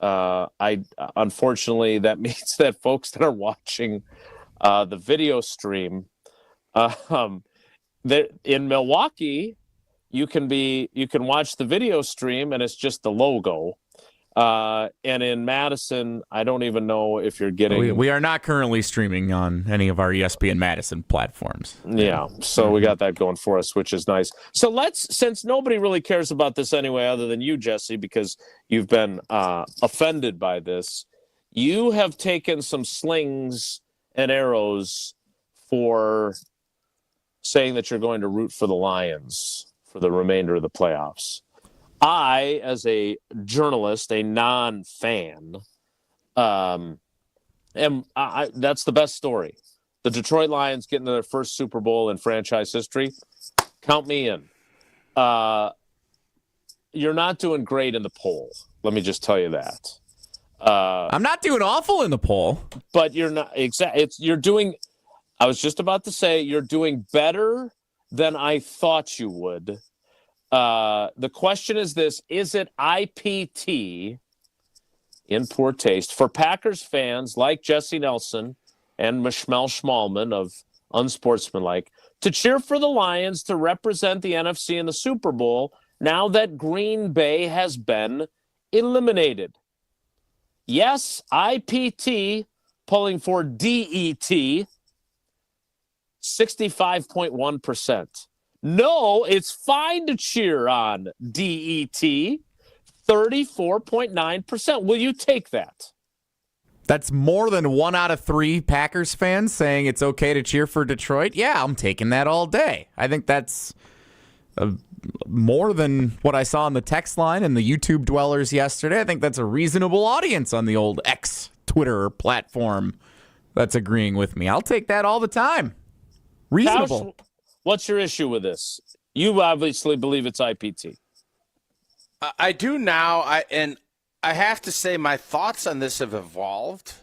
I unfortunately that means that folks that are watching the video stream, that in Milwaukee, you can watch the video stream and it's just the logo. And in Madison, I don't even know if you're getting. We are not currently streaming on any of our ESPN Madison platforms. Yeah, so we got that going for us, which is nice. So since nobody really cares about this anyway, other than you, Jesse, because you've been offended by this, you have taken some slings and arrows for saying that you're going to root for the Lions for the remainder of the playoffs. I, as a journalist, a non-fan, that's the best story. The Detroit Lions getting their first Super Bowl in franchise history. Count me in. You're not doing great in the poll. Let me just tell you that. I'm not doing awful in the poll, but you're not you're doing. I was just about to say you're doing better than I thought you would. The question is this: is it IPT, in poor taste, for Packers fans like Jesse Nelson and Mishmel Schmalman of Unsportsmanlike to cheer for the Lions to represent the NFC in the Super Bowl now that Green Bay has been eliminated? Yes, IPT, pulling for DET, 65.1%. No, it's fine to cheer on DET, 34.9%. Will you take that? That's more than 1 out of 3 Packers fans saying it's okay to cheer for Detroit. Yeah, I'm taking that all day. I think that's more than what I saw on the text line and the YouTube dwellers yesterday. I think that's a reasonable audience on the old X Twitter platform that's agreeing with me. I'll take that all the time. Reasonable. Tausch, what's your issue with this? You obviously believe it's IPT. I do now. I have to say my thoughts on this have evolved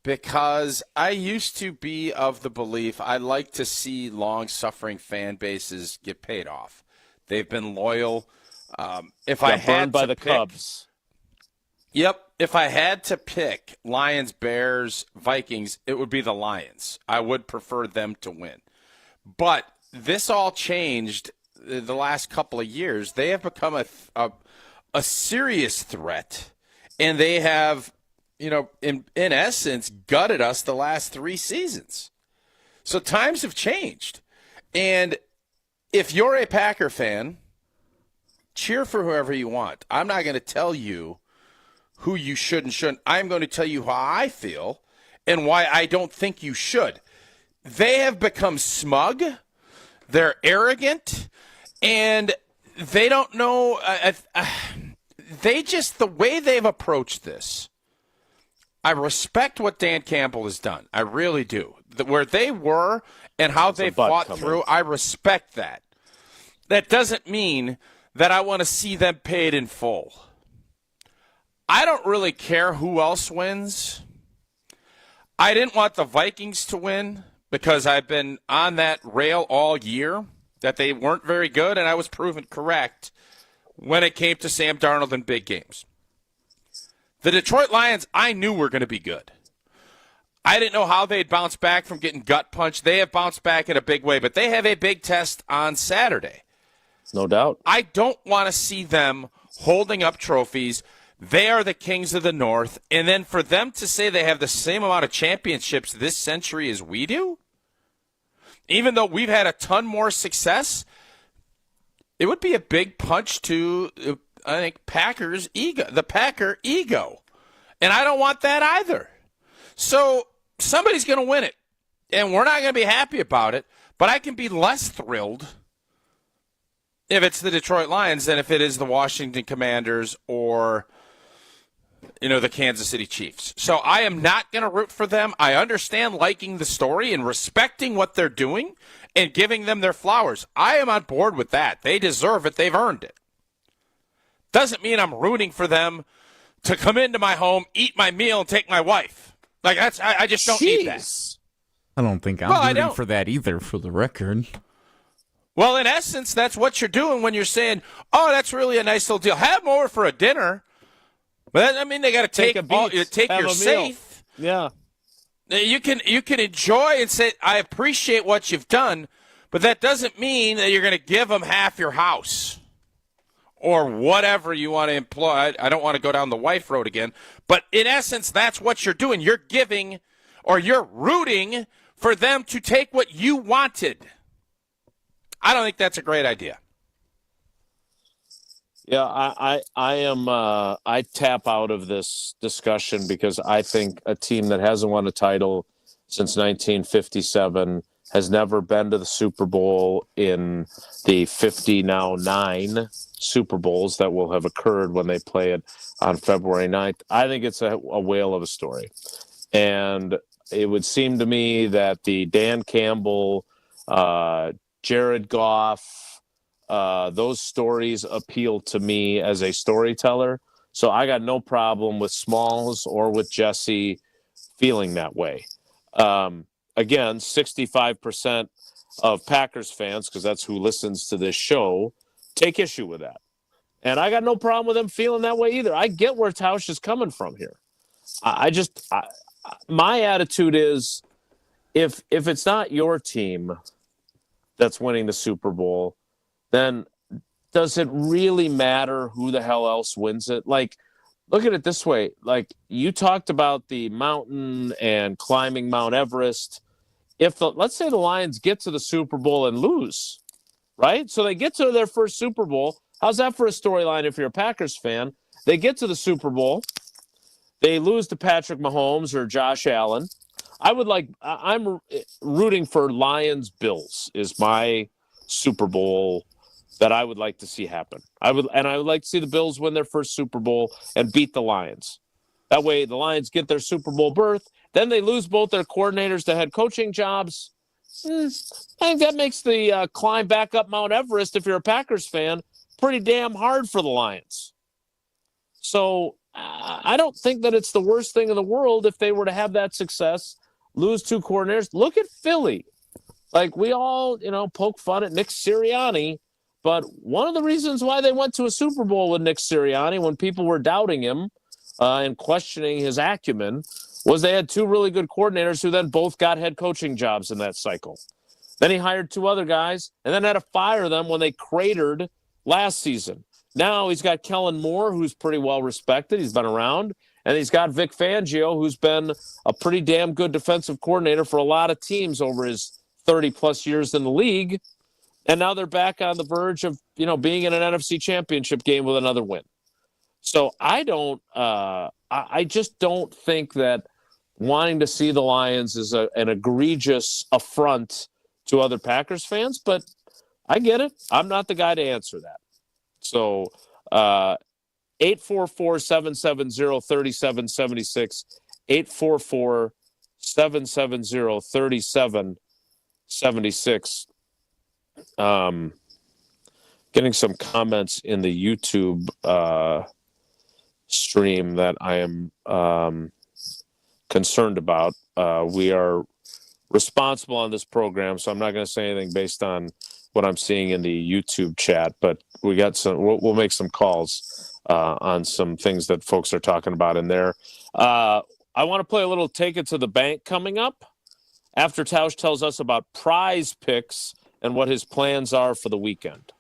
because I used to be of the belief I like to see long-suffering fan bases get paid off. They've been loyal. If I had by to the pick, Cubs. Yep. If I had to pick Lions, Bears, Vikings, it would be the Lions. I would prefer them to win. But this all changed the last couple of years. They have become a serious threat, and they have, in essence, gutted us the last 3 seasons. So times have changed. And if you're a Packer fan, cheer for whoever you want. I'm not going to tell you who you should and shouldn't. I'm going to tell you how I feel and why I don't think you should. They have become smug. They're arrogant. And they don't know. The way they've approached this, I respect what Dan Campbell has done. I really do. Where they were and how they fought through, I respect that. That doesn't mean that I want to see them paid in full. I don't really care who else wins. I didn't want the Vikings to win because I've been on that rail all year that they weren't very good, and I was proven correct when it came to Sam Darnold in big games. The Detroit Lions, I knew were going to be good. I didn't know how they'd bounce back from getting gut punched. They have bounced back in a big way, but they have a big test on Saturday. No doubt. I don't want to see them holding up trophies. They are the kings of the North. And then for them to say they have the same amount of championships this century as we do, even though we've had a ton more success, it would be a big punch to, I think, Packers' ego, the Packer ego. And I don't want that either. So somebody's going to win it. And we're not going to be happy about it. But I can be less thrilled if it's the Detroit Lions than if it is the Washington Commanders or, the Kansas City Chiefs. So I am not going to root for them. I understand liking the story and respecting what they're doing and giving them their flowers. I am on board with that. They deserve it. They've earned it. Doesn't mean I'm rooting for them to come into my home, eat my meal, and take my wife. Like, I just don't need that. I don't think I'm rooting for that either, for the record. Well, in essence, that's what you're doing when you're saying, oh, that's really a nice little deal. Have them over for a dinner. But I mean, they got to take a beat, take have your a meal. safe. Yeah. You can enjoy and say, I appreciate what you've done, but that doesn't mean that you're going to give them half your house or whatever you want to employ. I don't want to go down the wife road again, but in essence, that's what you're doing. You're giving, or you're rooting for them to take what you wanted. I don't think that's a great idea. Yeah, I tap out of this discussion because I think a team that hasn't won a title since 1957 has never been to the Super Bowl in the 9 Super Bowls that will have occurred when they play it on February 9th. I think it's a whale of a story. And it would seem to me that the Dan Campbell, Jared Goff, those stories appeal to me as a storyteller. So I got no problem with Smalls or with Jesse feeling that way. Again, 65% of Packers fans, because that's who listens to this show, take issue with that. And I got no problem with them feeling that way either. I get where Tausch is coming from here. My attitude is if it's not your team that's winning the Super Bowl, then does it really matter who the hell else wins it? Like, look at it this way. Like, you talked about the mountain and climbing Mount Everest. Let's say the Lions get to the Super Bowl and lose, right? So they get to their first Super Bowl. How's that for a storyline if you're a Packers fan? They get to the Super Bowl. They lose to Patrick Mahomes or Josh Allen. I'm rooting for Lions-Bills is my Super Bowl that I would like to see happen. I would like to see the Bills win their first Super Bowl and beat the Lions. That way the Lions get their Super Bowl berth. Then they lose both their coordinators to head coaching jobs. I think that makes the climb back up Mount Everest, if you're a Packers fan, pretty damn hard for the Lions. So I don't think that it's the worst thing in the world if they were to have that success, lose two coordinators. Look at Philly. Like, we all, poke fun at Nick Sirianni, but one of the reasons why they went to a Super Bowl with Nick Sirianni when people were doubting him and questioning his acumen was they had two really good coordinators who then both got head coaching jobs in that cycle. Then he hired two other guys and then had to fire them when they cratered last season. Now he's got Kellen Moore, who's pretty well respected. He's been around. And he's got Vic Fangio, who's been a pretty damn good defensive coordinator for a lot of teams over his 30-plus years in the league. And now they're back on the verge of, being in an NFC championship game with another win. So I just don't think that wanting to see the Lions is an egregious affront to other Packers fans, but I get it. I'm not the guy to answer that. So 844-770-3776, 844-770-3776. Getting some comments in the YouTube stream that I am concerned about. We are responsible on this program, so I'm not going to say anything based on what I'm seeing in the YouTube chat, but we got some. We'll make some calls on some things that folks are talking about in there. I want to play a little Take It to the Bank coming up after Tausch tells us about Prize Picks and what his plans are for the weekend.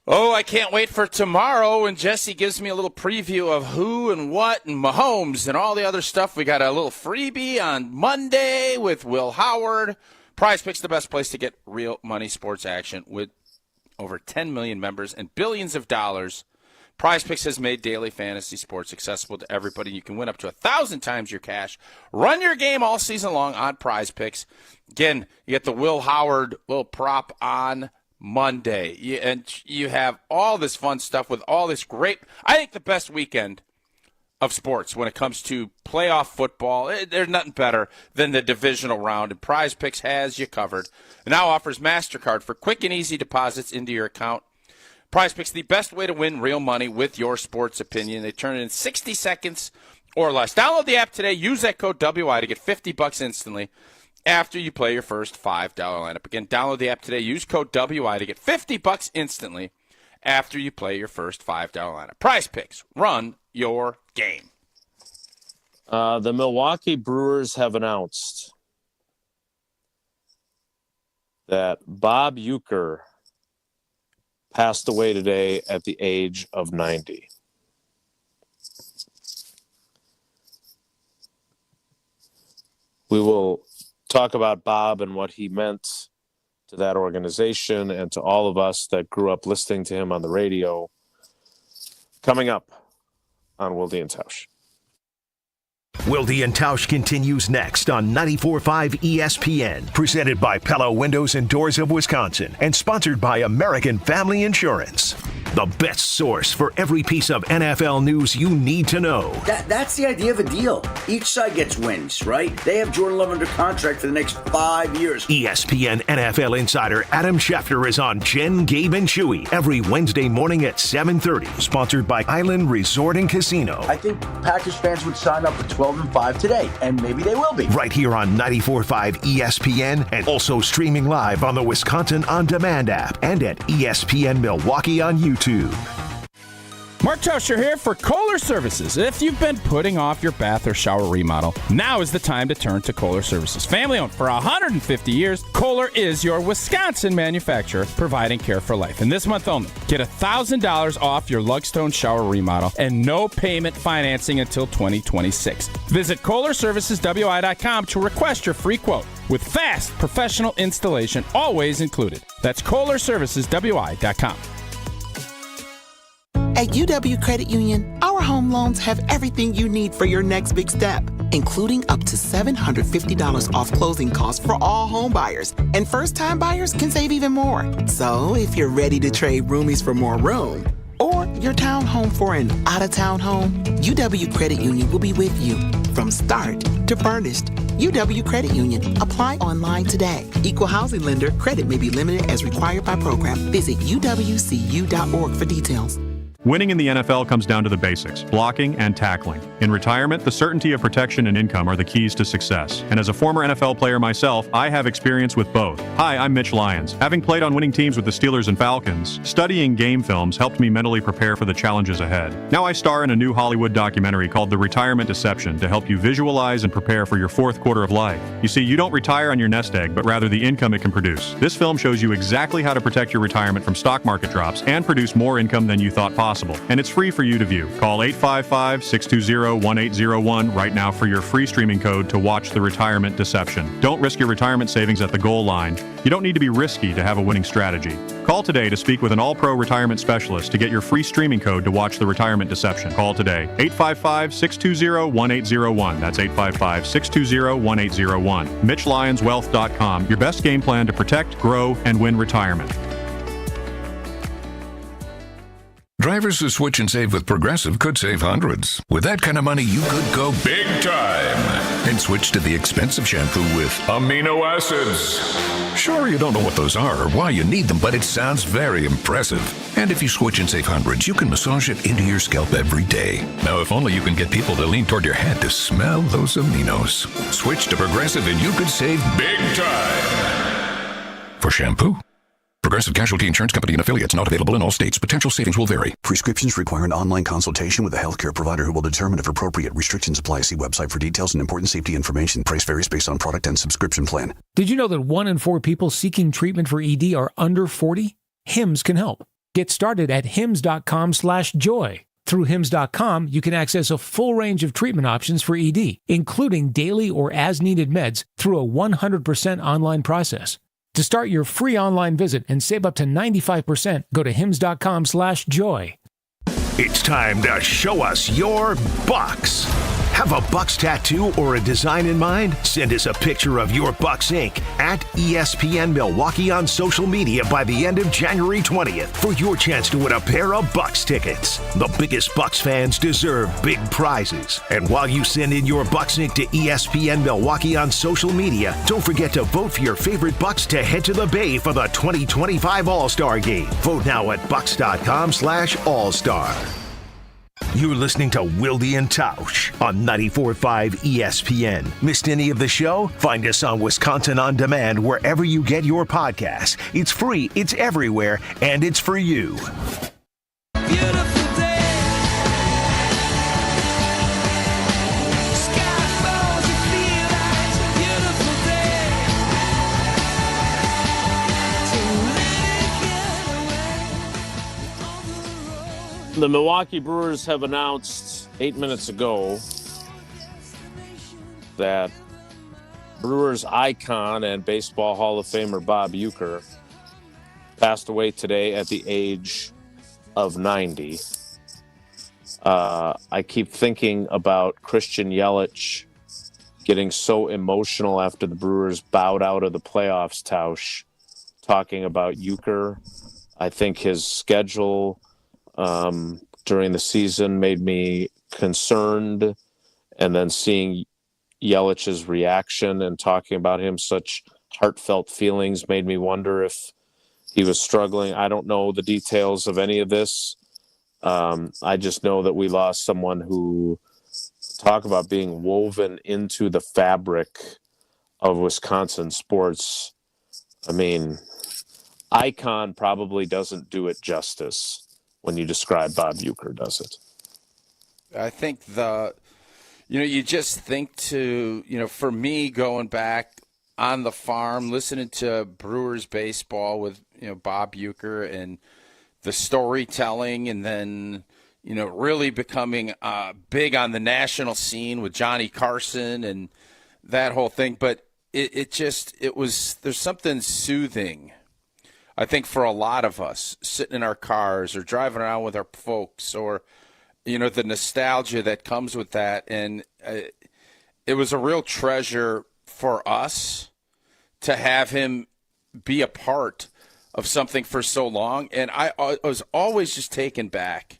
Oh, I can't wait for tomorrow when Jesse gives me a little preview of who and what and Mahomes and all the other stuff. We got a little freebie on Monday with Will Howard. Prize Picks, the best place to get real money sports action with over 10 million members and billions of dollars. Prize Picks has made daily fantasy sports accessible to everybody. You can win up to 1,000 times your cash. Run your game all season long on Prize Picks. Again, you get the Will Howard little prop on Monday. And you have all this fun stuff with all this great, I think the best weekend of sports when it comes to playoff football. There's nothing better than the divisional round, and Prize Picks has you covered. It now offers MasterCard for quick and easy deposits into your account. Prize Picks, the best way to win real money with your sports opinion. They turn it in 60 seconds or less. Download the app today. Use that code WI to get $50 instantly after you play your first $5 lineup. Again, download the app today. Use code WI to get $50 instantly after you play your first $5 lineup. Prize Picks. Run your game. The Milwaukee Brewers have announced that Bob Uecker passed away today at the age of 90. We will talk about Bob and what he meant to that organization and to all of us that grew up listening to him on the radio. Coming up on Wilde And Tausch. Wilde And Tausch continues next on 94.5 ESPN, presented by Pella Windows and Doors of Wisconsin and sponsored by American Family Insurance. The best source for every piece of NFL news you need to know. That's the idea of a deal. Each side gets wins, right? They have Jordan Love under contract for the next 5 years. ESPN NFL insider Adam Schefter is on Jen, Gabe, and Chewy every Wednesday morning at 7:30. Sponsored by Island Resort and Casino. I think Packers fans would sign up for 12-5 today, and maybe they will be. Right here on 94.5 ESPN and also streaming live on the Wisconsin On Demand app and at ESPN Milwaukee on YouTube. Mark Tauscher here for Kohler Services. If you've been putting off your bath or shower remodel, now is the time to turn to Kohler Services. Family owned for 150 years, Kohler is your Wisconsin manufacturer providing care for life. And this month only, get $1,000 off your Lugstone shower remodel and no payment financing until 2026. Visit KohlerServicesWI.com to request your free quote with fast professional installation always included. That's KohlerServicesWI.com. At UW Credit Union, our home loans have everything you need for your next big step, including up to $750 off closing costs for all home buyers. And first-time buyers can save even more. So if you're ready to trade roomies for more room, or your townhome for an out-of-town home, UW Credit Union will be with you from start to furnished. UW Credit Union. Apply online today. Equal housing lender. Credit may be limited as required by program. Visit uwcu.org for details. Winning in the NFL comes down to the basics, blocking and tackling. In retirement, the certainty of protection and income are the keys to success. And as a former NFL player myself, I have experience with both. Hi, I'm Mitch Lyons. Having played on winning teams with the Steelers and Falcons, studying game films helped me mentally prepare for the challenges ahead. Now I star in a new Hollywood documentary called The Retirement Deception to help you visualize and prepare for your fourth quarter of life. You see, you don't retire on your nest egg, but rather the income it can produce. This film shows you exactly how to protect your retirement from stock market drops and produce more income than you thought possible. And it's free for you to view. Call 855-620-1801 right now for your free streaming code to watch The Retirement Deception. Don't risk your retirement savings at the goal line. You don't need to be risky to have a winning strategy. Call today to speak with an all-pro retirement specialist to get your free streaming code to watch The Retirement Deception. Call today. 855-620-1801. That's 855-620-1801. MitchLyonsWealth.com. Your best game plan to protect, grow, and win retirement. Drivers who switch and save with Progressive could save hundreds. With that kind of money, you could go big time and switch to the expensive shampoo with amino acids. Sure, you don't know what those are or why you need them, but it sounds very impressive. And if you switch and save hundreds, you can massage it into your scalp every day. Now, if only you can get people to lean toward your head to smell those aminos. Switch to Progressive and you could save big time. For shampoo. Progressive Casualty Insurance Company and affiliates, not available in all states. Potential savings will vary. Prescriptions require an online consultation with a healthcare provider who will determine if appropriate. Restrictions apply. See website for details and important safety information. Price varies based on product and subscription plan. Did you know that 1 in 4 people seeking treatment for ED are under 40? HIMS can help. Get started at hims.com/joy. Through hims.com, you can access a full range of treatment options for ED, including daily or as-needed meds through a 100% online process. To start your free online visit and save up to 95%, go to hims.com/joy. It's time to show us your Bucks. Have a Bucks tattoo or a design in mind? Send us a picture of your Bucks ink at ESPN Milwaukee on social media by the end of January 20th for your chance to win a pair of Bucks tickets. The biggest Bucks fans deserve big prizes. And while you send in your Bucks ink to ESPN Milwaukee on social media, don't forget to vote for your favorite Bucks to head to the Bay for the 2025 All-Star Game. Vote now at bucks.com/all-star. You're listening to Wilde And Tausch on 94.5 ESPN. Missed any of the show? Find us on Wisconsin On Demand wherever you get your podcasts. It's free, it's everywhere, and it's for you. Beautiful day. The Milwaukee Brewers have announced 8 minutes ago that Brewers icon and Baseball Hall of Famer Bob Uecker passed away today at the age of 90. I keep thinking about Christian Yelich getting so emotional after the Brewers bowed out of the playoffs, Tausch, talking about Uecker. I think his schedule during the season made me concerned, and then seeing Yelich's reaction and talking about him, such heartfelt feelings, made me wonder if he was struggling. I don't know the details of any of this. I just know that we lost someone who, talk about being woven into the fabric of Wisconsin sports. I mean, icon probably doesn't do it justice when you describe Bob Uecker, does it? I think you just think to, for me, going back on the farm, listening to Brewers baseball with, Bob Uecker and the storytelling, and then, really becoming big on the national scene with Johnny Carson and that whole thing. But there's something soothing, I think, for a lot of us sitting in our cars or driving around with our folks, or, the nostalgia that comes with that. And it was a real treasure for us to have him be a part of something for so long. And I was always just taken back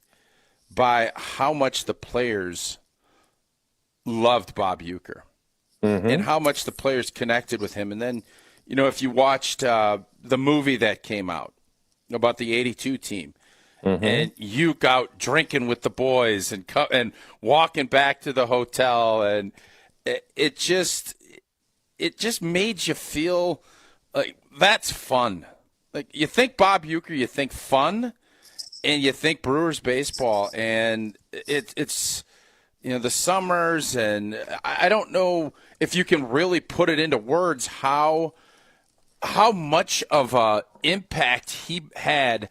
by how much the players loved Bob Uecker, and how much the players connected with him. And then, if you watched the movie that came out about the '82 team, and Ueck out drinking with the boys and walking back to the hotel, and it just made you feel like that's fun. Like, you think Bob Uecker, you think fun, and you think Brewers baseball, and it's the summers, and I don't know if you can really put it into words how much of a impact he had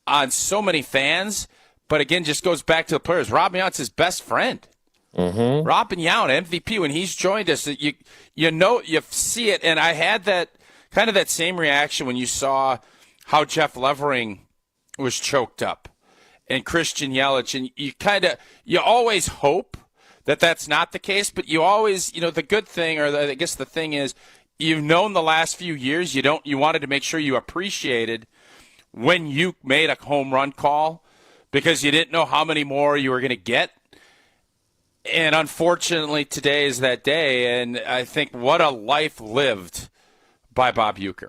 on so many fans. But again, just goes back to the players. Rob Yount's his best friend. Rob Yount, MVP, when he's joined us, you see it. And I had that kind of that same reaction when you saw how Jeff Levering was choked up and Christian Yelich, and you always hope that that's not the case, but you always, the good thing, or I guess the thing is, you've known the last few years, you wanted to make sure you appreciated when you made a home run call, because you didn't know how many more you were going to get. And unfortunately, today is that day, and I think what a life lived by Bob Uecker.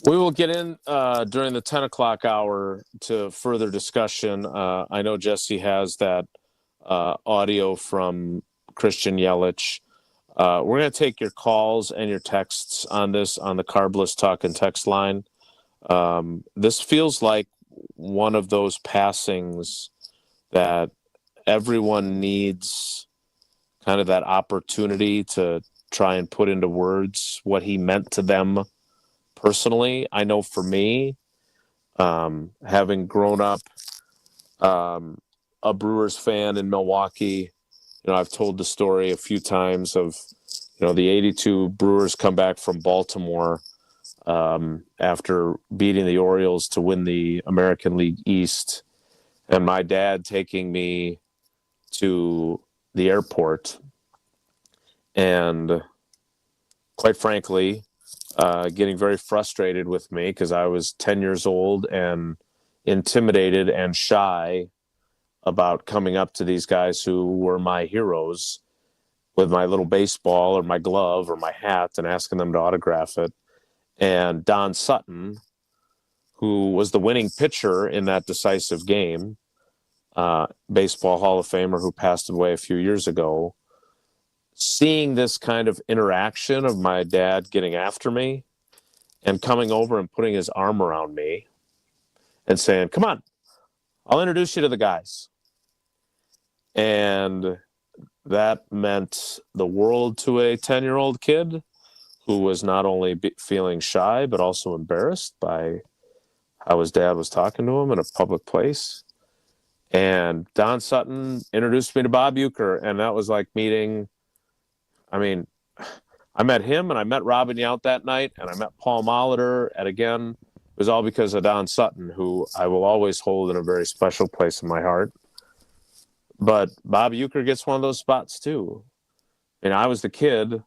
We will get in during the 10 o'clock hour to further discussion. I know Jesse has that audio from Christian Yelich. We're going to take your calls and your texts on this on the Carbless Talk and Text line. This feels like one of those passings that everyone needs, kind of that opportunity to try and put into words what he meant to them personally. I know for me, having grown up a Brewers fan in Milwaukee, I've told the story a few times of, the '82 Brewers come back from Baltimore after beating the Orioles to win the American League East, and my dad taking me to the airport, and quite frankly, getting very frustrated with me because I was 10 years old and intimidated and shy about coming up to these guys who were my heroes with my little baseball or my glove or my hat and asking them to autograph it. And Don Sutton, who was the winning pitcher in that decisive game, Baseball Hall of Famer who passed away a few years ago, seeing this kind of interaction of my dad getting after me and coming over and putting his arm around me and saying, "Come on, I'll introduce you to the guys." And that meant the world to a 10-year-old kid who was not only feeling shy, but also embarrassed by how his dad was talking to him in a public place. And Don Sutton introduced me to Bob Uecker, and that was like meeting. I mean, I met him, and I met Robin Yount that night, and I met Paul Molitor. And again, it was all because of Don Sutton, who I will always hold in a very special place in my heart. But Bob Uecker gets one of those spots too. And I was the kid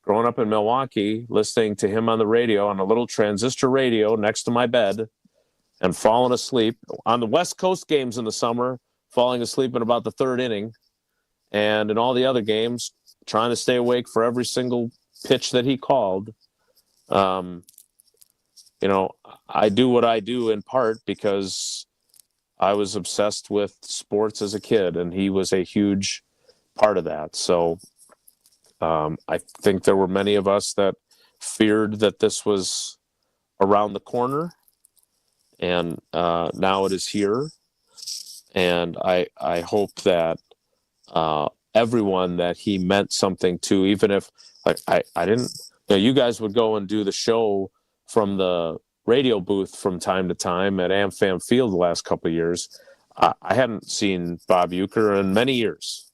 growing up in Milwaukee, listening to him on the radio, on a little transistor radio next to my bed, and falling asleep on the West Coast games in the summer, falling asleep in about the third inning, and in all the other games, trying to stay awake for every single pitch that he called. I do what I do in part because I was obsessed with sports as a kid, and he was a huge part of that. So I think there were many of us that feared that this was around the corner, and now it is here. And I hope that everyone that he meant something to, even if I didn't, you guys would go and do the show from the radio booth from time to time at AmFam Field the last couple of years. I hadn't seen Bob Uecker in many years.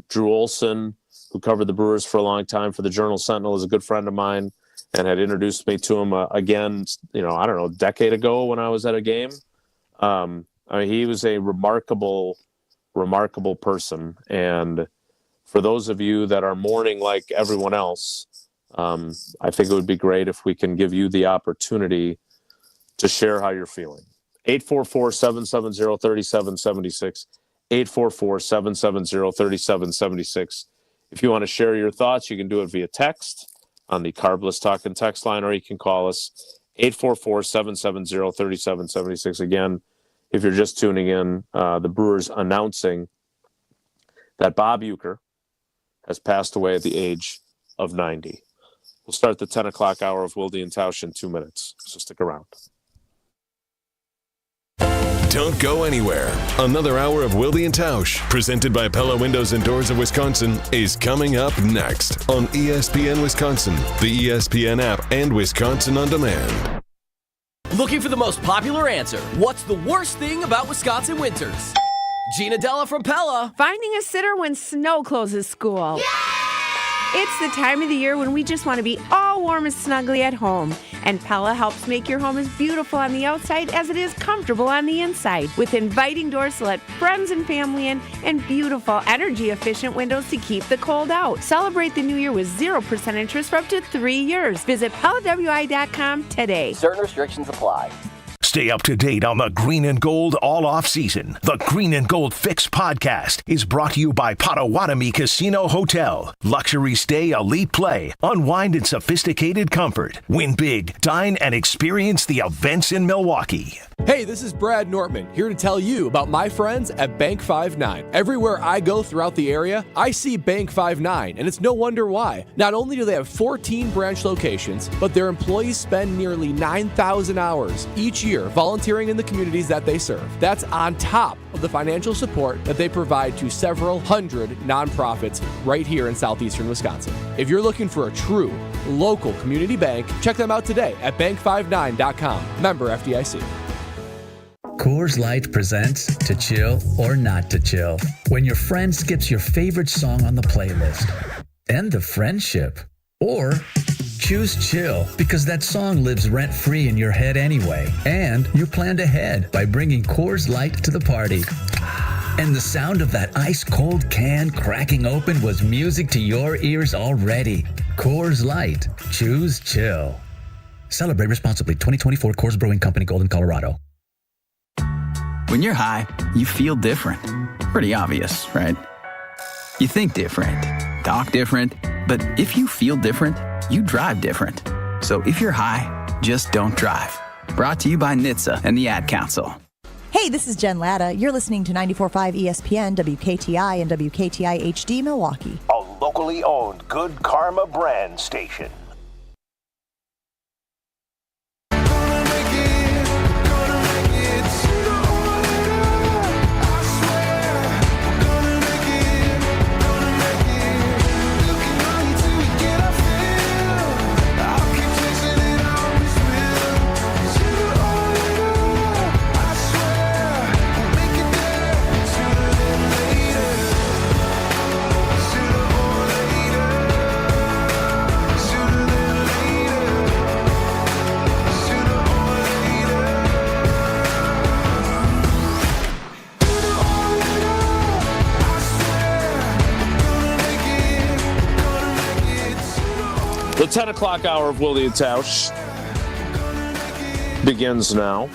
Drew Olson, who covered the Brewers for a long time for the Journal-Sentinel, is a good friend of mine and had introduced me to him again, a decade ago when I was at a game. He was a remarkable person. And for those of you that are mourning like everyone else, I think it would be great if we can give you the opportunity to share how you're feeling. 844-770-3776, 844-770-3776. If you want to share your thoughts, you can do it via text on the Carbless Talking text line, or you can call us 844-770-3776. Again, if you're just tuning in, the Brewers announcing that Bob Uecker has passed away at the age of 90. We'll start the 10 o'clock hour of Wilde and Tausch in 2 minutes, so stick around. Don't go anywhere. Another hour of Wilde and Tausch, presented by Pella Windows and Doors of Wisconsin, is coming up next on ESPN Wisconsin, the ESPN app, and Wisconsin On Demand. Looking for the most popular answer. What's the worst thing about Wisconsin winters? Gina Della from Pella. Finding a sitter when snow closes school. Yay! It's the time of the year when we just want to be all warm and snuggly at home. And Pella helps make your home as beautiful on the outside as it is comfortable on the inside. With inviting doors to let friends and family in, and beautiful, energy-efficient windows to keep the cold out. Celebrate the new year with 0% interest for up to 3 years. Visit PellaWI.com today. Certain restrictions apply. Stay up to date on the Green and Gold all off season. The Green and Gold Fix podcast is brought to you by Potawatomi Casino Hotel. Luxury stay, elite play, unwind in sophisticated comfort. Win big, dine, and experience the events in Milwaukee. Hey, this is Brad Nortman, here to tell you about my friends at Bank 5-9. Everywhere I go throughout the area, I see Bank 5-9, and it's no wonder why. Not only do they have 14 branch locations, but their employees spend nearly 9,000 hours each year volunteering in the communities that they serve. That's on top of the financial support that they provide to several hundred nonprofits right here in southeastern Wisconsin. If you're looking for a true local community bank, check them out today at bank59.com. Member FDIC. Coors Light presents To Chill or Not to Chill. When your friend skips your favorite song on the playlist. End the friendship. Or choose chill because that song lives rent-free in your head anyway. And you planned ahead by bringing Coors Light to the party. And the sound of that ice-cold can cracking open was music to your ears already. Coors Light. Choose chill. Celebrate responsibly. 2024 Coors Brewing Company, Golden, Colorado. When you're high, you feel different. Pretty obvious, right? You think different, talk different, but if you feel different, you drive different. So if you're high, just don't drive. Brought to you by NHTSA and the Ad Council. Hey, this is Jen Latta. You're listening to 94.5 ESPN, WKTI, and WKTI HD Milwaukee. A locally owned Good Karma brand station. The 10 o'clock hour of Wilde and Tausch begins now.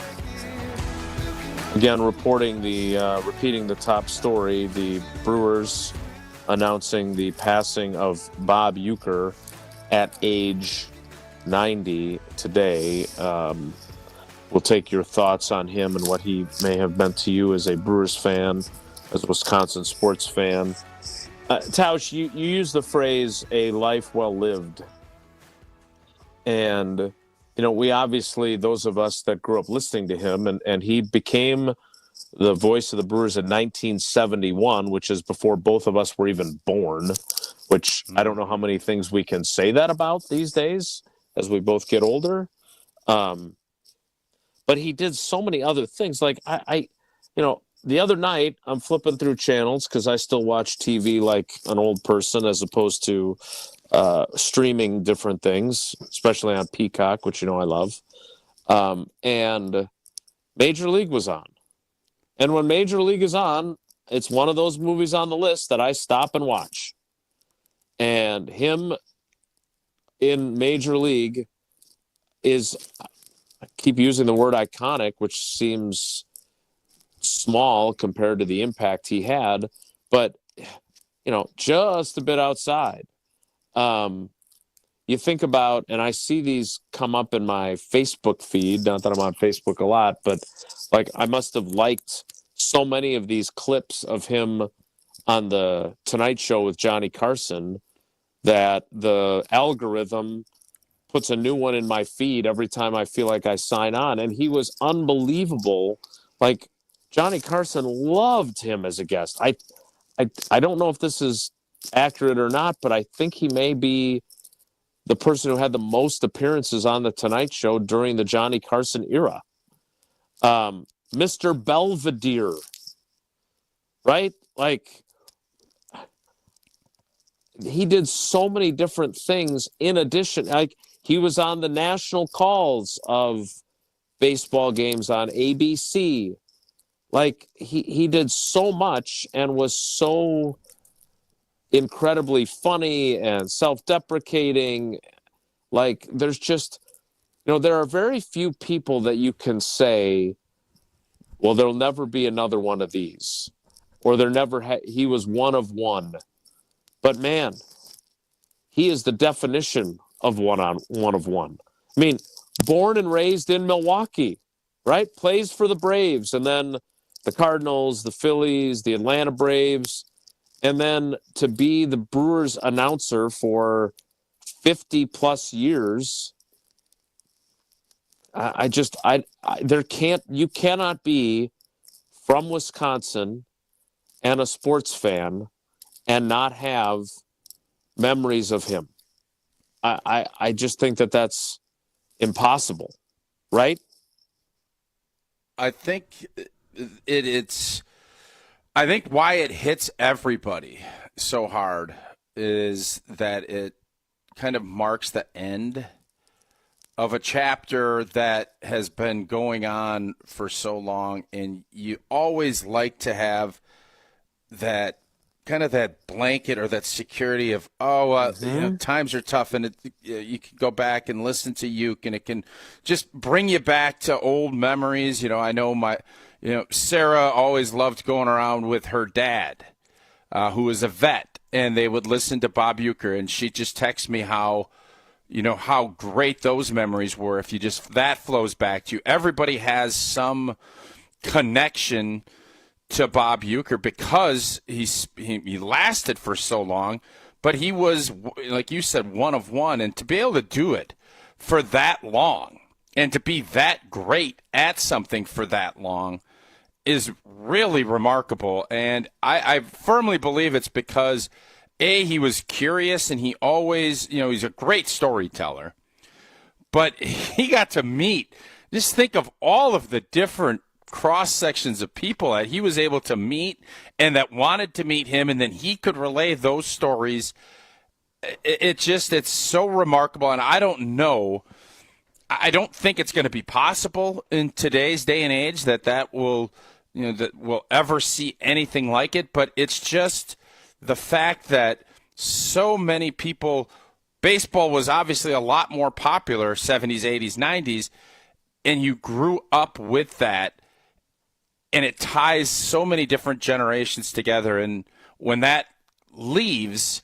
Again, repeating the top story, the Brewers announcing the passing of Bob Uecker at age 90 today. We'll take your thoughts on him and what he may have meant to you as a Brewers fan, as a Wisconsin sports fan. Tausch, you use the phrase, a life well lived. And, we obviously, those of us that grew up listening to him, and he became the voice of the Brewers in 1971, which is before both of us were even born, which I don't know how many things we can say that about these days as we both get older. But he did so many other things. Like the other night I'm flipping through channels because I still watch TV like an old person as opposed to streaming different things, especially on Peacock, which I love. And Major League was on. And when Major League is on, it's one of those movies on the list that I stop and watch. And him in Major League is, I keep using the word iconic, which seems small compared to the impact he had, but, just a bit outside. You think about, and I see these come up in my Facebook feed, not that I'm on Facebook a lot, but I must have liked so many of these clips of him on the Tonight Show with Johnny Carson that the algorithm puts a new one in my feed every time I feel like I sign on. And he was unbelievable. Johnny Carson loved him as a guest. I don't know if this is accurate or not, but I think he may be the person who had the most appearances on the Tonight Show during the Johnny Carson era. Mr. Belvedere, right? He did so many different things in addition. He was on the national calls of baseball games on ABC. He did so much and was so incredibly funny and self-deprecating. There's just, there are very few people that you can say, well, there'll never be another one of these, or he was one of one. But man, he is the definition of one of one. I mean, born and raised in Milwaukee, right? Plays for the Braves, and then the Cardinals, the Phillies, the Atlanta Braves, and then to be the Brewers announcer for 50 plus years. You cannot be from Wisconsin and a sports fan and not have memories of him. I just think that's impossible, right? I think I think why it hits everybody so hard is that it kind of marks the end of a chapter that has been going on for so long, and you always like to have that kind of that blanket or that security of, times are tough, and you can go back and listen to Uke, and it can just bring you back to old memories. I know Sarah always loved going around with her dad, who was a vet, and they would listen to Bob Uecker, and she'd just text me how great those memories were. If that flows back to you. Everybody has some connection to Bob Uecker because he lasted for so long, but he was, like you said, one of one, and to be able to do it for that long and to be that great at something for that long is really remarkable. And I firmly believe it's because, A, he was curious, and he always, he's a great storyteller, but he got to meet, just think of all of the different cross sections of people that he was able to meet and that wanted to meet him, and then he could relay those stories. It's so remarkable, and I don't think it's going to be possible in today's day and age that will ever see anything like it. But it's just the fact that so many people baseball was obviously a lot more popular 70s, 80s, 90s, and you grew up with that, and it ties so many different generations together. And when that leaves,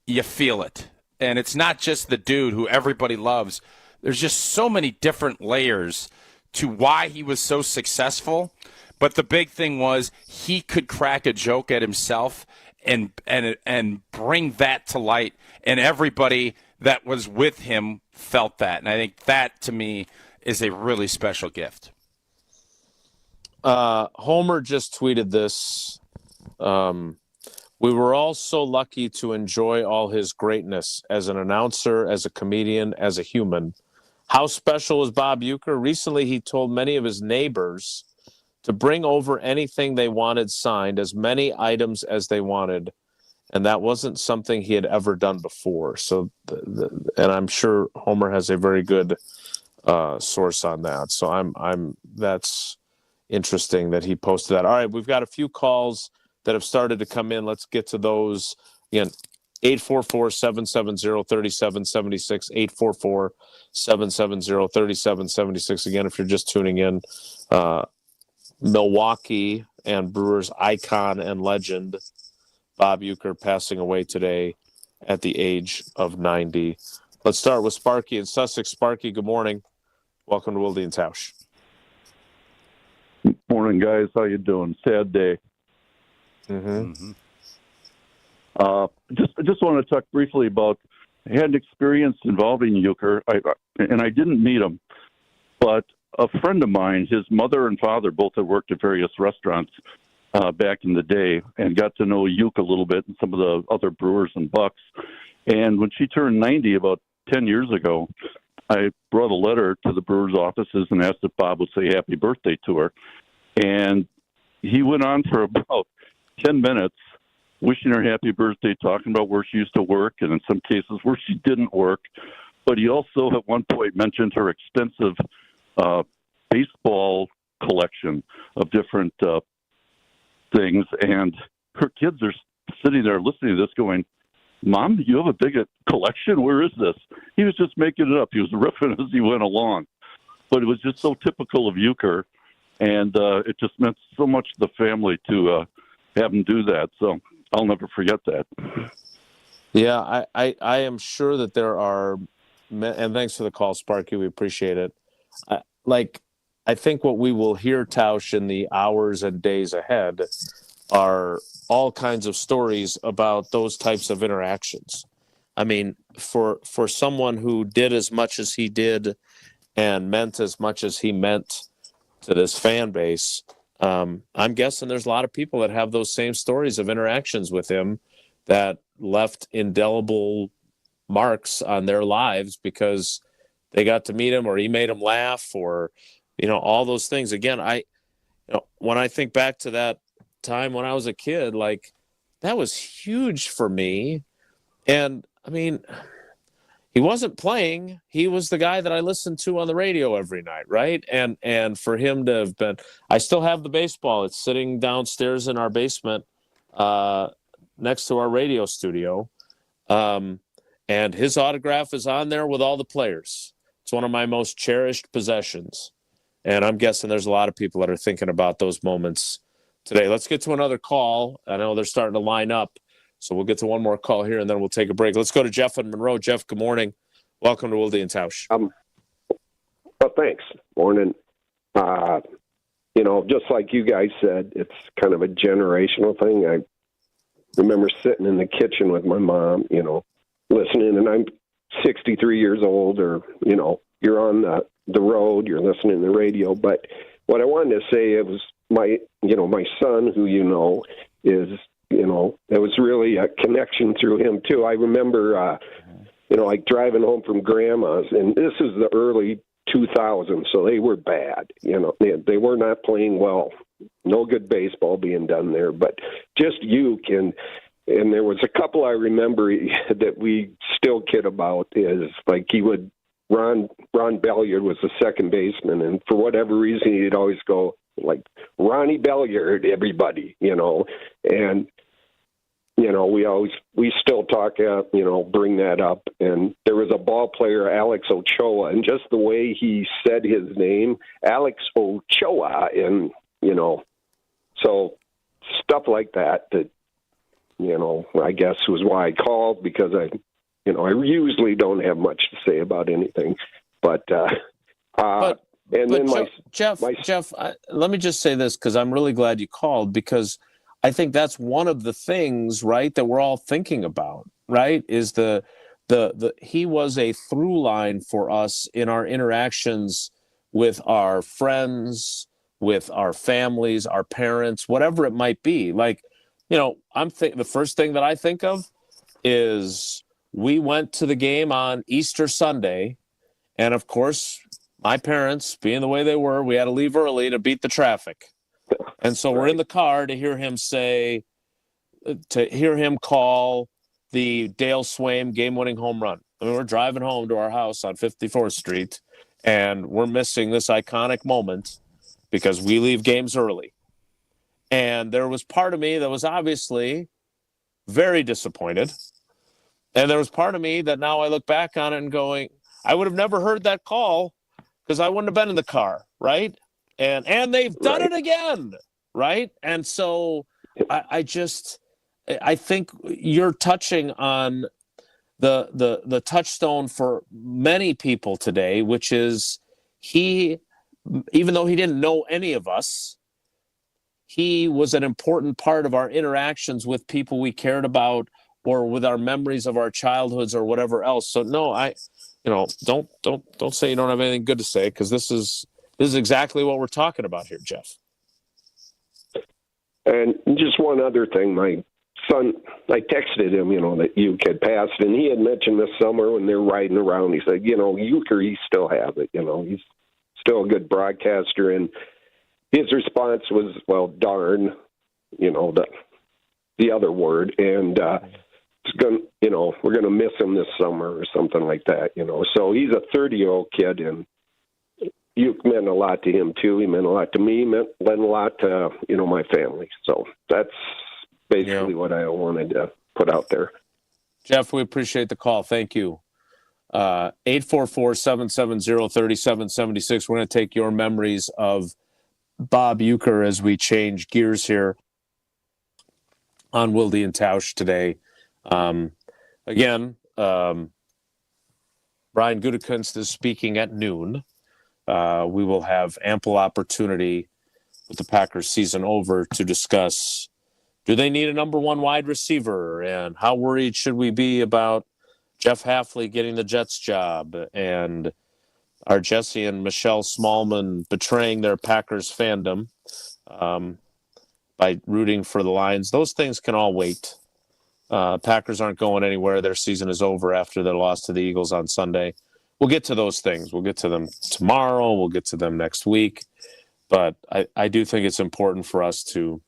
you feel it. And it's not just the dude who everybody loves. There's just so many different layers to why he was so successful. But the big thing was he could crack a joke at himself and bring that to light. And everybody that was with him felt that. And I think that, to me, is a really special gift. Homer just tweeted this. We were all so lucky to enjoy all his greatness as an announcer, as a comedian, as a human. How special is Bob Uecker? Recently, he told many of his neighbors to bring over anything they wanted signed, as many items as they wanted, and that wasn't something he had ever done before. So, and I'm sure Homer has a very good source on that. So that's interesting that he posted that. All right, we've got a few calls that have started to come in. Let's get to those. Again, 844-770-3776, 844-770-3776. Again, if you're just tuning in, Milwaukee and Brewers icon and legend Bob Uecker passing away today at the age of 90. Let's start with Sparky in Sussex. Sparky, good morning. Welcome to Wilde And Tausch. Morning, guys. How you doing? Sad day. Just want to talk briefly about. I had an experience involving Uecker, and I didn't meet him, but a friend of mine, his mother and father both had worked at various restaurants back in the day, and got to know Uecker a little bit and some of the other Brewers and Bucks. And when she turned 90 about 10 years ago, I brought a letter to the Brewers offices and asked if Bob would say happy birthday to her. And he went on for about 10 minutes wishing her happy birthday, talking about where she used to work and in some cases where she didn't work. But he also at one point mentioned her extensive baseball collection of different things. And her kids are sitting there listening to this going, Mom, you have a big collection? Where is this? He was just making it up. He was riffing as he went along. But it was just so typical of Uecker. And it just meant so much to the family to have him do that. So I'll never forget that. Yeah, I am sure that there are, and thanks for the call, Sparky. We appreciate it. I think what we will hear, Tausch, in the hours and days ahead are all kinds of stories about those types of interactions. I mean, for someone who did as much as he did and meant as much as he meant to this fan base, I'm guessing there's a lot of people that have those same stories of interactions with him that left indelible marks on their lives because they got to meet him or he made them laugh or, all those things. Again, when I think back to that time when I was a kid, like that was huge for me. And I mean, he wasn't playing. He was the guy that I listened to on the radio every night, right? And for him to have been, I still have the baseball. It's sitting downstairs in our basement next to our radio studio. And his autograph is on there with all the players. It's one of my most cherished possessions. And I'm guessing there's a lot of people that are thinking about those moments today. Let's get to another call. I know they're starting to line up. So we'll get to one more call here, and then we'll take a break. Let's go to Jeff in Monroe. Jeff, good morning. Welcome to Wilde And Tausch. Well, thanks. Morning. Just like you guys said, it's kind of a generational thing. I remember sitting in the kitchen with my mom, listening, and I'm 63 years old, or, you're on the road, you're listening to the radio. But what I wanted to say, it was my son, who is, there was really a connection through him too. I remember, like driving home from grandma's, and this is the early 2000s, so they were bad. They were not playing well. No good baseball being done there, but just Uecker. And there was a couple I remember that we still kid about. Is like Ron Belliard was the second baseman, and for whatever reason, he'd always go like Ronnie Belliard, everybody, and we still talk, bring that up. And there was a ball player, Alex Ochoa, and just the way he said his name, Alex Ochoa, and, so stuff like that, I guess was why I called, because I usually don't have much to say about anything. But Jeff, let me just say this, because I'm really glad you called, because I think that's one of the things, right, that we're all thinking about, right, is he was a through line for us in our interactions with our friends, with our families, our parents, whatever it might be. Like, the first thing that I think of is we went to the game on Easter Sunday, and of course, my parents, being the way they were, we had to leave early to beat the traffic. And so we're in the car to hear him call the Dale Swaim game-winning home run. I mean, we're driving home to our house on 54th Street, and we're missing this iconic moment because we leave games early. And there was part of me that was obviously very disappointed. And there was part of me that now I look back on it and going, I would have never heard that call because I wouldn't have been in the car, right? And they've done it again, right? And so I think you're touching on the touchstone for many people today, which is even though he didn't know any of us, he was an important part of our interactions with people we cared about or with our memories of our childhoods or whatever else. So no, don't say you don't have anything good to say, because this is exactly what we're talking about here, Jeff. And just one other thing, my son, I texted him, that Uecker had passed, and he had mentioned this summer when they're riding around, he said, Uecker, he still has it, he's still a good broadcaster. And his response was, well, darn, the other word. And it's going, we're going to miss him this summer or something like that, So he's a 30-year-old kid, and you meant a lot to him too. He meant a lot to me. Meant a lot to my family. So that's basically what I wanted to put out there. Jeff, we appreciate the call. Thank you. 844-770-3776. We're going to take your memories of Bob Uecker as we change gears here on Wilde and Tausch today. Again, Brian Gutekunst is speaking at noon. We will have ample opportunity with the Packers season over to discuss, do they need a number one wide receiver, and how worried should we be about Jeff Hafley getting the Jets job, and are Jesse and Michelle Smallman betraying their Packers fandom by rooting for the Lions? Those things can all wait. Packers aren't going anywhere. Their season is over after their loss to the Eagles on Sunday. We'll get to those things. We'll get to them tomorrow. We'll get to them next week. But I do think it's important for us to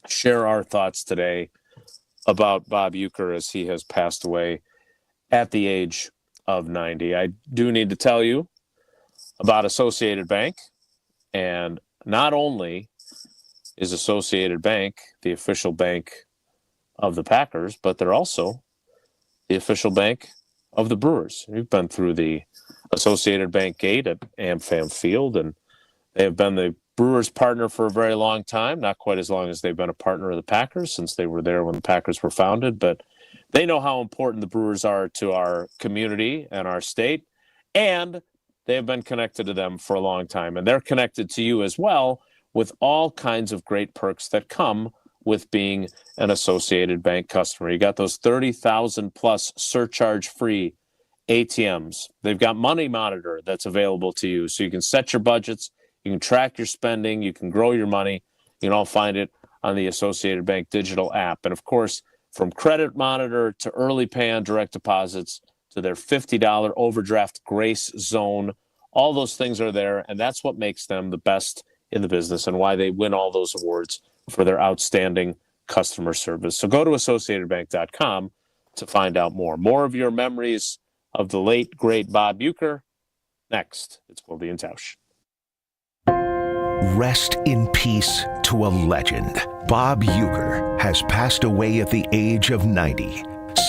share our thoughts today about Bob Uecker as he has passed away at the age of 90. I do need to tell you about Associated Bank. And not only is Associated Bank the official bank of the Packers, but they're also the official bank of the Brewers. We've been through the Associated Bank gate at AmFam Field, and they have been the Brewers' partner for a very long time, not quite as long as they've been a partner of the Packers, since they were there when the Packers were founded, but they know how important the Brewers are to our community and our state, and they have been connected to them for a long time, and they're connected to you as well with all kinds of great perks that come with being an Associated Bank customer. You got those 30,000 plus surcharge-free ATMs. They've got Money Monitor that's available to you, so you can set your budgets, you can track your spending, you can grow your money. You can all find it on the Associated Bank digital app. And of course, from Credit Monitor to early pay on direct deposits to their $50 overdraft grace zone, all those things are there, and that's what makes them the best in the business and why they win all those awards for their outstanding customer service. So go to AssociatedBank.com to find out more. More of your memories of the late, great Bob Uecker next. It's Wilde and Tausch. Rest in peace to a legend. Bob Uecker has passed away at the age of 90.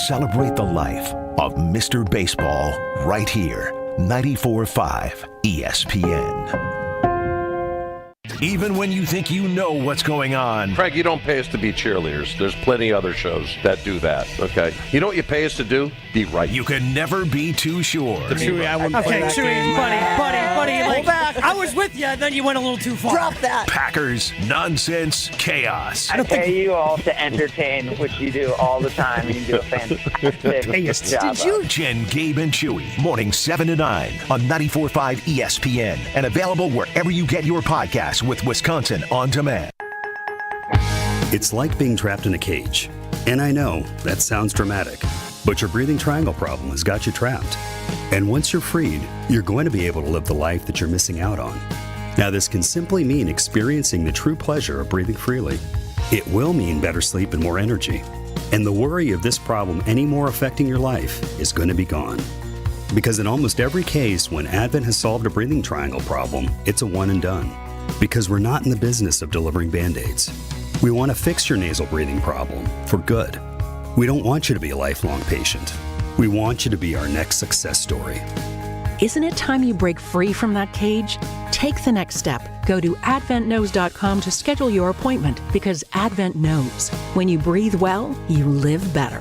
Celebrate the life of Mr. Baseball right here. 94.5 ESPN. Even when you think you know what's going on. Craig, you don't pay us to be cheerleaders. There's plenty of other shows that do that, okay? You know what you pay us to do? Be right. You can never be too sure. Chewy, buddy, like, back. I was with you, then you went a little too far. Drop that. Packers, nonsense, chaos. I pay you all to entertain, which you do all the time, and you do a fantastic job. Did you? Jen, Gabe, and Chewy, morning 7 to 9 on 94.5 ESPN, and available wherever you get your podcasts with Wisconsin On Demand. It's like being trapped in a cage. And I know that sounds dramatic, but your breathing triangle problem has got you trapped. And once you're freed, you're going to be able to live the life that you're missing out on. Now, this can simply mean experiencing the true pleasure of breathing freely. It will mean better sleep and more energy. And the worry of this problem any more affecting your life is going to be gone. Because in almost every case, when Advent has solved a breathing triangle problem, it's a one and done. Because we're not in the business of delivering Band-Aids. We want to fix your nasal breathing problem for good. We don't want you to be a lifelong patient. We want you to be our next success story. Isn't it time you break free from that cage? Take the next step. Go to adventknows.com to schedule your appointment, because Advent knows. When you breathe well, you live better.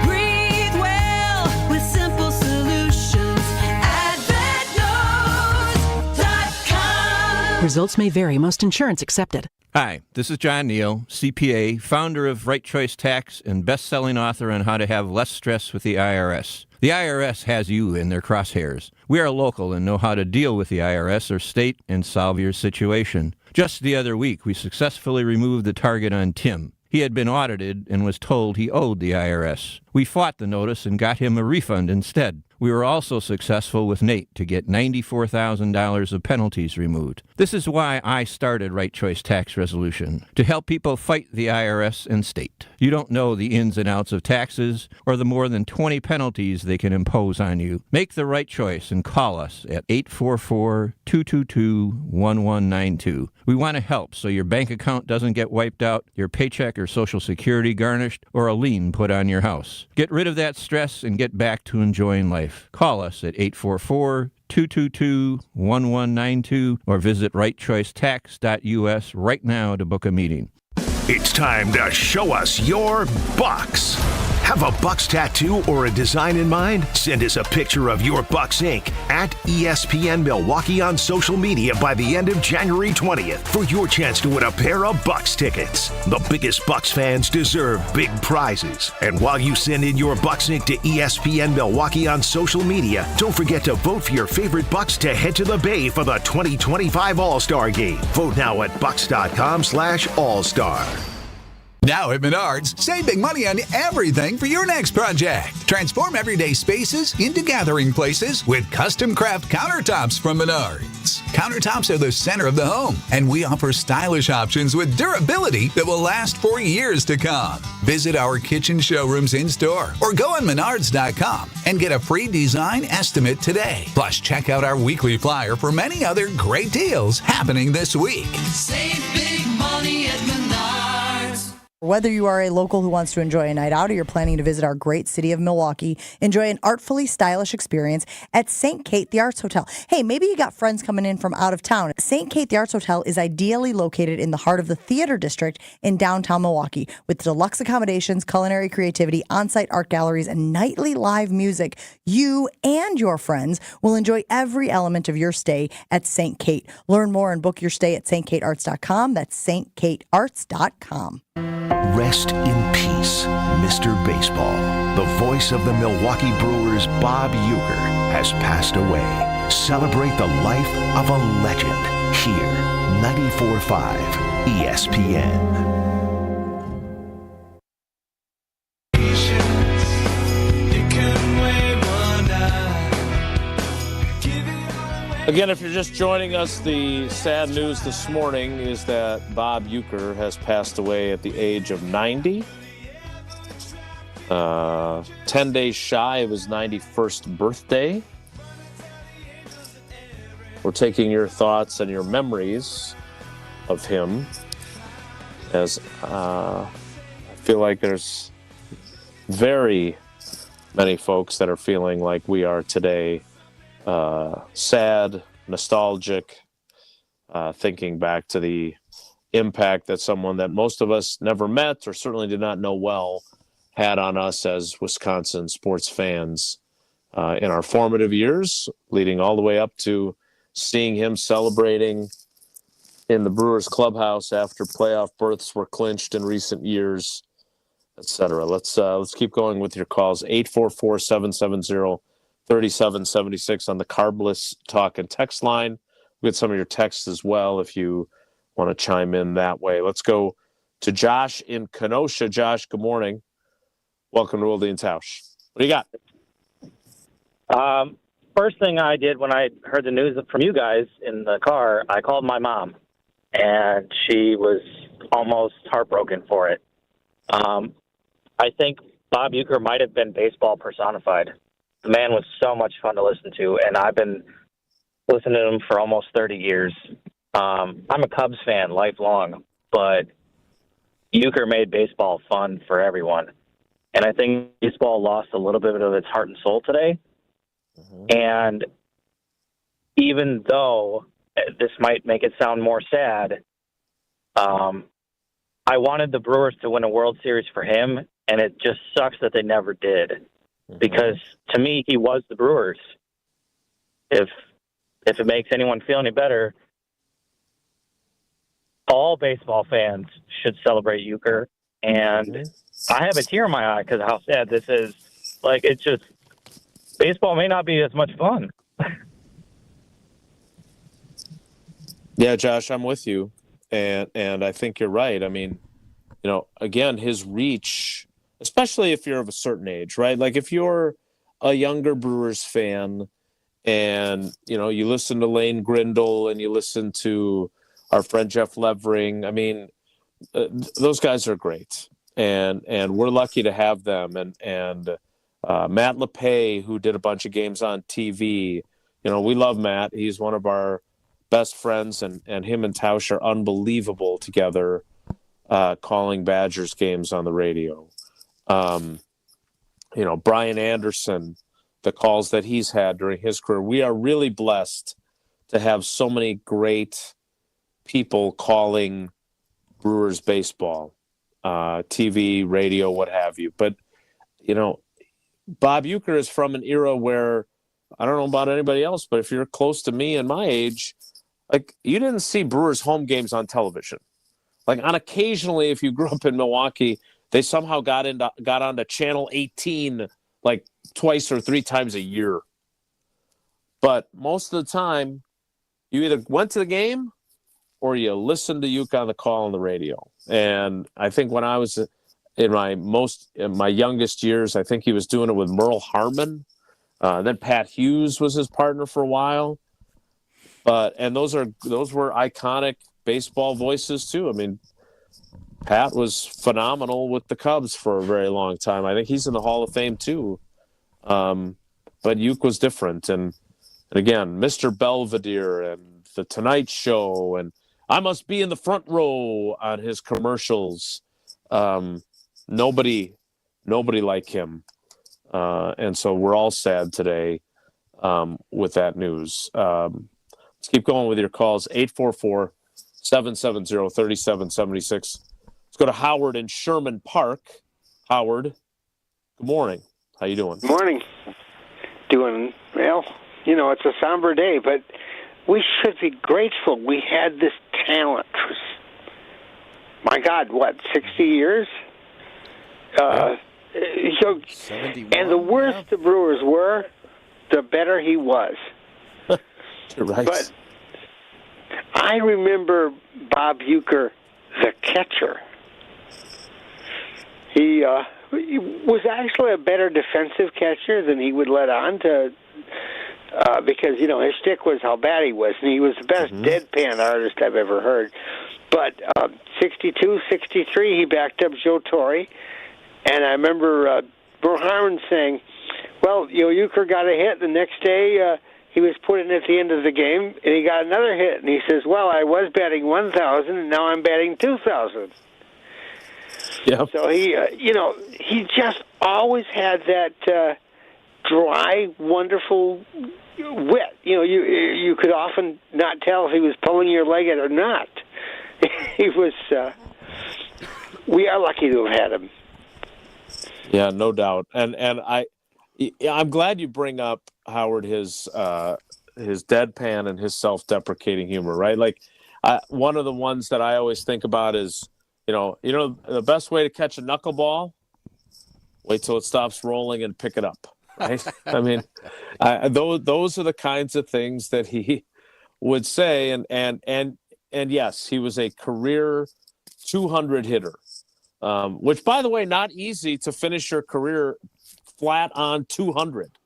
Breathe well with simple solutions. AdventKnows.com. Results may vary. Most insurance accepted. Hi, this is John Neal, CPA, founder of Right Choice Tax and best-selling author on how to have less stress with the IRS. The IRS has you in their crosshairs. We are local and know how to deal with the IRS or state and solve your situation. Just the other week, we successfully removed the target on Tim. He had been audited and was told he owed the IRS. We fought the notice and got him a refund instead. We were also successful with Nate to get $94,000 of penalties removed. This is why I started Right Choice Tax Resolution, to help people fight the IRS and state. You don't know the ins and outs of taxes or the more than 20 penalties they can impose on you. Make the right choice and call us at 844-222-1192. We want to help so your bank account doesn't get wiped out, your paycheck or Social Security garnished, or a lien put on your house. Get rid of that stress and get back to enjoying life. Call us at 844-222-1192 or visit rightchoicetax.us right now to book a meeting. It's time to show us your Bucks. Have a Bucks tattoo or a design in mind? Send us a picture of your Bucks ink at ESPN Milwaukee on social media by the end of January 20th for your chance to win a pair of Bucks tickets. The biggest Bucks fans deserve big prizes. And while you send in your Bucks ink to ESPN Milwaukee on social media, don't forget to vote for your favorite Bucks to head to the Bay for the 2025 All-Star Game. Vote now at bucks.com/all-star. Now at Menards, save big money on everything for your next project. Transform everyday spaces into gathering places with custom craft countertops from Menards. Countertops are the center of the home, and we offer stylish options with durability that will last for years to come. Visit our kitchen showrooms in-store or go on Menards.com and get a free design estimate today. Plus, check out our weekly flyer for many other great deals happening this week. Save big money at Menards. Whether you are a local who wants to enjoy a night out or you're planning to visit our great city of Milwaukee, enjoy an artfully stylish experience at St. Kate the Arts Hotel. Hey, maybe you got friends coming in from out of town. St. Kate the Arts Hotel is ideally located in the heart of the theater district in downtown Milwaukee with deluxe accommodations, culinary creativity, on-site art galleries, and nightly live music. You and your friends will enjoy every element of your stay at St. Kate. Learn more and book your stay at stkatearts.com. That's stkatearts.com. Rest in peace, Mr. Baseball. The voice of the Milwaukee Brewers, Bob Uecker, has passed away. Celebrate the life of a legend here, 94.5 ESPN. Again, if you're just joining us, the sad news this morning is that Bob Uecker has passed away at the age of 90. 10 days shy of his 91st birthday. we're taking your thoughts and your memories of him, as I feel like there's very many folks that are feeling like we are today, sad, nostalgic, thinking back to the impact that someone that most of us never met or certainly did not know well had on us as Wisconsin sports fans in our formative years, leading all the way up to seeing him celebrating in the Brewers clubhouse after playoff berths were clinched in recent years, etc. Let's keep going with your calls. 844-770-3776 on the Carbless Talk and Text line. We get some of your texts as well if you want to chime in that way. Let's go to Josh in Kenosha. Josh, good morning. Welcome to Wilde And Tausch. What do you got? First thing I did when I heard the news from you guys in the car, I called my mom, and she was almost heartbroken for it. I think Bob Uecker might have been baseball personified. The man was so much fun to listen to, and I've been listening to him for almost 30 years. I'm a Cubs fan lifelong, but Uecker made baseball fun for everyone. And I think baseball lost a little bit of its heart and soul today. And even though this might make it sound more sad, I wanted the Brewers to win a World Series for him, and it just sucks that they never did. Because to me, he was the Brewers. If it makes anyone feel any better, all baseball fans should celebrate Uecker. And I have a tear in my eye because of how sad this is. Like, it's just, baseball may not be as much fun. Yeah, Josh, I'm with you. And I think you're right. I mean, again, his reach, especially if you're of a certain age, right? Like if you're a younger Brewers fan and, you listen to Lane Grindle and you listen to our friend Jeff Levering, I mean, those guys are great. And we're lucky to have them. And Matt LePay, who did a bunch of games on TV, we love Matt. He's one of our best friends, and him and Tausch are unbelievable together, calling Badgers games on the radio. Brian Anderson, the calls that he's had during his career. We are really blessed to have so many great people calling Brewers baseball, TV, radio, what have you. But, Bob Uecker is from an era where, I don't know about anybody else, but if you're close to me and my age, like, you didn't see Brewers home games on television. Like, occasionally, if you grew up in Milwaukee, they somehow got onto Channel 18 like twice or three times a year. But most of the time, you either went to the game or you listened to Uecker on the call on the radio. And I think when I was in my youngest years, I think he was doing it with Merle Harmon. Then Pat Hughes was his partner for a while. And those were iconic baseball voices too. I mean, Pat was phenomenal with the Cubs for a very long time. I think he's in the Hall of Fame too. But Uecker was different. And again, Mr. Belvedere and The Tonight Show, and I must be in the front row on his commercials. Nobody like him. And so we're all sad today with that news. Let's keep going with your calls. 844-770-3776. Let's go to Howard in Sherman Park. Howard, good morning. How you doing? Good morning. Doing well. It's a somber day, but we should be grateful we had this talent. My God, 60 years? And the worse the Brewers were, the better he was. You're right. But I remember Bob Uecker, the catcher. He was actually a better defensive catcher than he would let on to, because, his shtick was how bad he was, and he was the best deadpan artist I've ever heard. But 62, 63, he backed up Joe Torre, and I remember Burr Harmon saying, well, Uecker got a hit, the next day he was put in at the end of the game, and he got another hit. And he says, well, I was batting 1,000, and now I'm batting 2,000. Yeah. So he, he just always had that dry, wonderful wit. You could often not tell if he was pulling your leg or not. He was. We are lucky to have had him. Yeah, no doubt. And I'm glad you bring up, Howard, his deadpan and his self-deprecating humor, right? Like, one of the ones that I always think about is, the best way to catch a knuckleball, wait till it stops rolling and pick it up, right? I mean, those are the kinds of things that he would say. And yes, he was a career 200 hitter, which, by the way, not easy to finish your career flat on 200.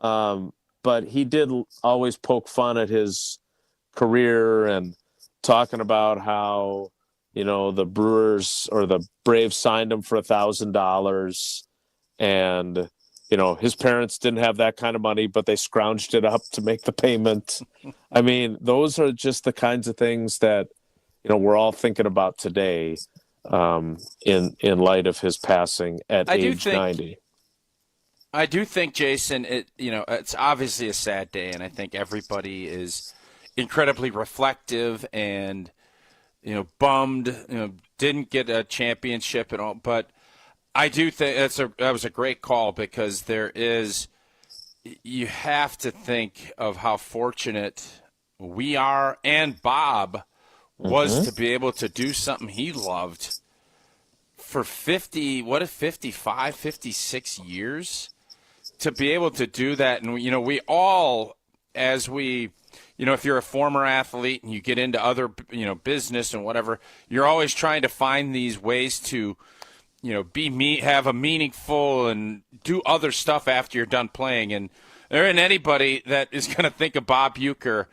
But he did always poke fun at his career and talking about how, the Brewers or the Braves signed him for $1,000, and, his parents didn't have that kind of money, but they scrounged it up to make the payment. I mean, those are just the kinds of things that, we're all thinking about today, in light of his passing at age 90. I do think, Jason, it's obviously a sad day, and I think everybody is incredibly reflective and, bummed, didn't get a championship and all. But I do think that was a great call, because you have to think of how fortunate we are, and Bob was, to be able to do something he loved for 55, 56 years. To be able to do that, and we all, if you're a former athlete and you get into other business and whatever, you're always trying to find these ways to have a meaningful and do other stuff after you're done playing. And there isn't anybody that is going to think of Bob Uecker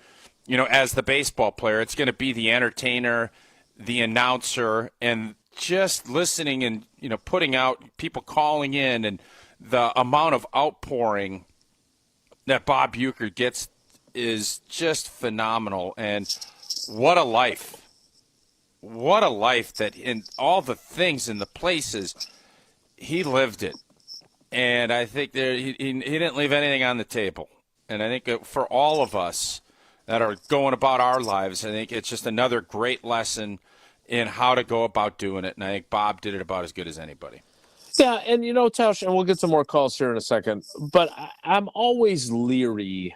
as the baseball player. It's going to be the entertainer, the announcer, and just listening and putting out, people calling in, and the amount of outpouring that Bob Uecker gets is just phenomenal. And what a life. What a life, that in all the things and the places, he lived it. And I think he didn't leave anything on the table. And I think for all of us that are going about our lives, I think it's just another great lesson in how to go about doing it. And I think Bob did it about as good as anybody. Yeah, and Tausch, and we'll get some more calls here in a second, but I'm always leery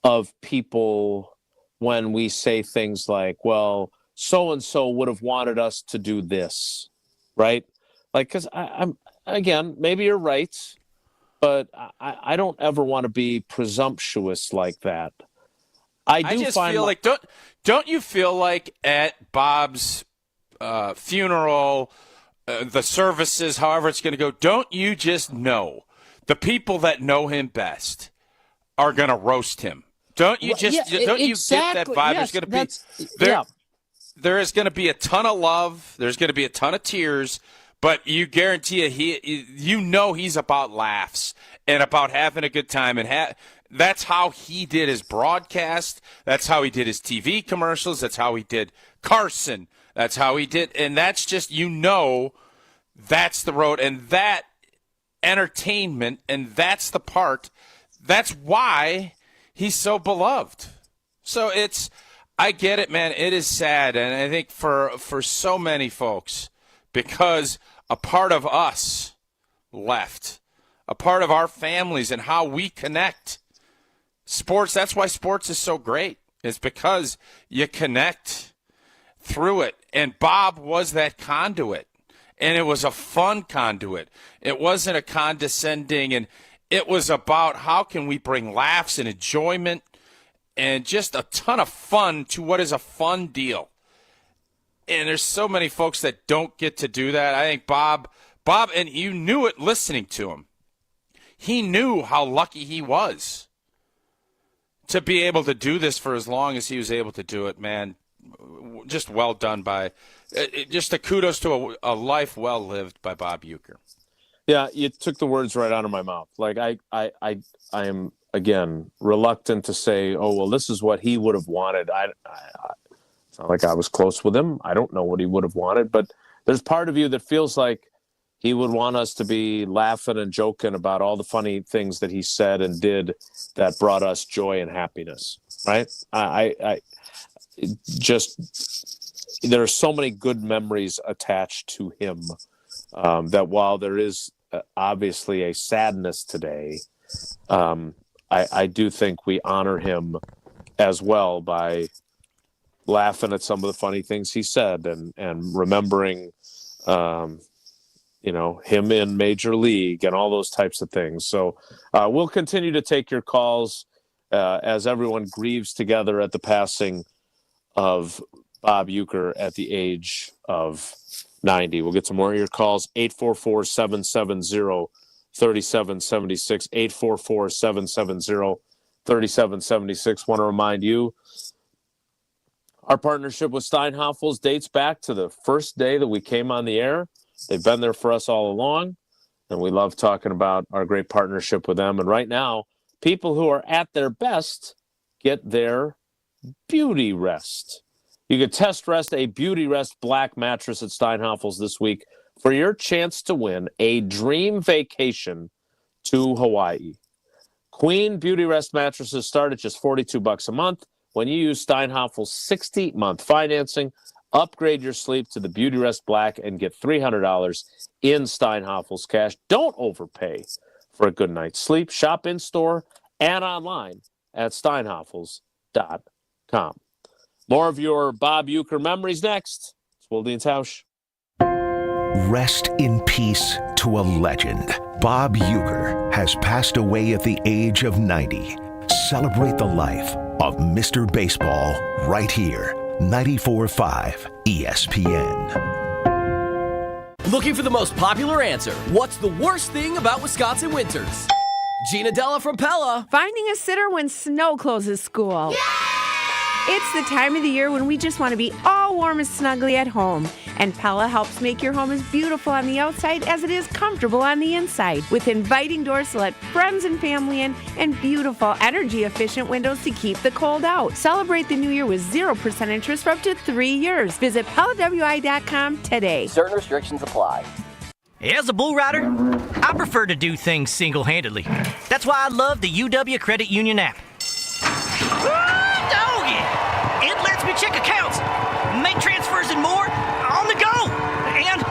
of people when we say things like, well, so-and-so would have wanted us to do this, right? Like, because I'm, again, maybe you're right, but I don't ever want to be presumptuous like that. I just feel like, don't you feel like at Bob's funeral, the services, however it's going to go, don't you just know the people that know him best are going to roast him? Don't you you get that vibe? Yes, there's going to be there is going to be a ton of love. There's going to be a ton of tears, but you guarantee he's about laughs and about having a good time, and that's how he did his broadcast. That's how he did his TV commercials. That's how he did Carson. That's how he did, and that's just, that's the road, and that entertainment, and that's the part, that's why he's so beloved. So I get it, man. It is sad, and I think for so many folks, because a part of us left, a part of our families and how we connect. Sports, that's why sports is so great. It's because you connect through it. And Bob was that conduit. And it was a fun conduit. It wasn't a condescending, and it was about how can we bring laughs and enjoyment and just a ton of fun to what is a fun deal. And there's so many folks that don't get to do that. I think Bob, and you knew it listening to him. He knew how lucky he was to be able to do this for as long as he was able to do it, man. Just well done just a kudos to a life well lived by Bob Uecker. Yeah, you took the words right out of my mouth. Like I am again, reluctant to say, oh, well, this is what he would have wanted. It's not like I was close with him. I don't know what he would have wanted, but there's part of you that feels like he would want us to be laughing and joking about all the funny things that he said and did that brought us joy and happiness, right? I just, there are so many good memories attached to him that while there is obviously a sadness today, I do think we honor him as well by laughing at some of the funny things he said and remembering, him in Major League and all those types of things. So we'll continue to take your calls as everyone grieves together at the passing of Bob Uecker at the age of 90. We'll get some more of your calls. 844-770-3776, 844-770-3776. Want to remind you, our partnership with Steinhafels dates back to the first day that we came on the air. They've been there for us all along, and we love talking about our great partnership with them. And right now, people who are at their best get their beauty rest. You can test rest a Beauty Rest Black mattress at Steinhafels this week for your chance to win a dream vacation to Hawaii. Queen Beauty Rest mattresses start at just $42 a month. When you use Steinhafels 60-month financing, upgrade your sleep to the Beauty Rest Black and get $300 in Steinhafels cash. Don't overpay for a good night's sleep. Shop in-store and online at steinhafels.com. More of your Bob Uecker memories next. It's Wilde And Tausch. Rest in peace to a legend. Bob Uecker has passed away at the age of 90. Celebrate the life of Mr. Baseball right here. 94.5 ESPN. Looking for the most popular answer. What's the worst thing about Wisconsin winters? Gina Della from Pella. Finding a sitter when snow closes school. It's the time of the year when we just want to be all warm and snuggly at home. And Pella helps make your home as beautiful on the outside as it is comfortable on the inside. With inviting doors to let friends and family in and beautiful energy-efficient windows to keep the cold out. Celebrate the new year with 0% interest for up to 3 years. Visit PellaWI.com today. Certain restrictions apply. As a bull rider, I prefer to do things single-handedly. That's why I love the UW Credit Union app. It lets me check accounts, make transfers and more on the go. And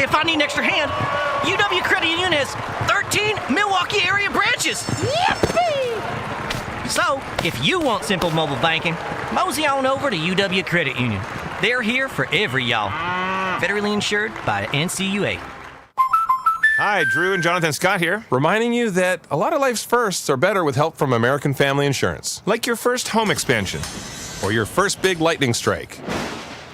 if I need an extra hand, UW Credit Union has 13 Milwaukee area branches. Yippee! So, if you want simple mobile banking, mosey on over to UW Credit Union. They're here for every y'all. Federally insured by NCUA. Hi, Drew and Jonathan Scott here, reminding you that a lot of life's firsts are better with help from American Family Insurance, like your first home expansion or your first big lightning strike.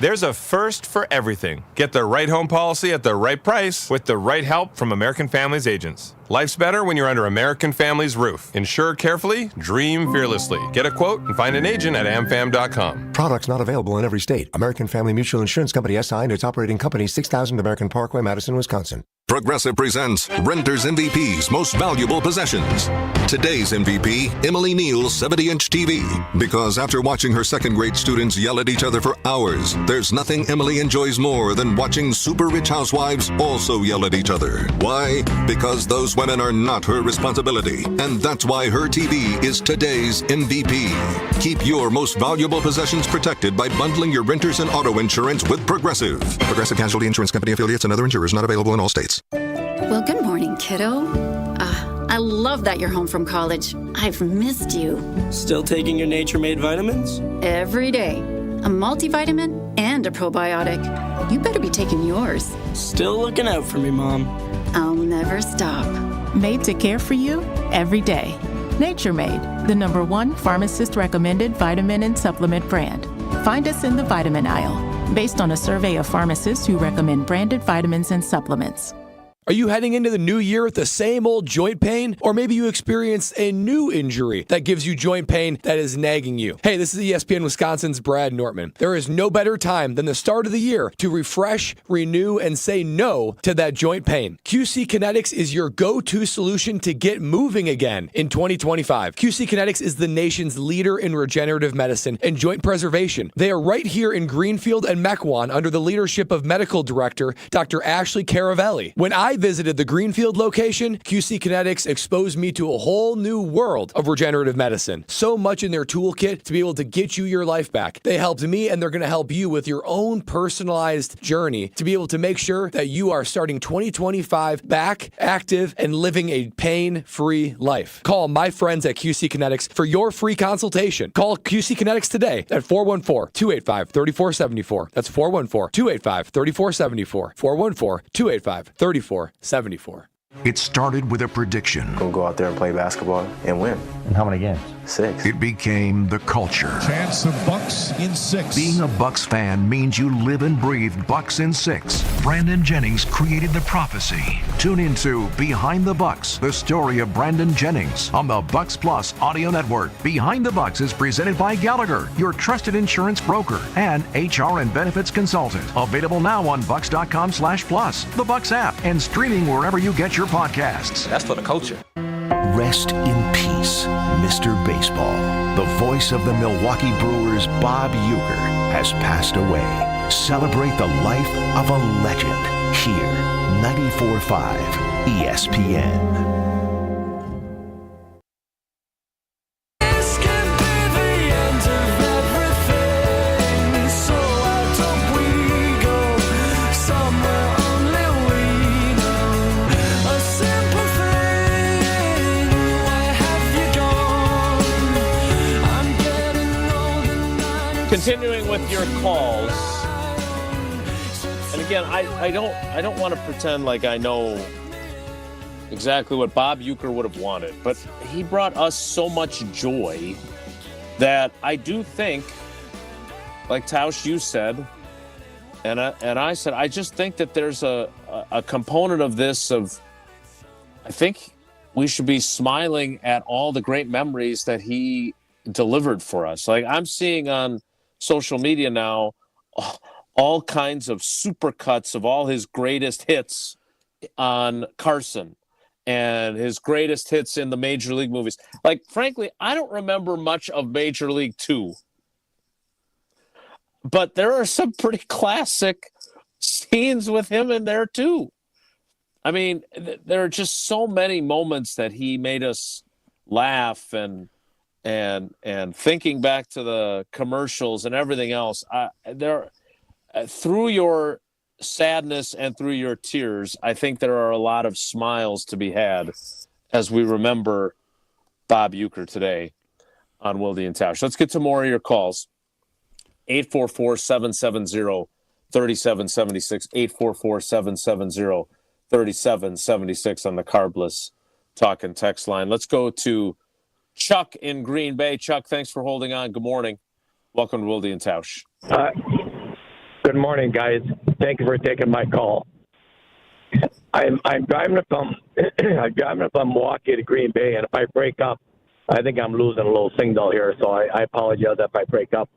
There's a first for everything. Get the right home policy at the right price with the right help from American Family's agents. Life's better when you're under American Family's roof. Insure carefully, dream fearlessly. Get a quote and find an agent at amfam.com. Products not available in every state. American Family Mutual Insurance Company SI and its operating company 6000 American Parkway, Madison, Wisconsin. Progressive presents Renters MVP's Most Valuable Possessions. Today's MVP, Emily Neal's 70-inch TV. Because after watching her second-grade students yell at each other for hours, there's nothing Emily enjoys more than watching super rich housewives also yell at each other. Why? Because those women are not her responsibility. And that's why her TV is today's MVP. Keep your most valuable possessions protected by bundling your renters and auto insurance with Progressive. Progressive Casualty Insurance Company affiliates and other insurers not available in all states. Well, good morning, kiddo. I love that you're home from college. I've missed you. Still taking your Nature-Made vitamins? Every day. A multivitamin and a probiotic. You better be taking yours. Still looking out for me, Mom. I'll never stop. Made to care for you every day. Nature-Made, the #1 pharmacist-recommended vitamin and supplement brand. Find us in the vitamin aisle, based on a survey of pharmacists who recommend branded vitamins and supplements. Are you heading into the new year with the same old joint pain? Or maybe you experienced a new injury that gives you joint pain that is nagging you. Hey, this is ESPN Wisconsin's Brad Nortman. There is no better time than the start of the year to refresh, renew, and say no to that joint pain. QC Kinetics is your go-to solution to get moving again in 2025. QC Kinetics is the nation's leader in regenerative medicine and joint preservation. They are right here in Greenfield and Mequon under the leadership of Medical Director Dr. Ashley Caravelli. When I visited the Greenfield location, QC Kinetics exposed me to a whole new world of regenerative medicine. So much in their toolkit to be able to get you your life back. They helped me, and they're going to help you with your own personalized journey to be able to make sure that you are starting 2025 back, active, and living a pain-free life. Call my friends at QC Kinetics for your free consultation. Call QC Kinetics today at 414-285-3474. That's 414-285-3474. 414-285-3474. It started with a prediction. Gonna go out there and play basketball and win. And how many games? 6. It became the culture. Chance of Bucks in 6. Being a Bucks fan means you live and breathe Bucks in 6. Brandon Jennings created the prophecy. Tune into Behind the Bucks, the story of Brandon Jennings on the Bucks Plus audio network. Behind the Bucks is presented by Gallagher, your trusted insurance broker and HR and benefits consultant. Available now on bucks.com/plus, the Bucks app, and streaming wherever you get your podcasts. That's for the culture. Rest in peace, Mr. Baseball. The voice of the Milwaukee Brewers, Bob Uecker, has passed away. Celebrate the life of a legend here, 94.5 ESPN. Continuing with your calls, and again, I don't want to pretend like I know exactly what Bob Uecker would have wanted, but he brought us so much joy that I do think, like Tausch, you said, and I said, I just think that there's a component of this of, I think we should be smiling at all the great memories that he delivered for us. Like I'm seeing on social media now, all kinds of supercuts of all his greatest hits on Carson and his greatest hits in the Major League movies. Like, frankly, I don't remember much of Major League 2, but there are some pretty classic scenes with him in there too. I mean, there are just so many moments that he made us laugh and thinking back to the commercials and everything else, through your sadness and through your tears, I think there are a lot of smiles to be had as we remember Bob Uecker today on Wilde And Tausch. Let's get to more of your calls. 844-770-3776, 844-770-3776 on the Carbless talk and text line. Let's go to Chuck in Green Bay. Chuck, thanks for holding on. Good morning. Welcome to Wilde And Tausch. Good morning, guys. Thank you for taking my call. I'm driving from Milwaukee to Green Bay, and if I break up, I think I'm losing a little signal here, so I apologize if I break up.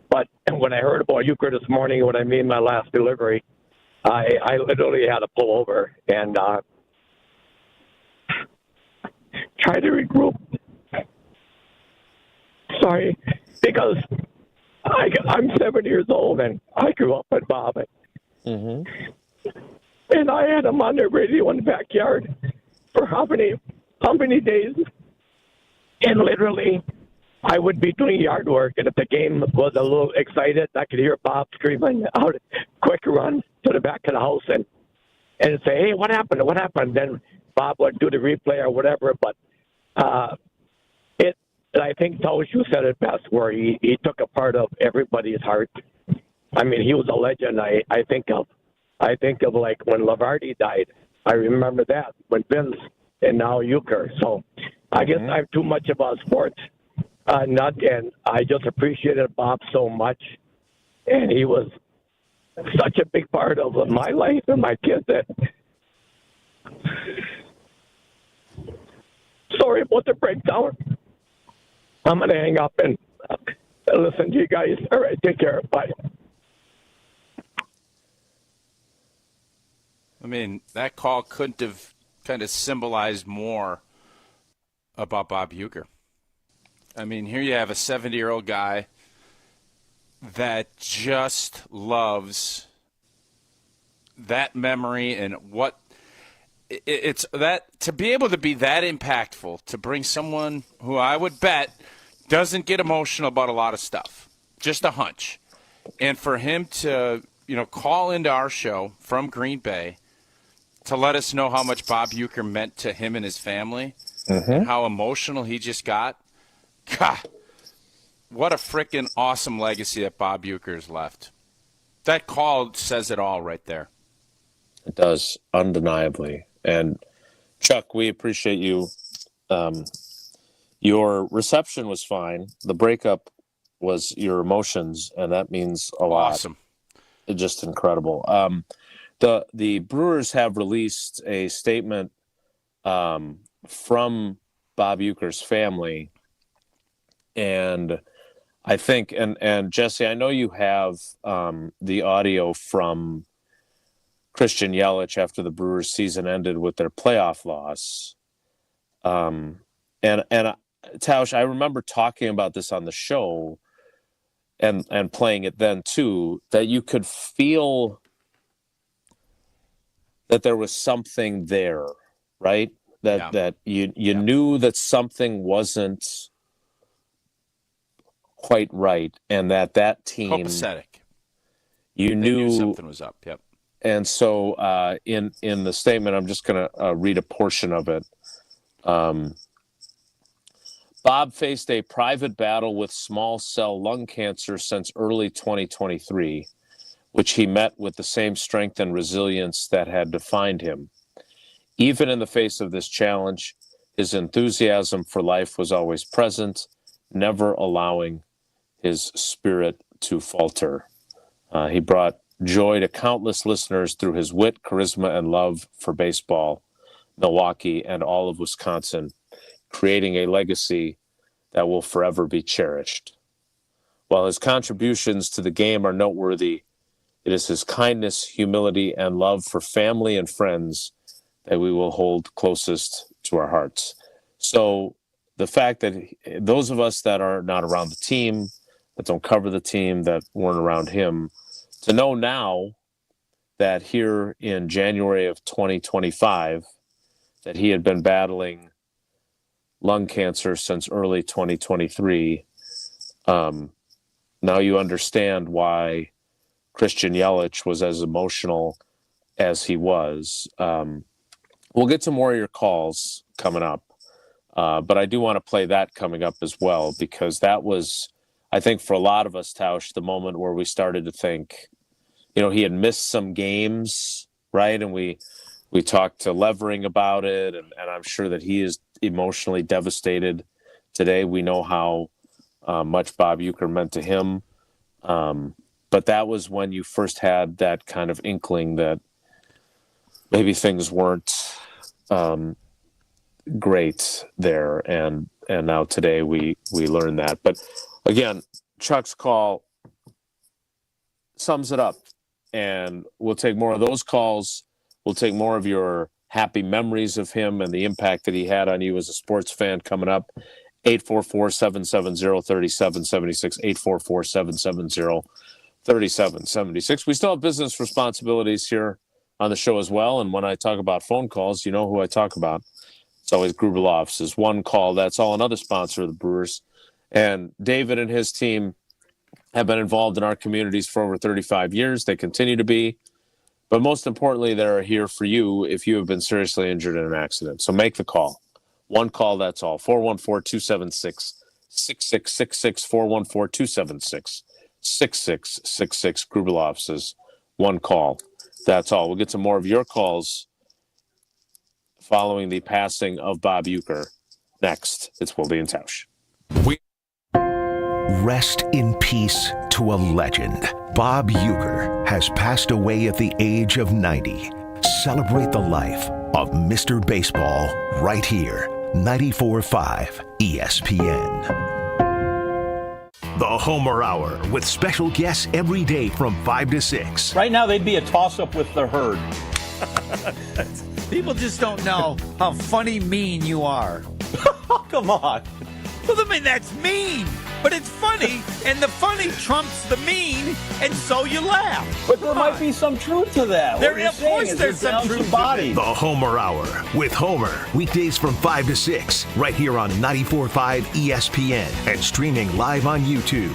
But when I heard about Uecker this morning, when I made my last delivery, I literally had to pull over and try to regroup. Sorry, because I'm 7 years old and I grew up with Bob. And I had him on the radio in the backyard for how many days? And literally, I would be doing yard work, and if the game was a little excited, I could hear Bob screaming out, quick run to the back of the house and say, hey, what happened? What happened? Then Bob would do the replay or whatever, but I think Tausch said it best, where he took a part of everybody's heart. I mean, he was a legend. I think of like when Lavardi died. I remember that when Vince and now Uecker. So I guess I'm too much about sports nut, and I just appreciated Bob so much, and he was such a big part of my life and my kids that Sorry about the breakdown. I'm going to hang up and listen to you guys. All right, take care. Bye. I mean, that call couldn't have kind of symbolized more about Bob Uecker. I mean, here you have a 70-year-old guy that just loves that memory and what it's that to be able to be that impactful, to bring someone who I would bet doesn't get emotional about a lot of stuff, just a hunch. And for him to, call into our show from Green Bay to let us know how much Bob Uecker meant to him and his family and how emotional he just got. God, what a freaking awesome legacy that Bob Uecker has left. That call says it all right there. It does, undeniably. And Chuck, we appreciate you. Your reception was fine. The breakup was your emotions, and that means a lot. Awesome. It's just incredible. The Brewers have released a statement from Bob Uecker's family, and I think, and Jesse, I know you have the audio from Christian Yelich after the Brewers season ended with their playoff loss. And Tausch, I remember talking about this on the show and playing it then too, that you could feel that there was something there, right? That you knew that something wasn't quite right, and that team copacetic. They knew something was up. Yep. And so in the statement, I'm just going to read a portion of it. Bob faced a private battle with small cell lung cancer since early 2023, which he met with the same strength and resilience that had defined him. Even in the face of this challenge, his enthusiasm for life was always present, never allowing his spirit to falter. He brought joy to countless listeners through his wit, charisma, and love for baseball, Milwaukee, and all of Wisconsin, creating a legacy that will forever be cherished. While his contributions to the game are noteworthy, it is his kindness, humility, and love for family and friends that we will hold closest to our hearts. So the fact that those of us that are not around the team, that don't cover the team, that weren't around him, to know now that here in January of 2025, that he had been battling lung cancer since early 2023, now you understand why Christian Yelich was as emotional as he was. We'll get to more of your calls coming up, but I do want to play that coming up as well, because that was, I think, for a lot of us, Tausch, the moment where we started to think, he had missed some games, right? And we talked to Levering about it, and I'm sure that he is emotionally devastated today. We know how much Bob Uecker meant to him. But that was when you first had that kind of inkling that maybe things weren't great there. And now today we learn that. But again, Chuck's call sums it up. And we'll take more of those calls. We'll take more of your happy memories of him and the impact that he had on you as a sports fan coming up. 844-770-3776, 844-770-3776. We still have business responsibilities here on the show as well. And when I talk about phone calls, you know who I talk about. It's always Gruber Law Offices. One Call, that's all, another sponsor of the Brewers. And David and his team have been involved in our communities for over 35 years. They continue to be. But most importantly, they're here for you if you have been seriously injured in an accident. So make the call. One call, that's all. 414-276-6666, 414-276-6666, Gruber Law Offices. One call, that's all. We'll get to more of your calls following the passing of Bob Uecker. Next, it's Wilde And Tausch. Rest in peace to a legend. Bob Uecker has passed away at the age of 90. Celebrate the life, of Mr. Baseball right here, 94.5 ESPN. The Homer Hour with special guests every day from 5 to 6. Right now, they'd be a toss-up with the Herd. People just don't know how funny mean you are. Come on. Well, I mean, that's mean, but it's funny, and the funny trumps the mean, and so you laugh. But there might be some truth to that. Of course there's some truth to The Homer Hour with Homer. Weekdays from 5 to 6, right here on 94.5 ESPN and streaming live on YouTube.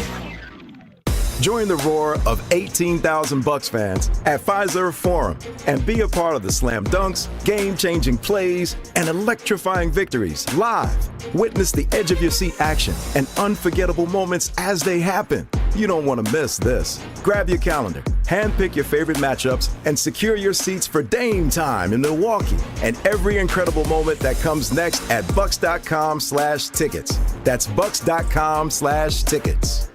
Join the roar of 18,000 Bucks fans at Fiserv Forum and be a part of the slam dunks, game-changing plays, and electrifying victories live. Witness the edge-of-your-seat action and unforgettable moments as they happen. You don't want to miss this. Grab your calendar, handpick your favorite matchups, and secure your seats for Dame time in Milwaukee and every incredible moment that comes next at Bucks.com/tickets. That's Bucks.com/tickets.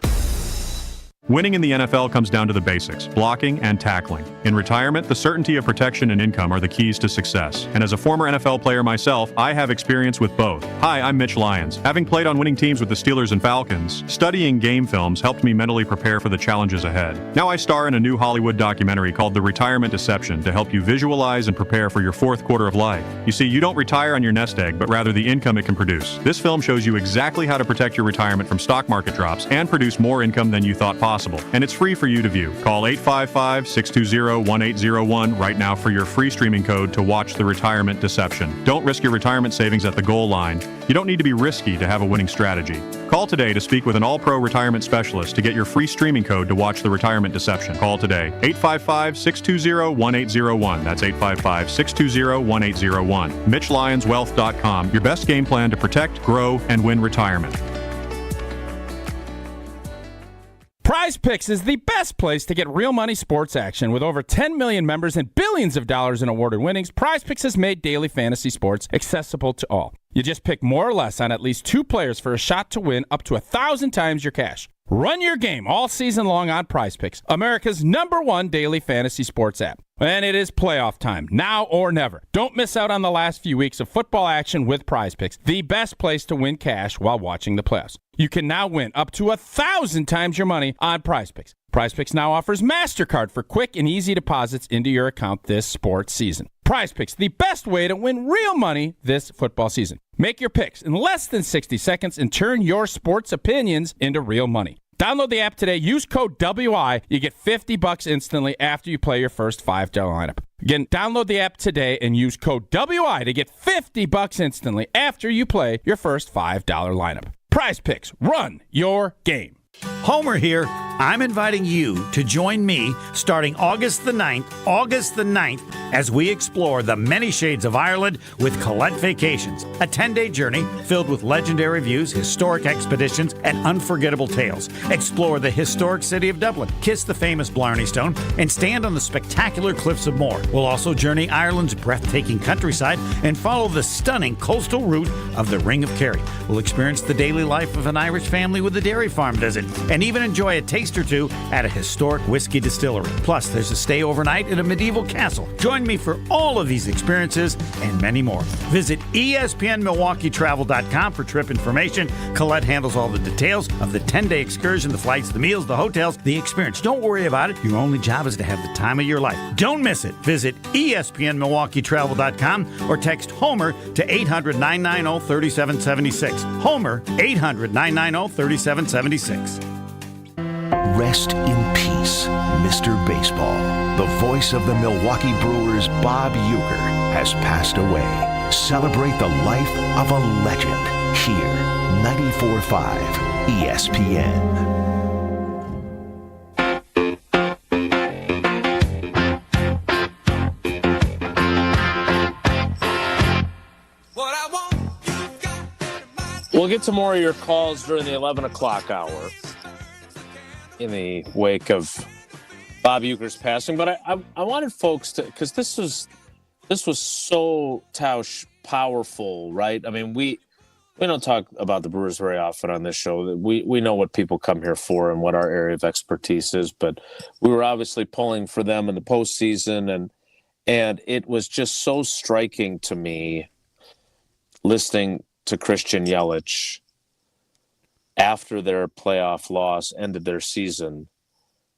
Winning in the NFL comes down to the basics, blocking and tackling. In retirement, the certainty of protection and income are the keys to success. And as a former NFL player myself, I have experience with both. Hi, I'm Mitch Lyons. Having played on winning teams with the Steelers and Falcons, studying game films helped me mentally prepare for the challenges ahead. Now I star in a new Hollywood documentary called The Retirement Deception to help you visualize and prepare for your fourth quarter of life. You see, you don't retire on your nest egg, but rather the income it can produce. This film shows you exactly how to protect your retirement from stock market drops and produce more income than you thought possible. And it's free for you to view. Call 855-620-1801 right now for your free streaming code to watch The Retirement Deception. Don't risk your retirement savings at the goal line. You don't need to be risky to have a winning strategy. Call today to speak with an all-pro retirement specialist to get your free streaming code to watch The Retirement Deception. Call today. 855-620-1801. That's 855-620-1801. MitchLyonsWealth.com. Your best game plan to protect, grow, and win retirement. Prize Picks is the best place to get real money sports action. With over 10 million members and billions of dollars in awarded winnings, Prize Picks has made daily fantasy sports accessible to all. You just pick more or less on at least 2 players for a shot to win up to 1,000 times your cash. Run your game all season long on Prize Picks, America's #1 daily fantasy sports app. And it is playoff time, now or never. Don't miss out on the last few weeks of football action with Prize Picks, the best place to win cash while watching the playoffs. You can now win up to 1,000 times your money on Prize Picks. Prize Picks now offers MasterCard for quick and easy deposits into your account this sports season. Prize Picks, the best way to win real money this football season. Make your picks in less than 60 seconds and turn your sports opinions into real money. Download the app today. Use code WI. You get $50 instantly after you play your first $5 lineup. Again, download the app today and use code WI to get $50 instantly after you play your first $5 lineup. Prize Picks. Run your game. Homer here. I'm inviting you to join me starting August the 9th, as we explore the many shades of Ireland with Colette Vacations, a 10-day journey filled with legendary views, historic expeditions, and unforgettable tales. Explore the historic city of Dublin, kiss the famous Blarney Stone, and stand on the spectacular cliffs of Moher. We'll also journey Ireland's breathtaking countryside and follow the stunning coastal route of the Ring of Kerry. We'll experience the daily life of an Irish family with a dairy farm visit, and even enjoy a taste or two at a historic whiskey distillery. Plus, there's a stay overnight in a medieval castle. Join me for all of these experiences and many more. Visit ESPNMilwaukeeTravel.com for trip information. Colette handles all the details of the 10-day excursion, the flights, the meals, the hotels, the experience. Don't worry about it. Your only job is to have the time of your life. Don't miss it. Visit ESPNMilwaukeeTravel.com or text Homer to 800-990-3776. Homer, 800-990-3776. Rest in peace, Mr. Baseball. The voice of the Milwaukee Brewers, Bob Uecker, has passed away. Celebrate the life of a legend here, 94.5 ESPN. We'll get to more of your calls during the 11 o'clock hour in the wake of Bob Uecker's passing. But I wanted folks to, because this was so Tausch powerful, right? I mean, we don't talk about the Brewers very often on this show. We know what people come here for and what our area of expertise is, but we were obviously pulling for them in the postseason, And it was just so striking to me listening to Christian Yelich after their playoff loss ended their season,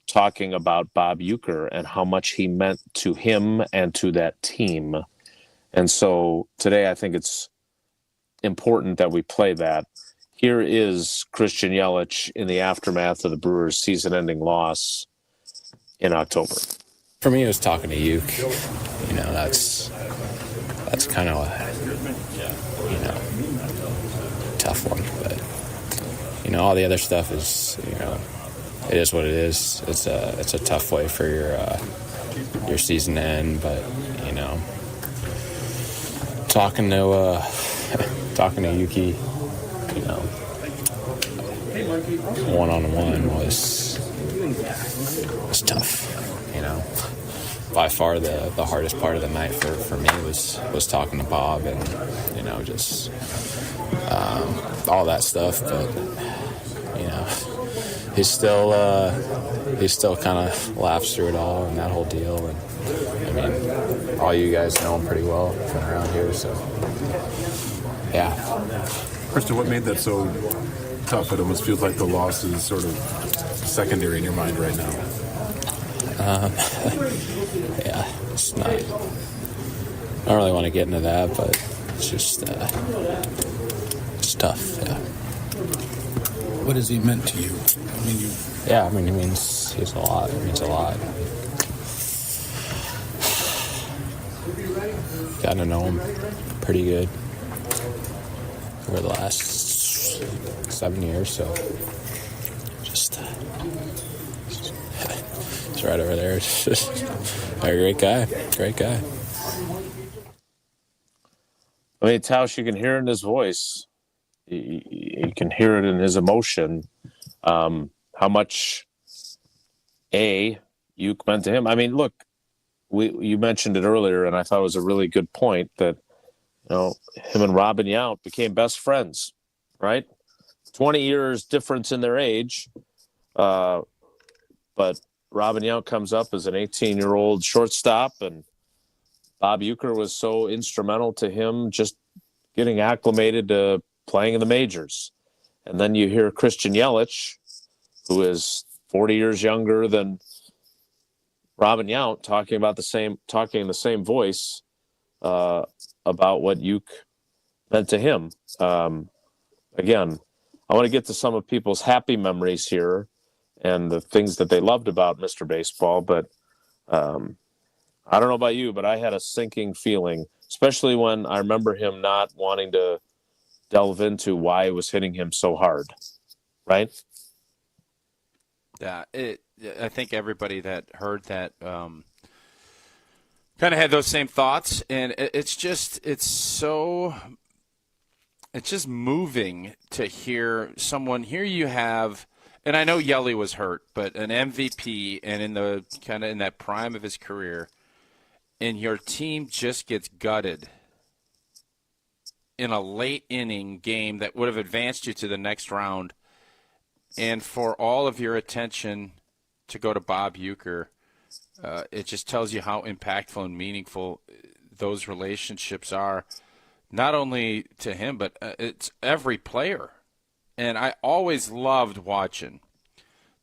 talking about Bob Uecker and how much he meant to him and to that team. And so today I think it's important that we play that. Here is Christian Yelich in the aftermath of the Brewers' season-ending loss in October. For me, it was talking to Uke. You know, that's kind of tough one. But all the other stuff is it is what it is. It's a tough way for your season to end. But talking to Yuki, one-on-one was tough. By far the hardest part of the night for me was talking to Bob and just all that stuff. But he still kind of laughs through it all and that whole deal. And I mean, all you guys know him pretty well, been around here, so yeah. Krista, what made that so tough? It almost feels like the loss is sort of secondary in your mind right now. Yeah, it's not. I don't really want to get into that, but it's just it's tough. Yeah. What has he meant to you? He means a lot. It means a lot. Gotten to know him pretty good over the last 7 years, so just. It's right over there. It's just a great guy. I mean, Tausch, you can hear it in his voice. You can hear it in his emotion. How much Uke meant to him. I mean, look, you mentioned it earlier, and I thought it was a really good point that him and Robin Yount became best friends, right? 20 years difference in their age, but Robin Yount comes up as an 18-year-old shortstop, and Bob Uecker was so instrumental to him just getting acclimated to playing in the majors. And then you hear Christian Yelich, who is 40 years younger than Robin Yount, talking in the same voice about what Uke meant to him. Again, I want to get to some of people's happy memories here and the things that they loved about Mr. Baseball, but I don't know about you, but I had a sinking feeling, especially when I remember him not wanting to delve into why it was hitting him so hard, right? Yeah, I think everybody that heard that kind of had those same thoughts, and it's just moving to hear someone. Here you have, and I know Yelich was hurt, but an MVP and in the kind of in that prime of his career, and your team just gets gutted in a late inning game that would have advanced you to the next round, and for all of your attention to go to Bob Uecker, it just tells you how impactful and meaningful those relationships are, not only to him, but it's every player. And I always loved watching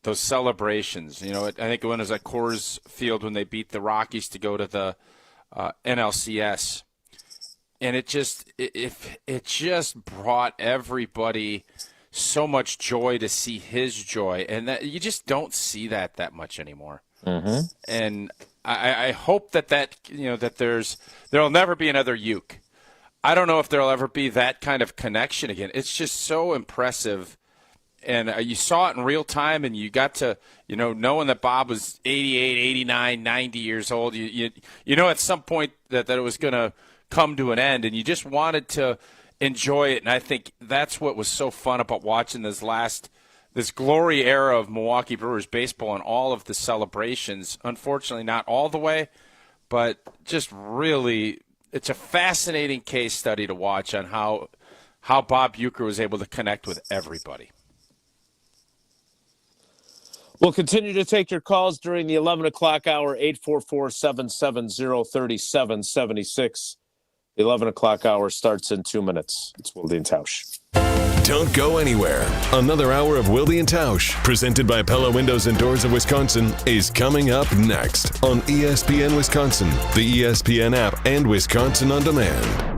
those celebrations. I think when it was at Coors Field when they beat the Rockies to go to the NLCS, and it just brought everybody so much joy to see his joy, and that you just don't see that much anymore. Mm-hmm. And I hope that there'll never be another Uke. I don't know if there'll ever be that kind of connection again. It's just so impressive. And you saw it in real time, and you got to, knowing that Bob was 88, 89, 90 years old, at some point that it was going to come to an end, and you just wanted to enjoy it. And I think that's what was so fun about watching this glory era of Milwaukee Brewers baseball and all of the celebrations. Unfortunately, not all the way, but just really, it's a fascinating case study to watch on how Bob Uecker was able to connect with everybody. We'll continue to take your calls during the 11 o'clock hour, 844-770-3776. The 11 o'clock hour starts in 2 minutes. It's Wilde and Tausch. Don't go anywhere. Another hour of Wilde and Tausch, presented by Pella Windows and Doors of Wisconsin, is coming up next on ESPN Wisconsin, the ESPN app, and Wisconsin On Demand.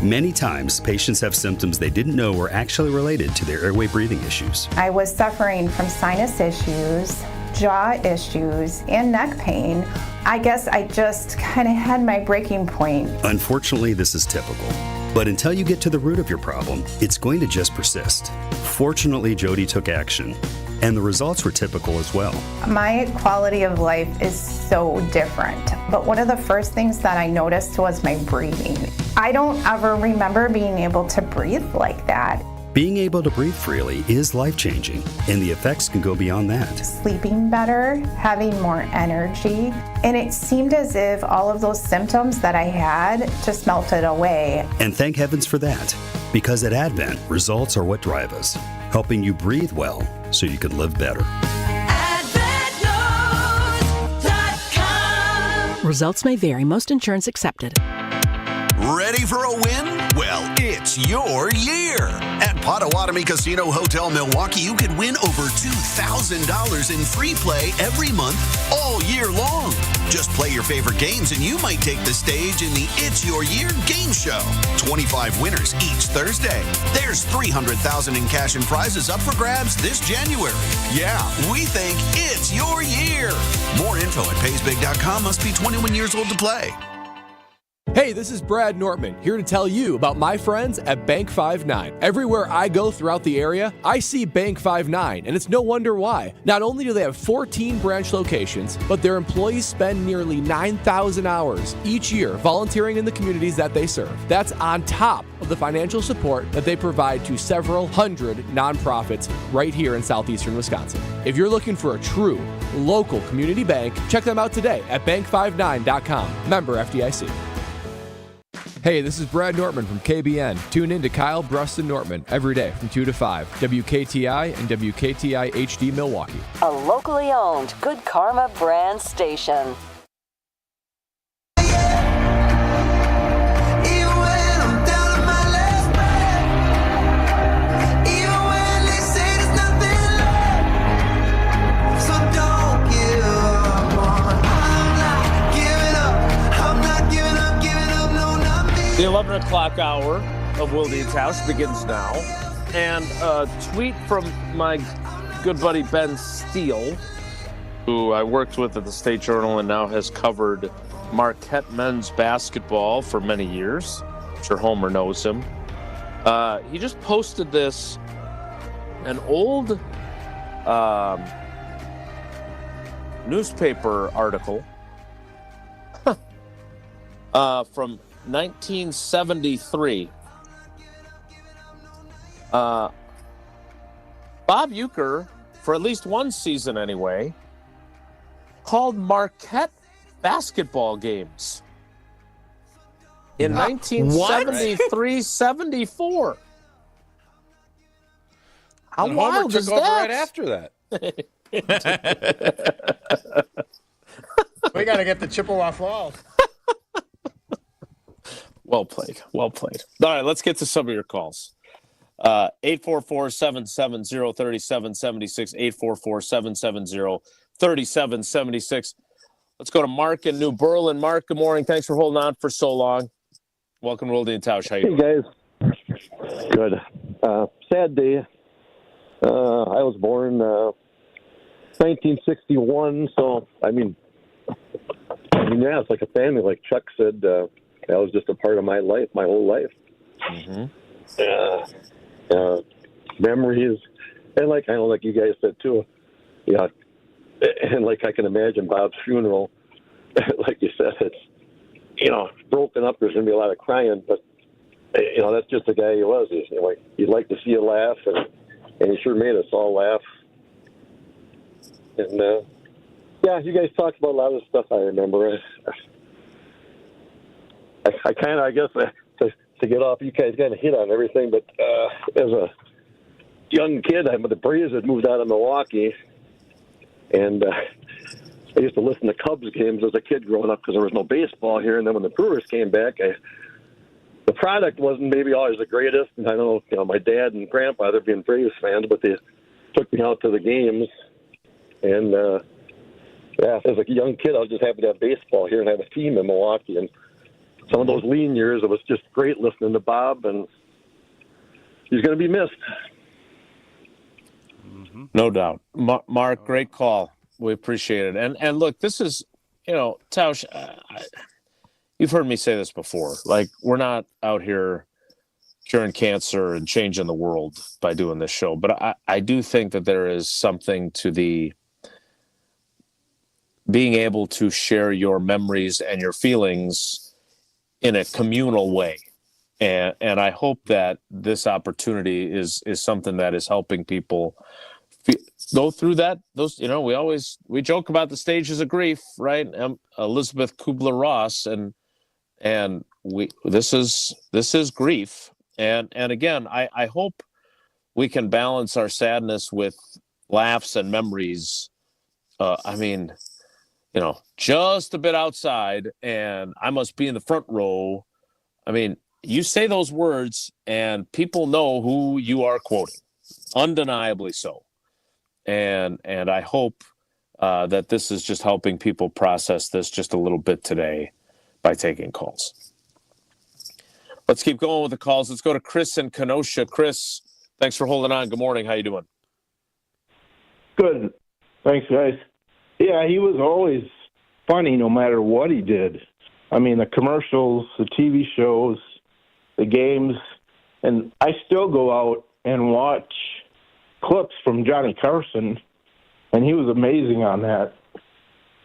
Many times, patients have symptoms they didn't know were actually related to their airway breathing issues. I was suffering from sinus issues, jaw issues, and neck pain. I guess I just kind of had my breaking point. Unfortunately, this is typical. But until you get to the root of your problem, it's going to just persist. Fortunately, Jody took action, and the results were typical as well. My quality of life is so different. But one of the first things that I noticed was my breathing. I don't ever remember being able to breathe like that. Being able to breathe freely is life-changing, and the effects can go beyond that. Sleeping better, having more energy, and it seemed as if all of those symptoms that I had just melted away. And thank heavens for that, because at Advent, results are what drive us, helping you breathe well so you can live better. Results may vary. Most insurance accepted. Ready for a win? Well, it's your year. At Potawatomi Casino Hotel Milwaukee, you can win over $2,000 in free play every month, all year long. Just play your favorite games and you might take the stage in the It's Your Year game show. 25 winners each Thursday. There's $300,000 in cash and prizes up for grabs this January. Yeah, we think it's your year. More info at paysbig.com. Must be 21 years old to play. Hey, this is Brad Nortman, here to tell you about my friends at Bank 5-9. Everywhere I go throughout the area, I see Bank 5-9, and it's no wonder why. Not only do they have 14 branch locations, but their employees spend nearly 9,000 hours each year volunteering in the communities that they serve. That's on top of the financial support that they provide to several hundred nonprofits right here in southeastern Wisconsin. If you're looking for a true local community bank, check them out today at bank59.com. Member FDIC. Hey, this is Brad Nortman from KBN. Tune in to Kyle, Bruston, Nortman every day from 2 to 5. WKTI and WKTI HD Milwaukee. A locally owned Good Karma brand station. The 11 o'clock hour of Wilde and Tausch begins now. And a tweet from my good buddy Ben Steele, who I worked with at the State Journal and now has covered Marquette men's basketball for many years. I'm sure Homer knows him. He just posted this, an old newspaper article from 1973. Bob Uecker, for at least one season anyway, called Marquette basketball games in 1973-74. How and wild Homer took is over that? right after that. We got to get the Chippewa Falls. Well played. Well played. All right, let's get to some of your calls. 844-770-3776, 844-770-3776. Let's go to Mark in New Berlin. Mark, good morning. Thanks for holding on for so long. Welcome to Wilde and Tausch. How you doing? Hey, guys. Good. Sad day. I was born 1961, so, I mean, yeah, it's like a family, like Chuck said. That was just a part of my life, my whole life. Mm-hmm. Memories, and like I know, like you guys said too. Yeah, and like I can imagine Bob's funeral. Like you said, it's broken up. There's gonna be a lot of crying, but that's just the guy he was. He'd like to see you laugh, and he sure made us all laugh. And yeah, you guys talked about a lot of the stuff I remember. I kind of, I guess, to get off, you guys kind of hit on everything, but as young kid, the Braves had moved out of Milwaukee, and I used to listen to Cubs games as a kid growing up because there was no baseball here. And then when the Brewers came back, the product wasn't maybe always the greatest. And I know, my dad and grandfather being Braves fans, but they took me out to the games. And, as a young kid, I was just happy to have baseball here and have a team in Milwaukee. And some of those lean years, it was just great listening to Bob, and he's going to be missed. No doubt. Mark, great call. We appreciate it. And look, this is, Tausch, you've heard me say this before. Like, we're not out here curing cancer and changing the world by doing this show. But I do think that there is something to the being able to share your memories and your feelings in a communal way. And I hope that this opportunity is something that is helping people go through that. Those, we joke about the stages of grief, right? Elizabeth Kubler-Ross, and this is grief. And again, I hope we can balance our sadness with laughs and memories. Just a bit outside, and I must be in the front row. You say those words, and people know who you are quoting, undeniably so. And I hope that this is just helping people process this just a little bit today by taking calls. Let's keep going with the calls. Let's go to Chris in Kenosha. Chris, thanks for holding on. Good morning. How you doing? Good. Thanks, guys. Yeah, he was always funny no matter what he did. The commercials, the TV shows, the games, and I still go out and watch clips from Johnny Carson, and he was amazing on that.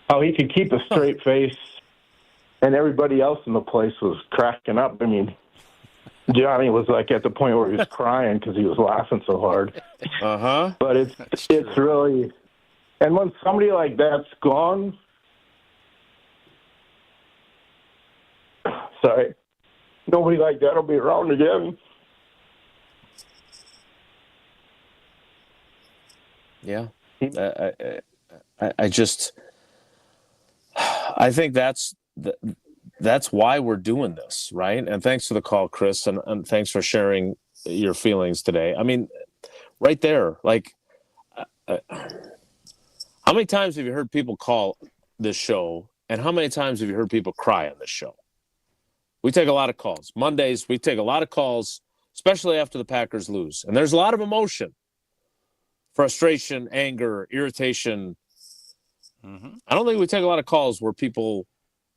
How he could keep a straight face, and everybody else in the place was cracking up. Johnny was like at the point where he was crying because he was laughing so hard. But it's really, and when somebody like that's gone, nobody like that will be around again. Yeah. I think that's why we're doing this, right? And thanks for the call, Chris, and thanks for sharing your feelings today. Right there, like, how many times have you heard people call this show, and how many times have you heard people cry on this show? We take a lot of calls. Mondays, we take a lot of calls, especially after the Packers lose. And there's a lot of emotion, frustration, anger, irritation. I don't think we take a lot of calls where people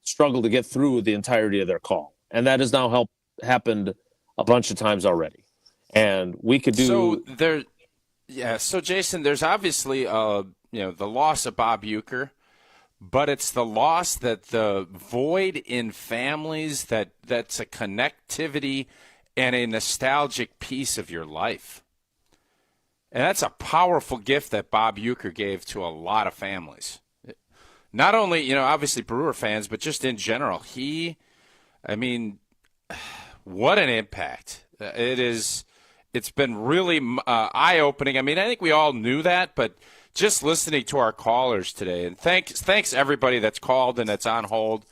struggle to get through the entirety of their call. And that has now happened a bunch of times already. And we could do... So Jason, there's obviously, the loss of Bob Uecker. But it's the loss, that the void in families, that's a connectivity and a nostalgic piece of your life. And that's a powerful gift that Bob Uecker gave to a lot of families. Not only, obviously Brewer fans, but just in general. What an impact. It's been really eye-opening. I think we all knew that, but just listening to our callers today, and thanks everybody that's called and that's on hold,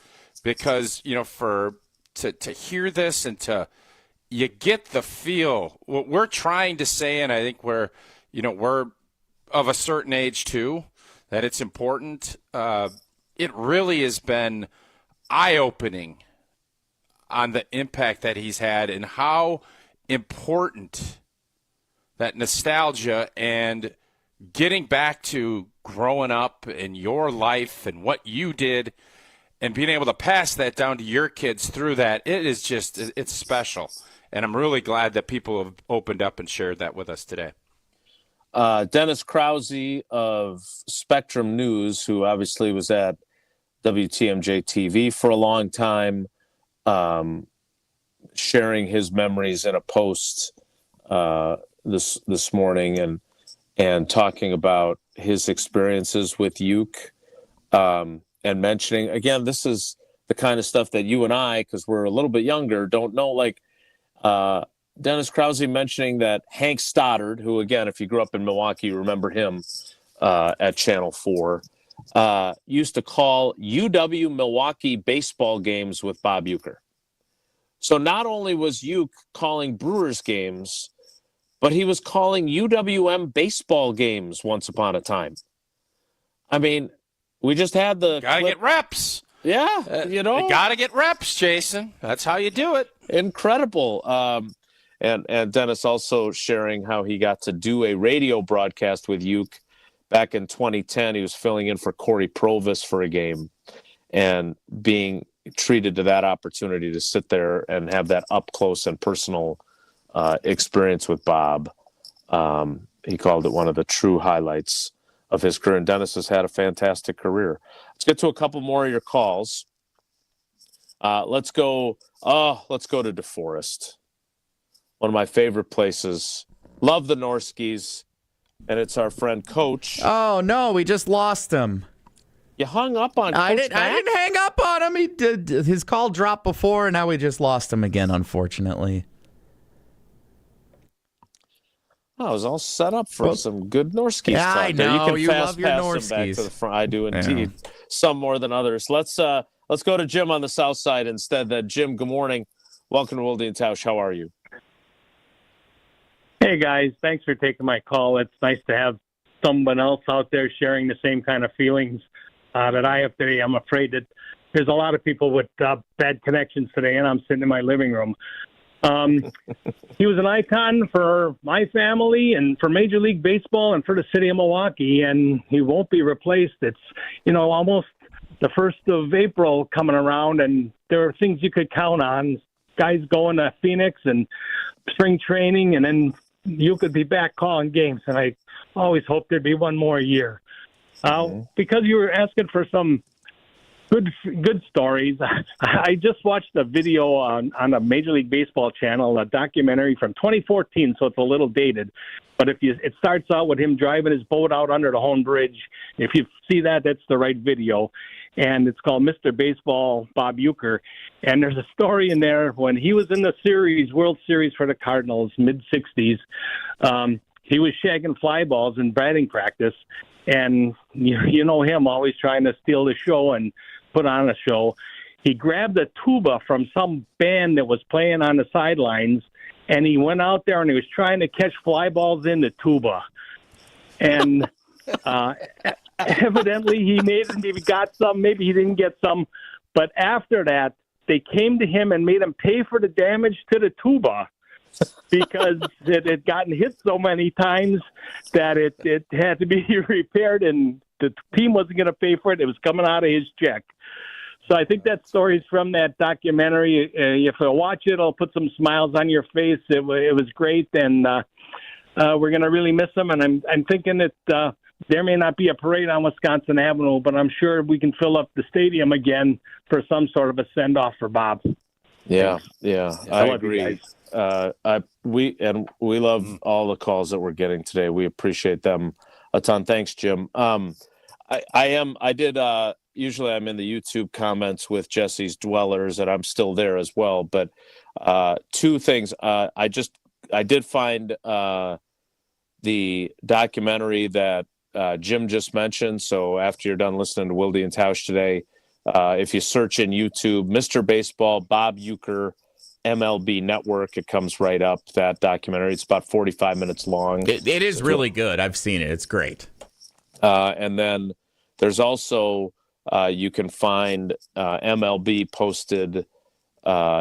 because to hear this and you get the feel what we're trying to say, and I think we're of a certain age too, that it's important. It really has been eye-opening on the impact that he's had and how important that nostalgia and getting back to growing up in your life and what you did and being able to pass that down to your kids through that, it's special. And I'm really glad that people have opened up and shared that with us today. Dennis Krause of Spectrum News, who obviously was at WTMJ TV for a long time, sharing his memories in a post this morning, and talking about his experiences with Uke, and mentioning, again, this is the kind of stuff that you and I, because we're a little bit younger, don't know. Like, Dennis Krause mentioning that Hank Stoddard, who, again, if you grew up in Milwaukee, you remember him at Channel 4, used to call UW Milwaukee baseball games with Bob Uecker. So not only was Uecker calling Brewers games, but he was calling UWM baseball games once upon a time. I mean, we just had the Gotta get reps. Yeah, You gotta get reps, Jason. That's how you do it. Incredible. And Dennis also sharing how he got to do a radio broadcast with Uecker back in 2010. He was filling in for Corey Provis for a game and being treated to that opportunity to sit there and have that up close and personal experience with Bob. He called it one of the true highlights of his career. And Dennis has had a fantastic career. Let's get to a couple more of your calls. Let's go to DeForest. One of my favorite places. Love the Norskis. And it's our friend Coach. Oh, no, we just lost him. You hung up on Coach I didn't hang up on him. He did. His call dropped before, and now we just lost him again, unfortunately. Oh, I was all set up for some good Norskis yeah, talk. I know. You You love your pass them back Norskis. to the front. I do indeed. Yeah. Some more than others. Let's go to Jim on the south side instead. Jim, good morning. Welcome to Wilde And Tausch. How are you? Hey, guys. Thanks for taking my call. It's nice to have someone else out there sharing the same kind of feelings that I have today. I'm afraid that there's a lot of people with bad connections today, and I'm sitting in my living room. He was an icon for my family and for Major League Baseball and for the city of Milwaukee, and he won't be replaced. It's, almost the 1st of April coming around, and there are things you could count on. Guys going to Phoenix and spring training, and then you could be back calling games, and I always hoped there'd be one more year. Because you were asking for some good stories, I just watched a video on a Major League Baseball channel, a documentary from 2014, so it's a little dated. But it starts out with him driving his boat out under the Hone Bridge. If you see that, that's the right video. And it's called Mr. Baseball, Bob Uecker. And there's a story in there when he was in the World Series for the Cardinals, mid-'60s. He was shagging fly balls in batting practice. And you know him, always trying to steal the show and put on a show. He grabbed a tuba from some band that was playing on the sidelines, and he went out there and he was trying to catch fly balls in the tuba. And evidently he got some, maybe he didn't get some. But after that, they came to him and made him pay for the damage to the tuba because it had gotten hit so many times that it had to be repaired, and the team wasn't going to pay for it. It was coming out of his check. So I think that story's from that documentary. If I watch it, I'll put some smiles on your face. It was great, and we're going to really miss him. And I'm thinking that there may not be a parade on Wisconsin Avenue, but I'm sure we can fill up the stadium again for some sort of a send-off for Bob. Yeah, I agree. We love all the calls that we're getting today. We appreciate them a ton. Thanks, Jim. Usually I'm in the YouTube comments with Jesse's Dwellers, and I'm still there as well. But two things. I did find the documentary that Jim just mentioned. So after you're done listening to Wilde And Tausch today, if you search in YouTube, Mr. Baseball, Bob Uecker, MLB Network, it comes right up, that documentary. It's about 45 minutes long. It is really good. I've seen it. It's great. And then there's also, you can find MLB posted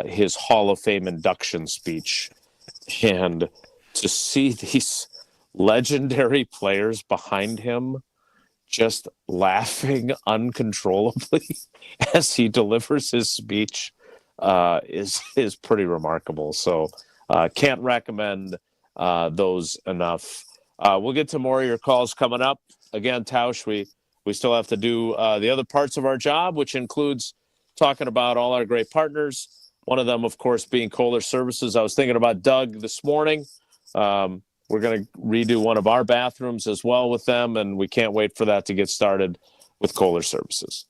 his Hall of Fame induction speech. And to see these legendary players behind him just laughing uncontrollably as he delivers his speech is pretty remarkable. So can't recommend those enough. We'll get to more of your calls coming up. Again, Tausch, we still have to do the other parts of our job, which includes talking about all our great partners. One of them, of course, being Kohler Services. I was thinking about Doug this morning. We're going to redo one of our bathrooms as well with them, and we can't wait for that to get started with Kohler Services.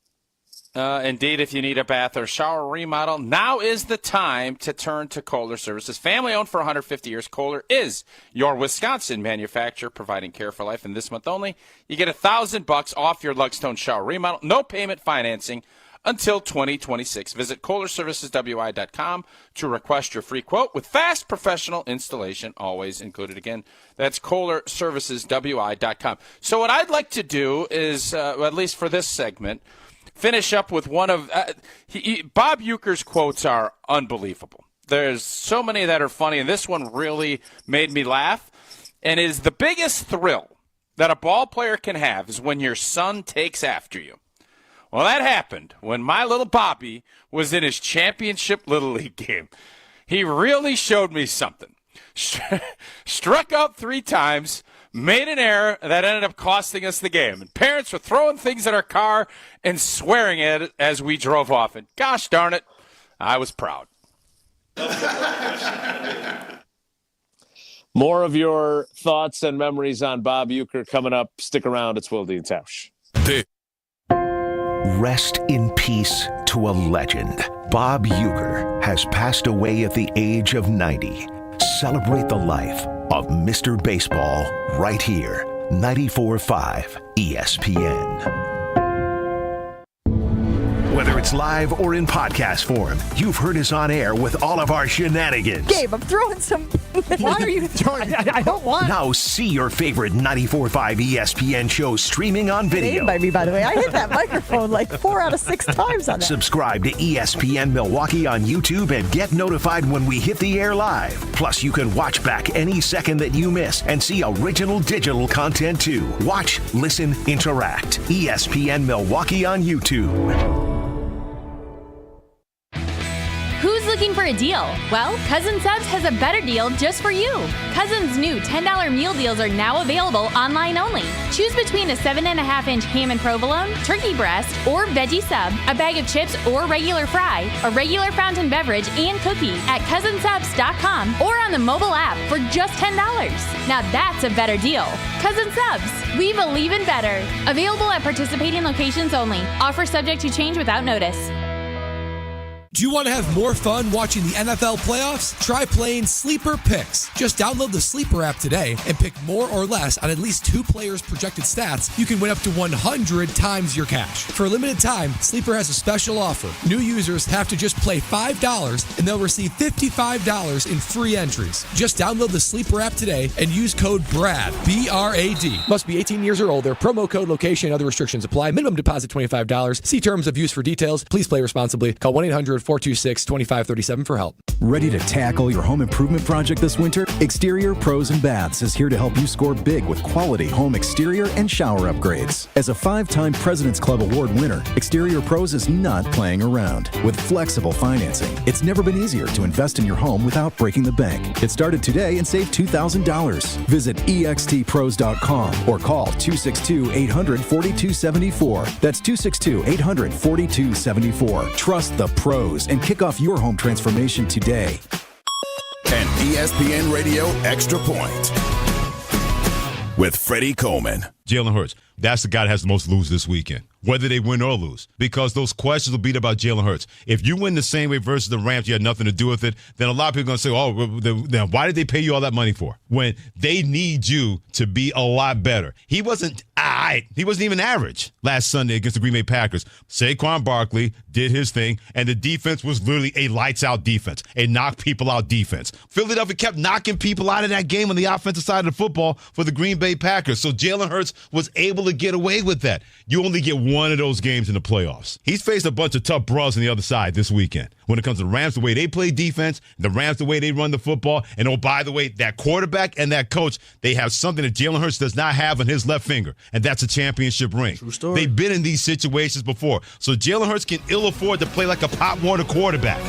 Indeed, if you need a bath or shower remodel, now is the time to turn to Kohler Services. Family owned for 150 years, Kohler is your Wisconsin manufacturer, providing care for life. And this month only, you get $1,000 off your Lugstone shower remodel. No payment financing until 2026. Visit KohlerServicesWI.com to request your free quote with fast professional installation always included. Again, that's KohlerServicesWI.com. So what I'd like to do is, at least for this segment, finish up with one of Bob Uecker's quotes are unbelievable. There's so many that are funny, and this one really made me laugh. And is the biggest thrill that a ball player can have is when your son takes after you. Well, that happened when my little Bobby was in his championship Little League game. He really showed me something. Struck out 3 times, made an error that ended up costing us the game. And parents were throwing things at our car and swearing at it as we drove off. And gosh darn it, I was proud. More of your thoughts and memories on Bob Uecker coming up. Stick around. It's Wilde and Tausch. Rest in peace to a legend. Bob Uecker has passed away at the age of 90. Celebrate the life of Mr. Baseball right here. 94.5 ESPN. Whether it's live or in podcast form, you've heard us on air with all of our shenanigans. Gabe, I'm throwing some. Why are you throwing? I don't want. Now see your favorite 94.5 ESPN shows streaming on video. By me, by the way. I hit that microphone like 4 out of 6 times on that. Subscribe to ESPN Milwaukee on YouTube and get notified when we hit the air live. Plus, you can watch back any second that you miss and see original digital content too. Watch, listen, interact. ESPN Milwaukee on YouTube. Who's looking for a deal? Well, Cousin Subs has a better deal just for you. Cousin's new $10 meal deals are now available online only. Choose between a 7.5-inch ham and provolone, turkey breast, or veggie sub, a bag of chips or regular fry, a regular fountain beverage, and cookie at cousinsubs.com or on the mobile app for just $10. Now that's a better deal. Cousin Subs, we believe in better. Available at participating locations only. Offer subject to change without notice. Do you want to have more fun watching the NFL playoffs? Try playing Sleeper Picks. Just download the Sleeper app today and pick more or less on at least 2 players' projected stats. You can win up to 100 times your cash. For a limited time, Sleeper has a special offer. New users have to just play $5 and they'll receive $55 in free entries. Just download the Sleeper app today and use code BRAD, B-R-A-D. Must be 18 years or older. Promo code, location, and other restrictions apply. Minimum deposit $25. See terms of use for details. Please play responsibly. Call 1-800-426-2537 for help. Ready to tackle your home improvement project this winter? Exterior Pros and Baths is here to help you score big with quality home exterior and shower upgrades. As a 5-time President's Club Award winner, Exterior Pros is not playing around. With flexible financing, it's never been easier to invest in your home without breaking the bank. Get started today and save $2,000. Visit extpros.com or call 262-800-4274. That's 262-800-4274. Trust the pros and kick off your home transformation today. An ESPN Radio Extra Point with Freddie Coleman. Jalen Hurts, that's the guy that has the most to lose this weekend, whether they win or lose, because those questions will be about Jalen Hurts. If you win the same way versus the Rams, you had nothing to do with it, then a lot of people are going to say, oh, then why did they pay you all that money for? When they need you to be a lot better. He wasn't even average last Sunday against the Green Bay Packers. Saquon Barkley did his thing, and the defense was literally a lights-out defense, a knock-people-out defense. Philadelphia kept knocking people out of that game on the offensive side of the football for the Green Bay Packers, so Jalen Hurts was able to get away with that. You only get one of those games in the playoffs. He's faced a bunch of tough bras on the other side this weekend. When it comes to the Rams, the way they play defense, the Rams, the way they run the football, and oh, by the way, that quarterback and that coach, they have something that Jalen Hurts does not have on his left finger, and that's a championship ring. True story. They've been in these situations before. So Jalen Hurts can ill afford to play like a Pop Warner quarterback.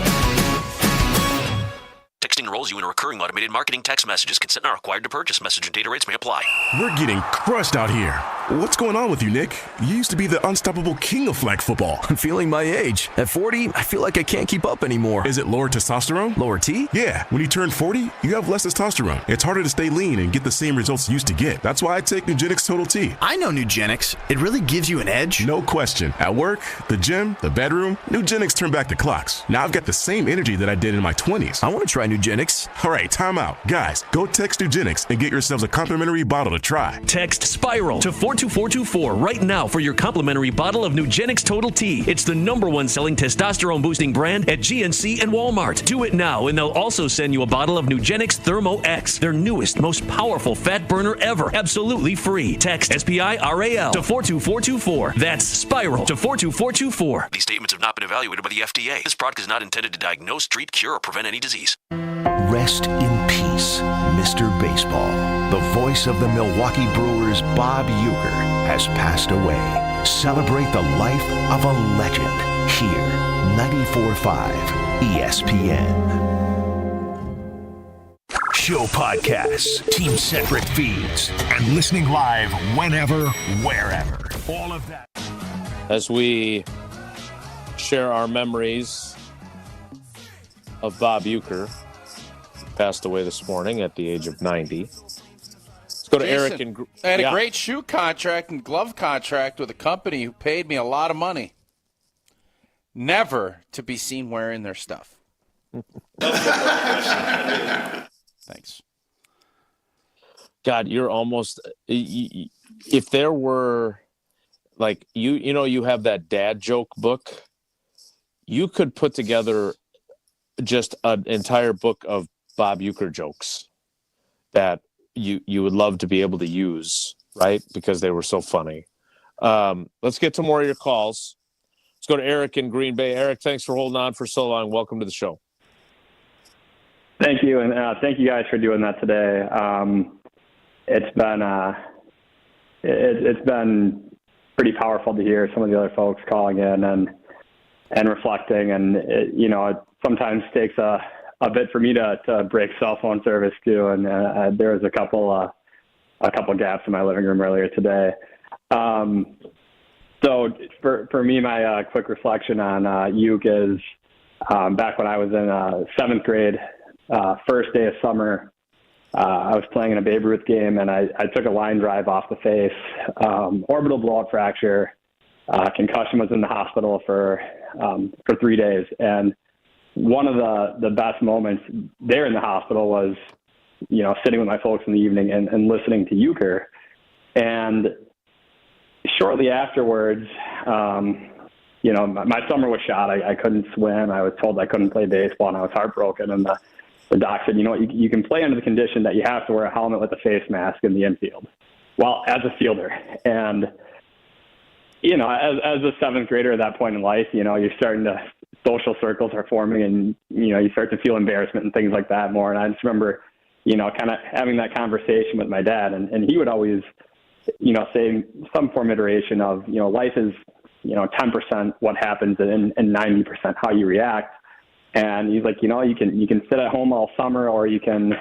Texting enrolls you in a recurring automated marketing text messages. Consent not required to purchase. Message and data rates may apply. We're getting crushed out here. What's going on with you, Nick? You used to be the unstoppable king of flag football. I'm feeling my age. At 40, I feel like I can't keep up anymore. Is it lower testosterone? Lower T? Yeah, when you turn 40, you have less testosterone. It's harder to stay lean and get the same results you used to get. That's why I take Nugenix Total T. I know Nugenix. It really gives you an edge. No question. At work, the gym, the bedroom, Nugenix turned back the clocks. Now I've got the same energy that I did in my 20s. I want to try Nugenix. All right, time out. Guys, go text Nugenix and get yourselves a complimentary bottle to try. Text SPIRAL to 42424 right now for your complimentary bottle of Nugenix Total T. It's the #1 selling testosterone boosting brand at GNC and Walmart. Do it now, and they'll also send you a bottle of Nugenix Thermo X, their newest, most powerful fat burner ever, absolutely free. Text SPIRAL to 42424. That's SPIRAL to 42424. These statements have not been evaluated by the FDA. This product is not intended to diagnose, treat, cure, or prevent any disease. Rest in peace, Mr. Baseball. The voice of the Milwaukee Brewers, Bob Uecker, has passed away. Celebrate the life of a legend here, 94.5 ESPN. Show podcasts, team-centric feeds, and listening live whenever, wherever. All of that. As we share our memories of Bob Uecker, who passed away this morning at the age of 90. Let's go to Jason, Eric and I had a great shoe contract and glove contract with a company who paid me a lot of money. Never to be seen wearing their stuff. Thanks. God, you're almost. If there were, like you have that dad joke book. You could put together just an entire book of Bob Uecker jokes that you would love to be able to use, right? Because they were so funny. Let's get to more of your calls. Let's go to Eric in Green Bay. Eric, thanks for holding on for so long. Welcome to the show. Thank you, and thank you guys for doing that today. It's been pretty powerful to hear some of the other folks calling in and reflecting, and it sometimes takes a bit for me to break cell phone service too. And there was a couple gaps in my living room earlier today. So for me, my quick reflection on Ueck is back when I was in seventh grade. First day of summer, I was playing in a Babe Ruth game, and I took a line drive off the face, orbital blowout fracture, concussion, was in the hospital for 3 days. And one of the best moments there in the hospital was, sitting with my folks in the evening and listening to Uecker. And shortly afterwards, my summer was shot. I couldn't swim. I was told I couldn't play baseball, and I was heartbroken. And the doc said, you can play under the condition that you have to wear a helmet with a face mask in the infield, well, as a fielder. And, as a seventh grader at that point in life, you're starting to, social circles are forming, and, you start to feel embarrassment and things like that more. And I just remember, kind of having that conversation with my dad, and he would always, say some form iteration of, life is, 10% what happens and 90% how you react. And he's like, you can sit at home all summer, or you can,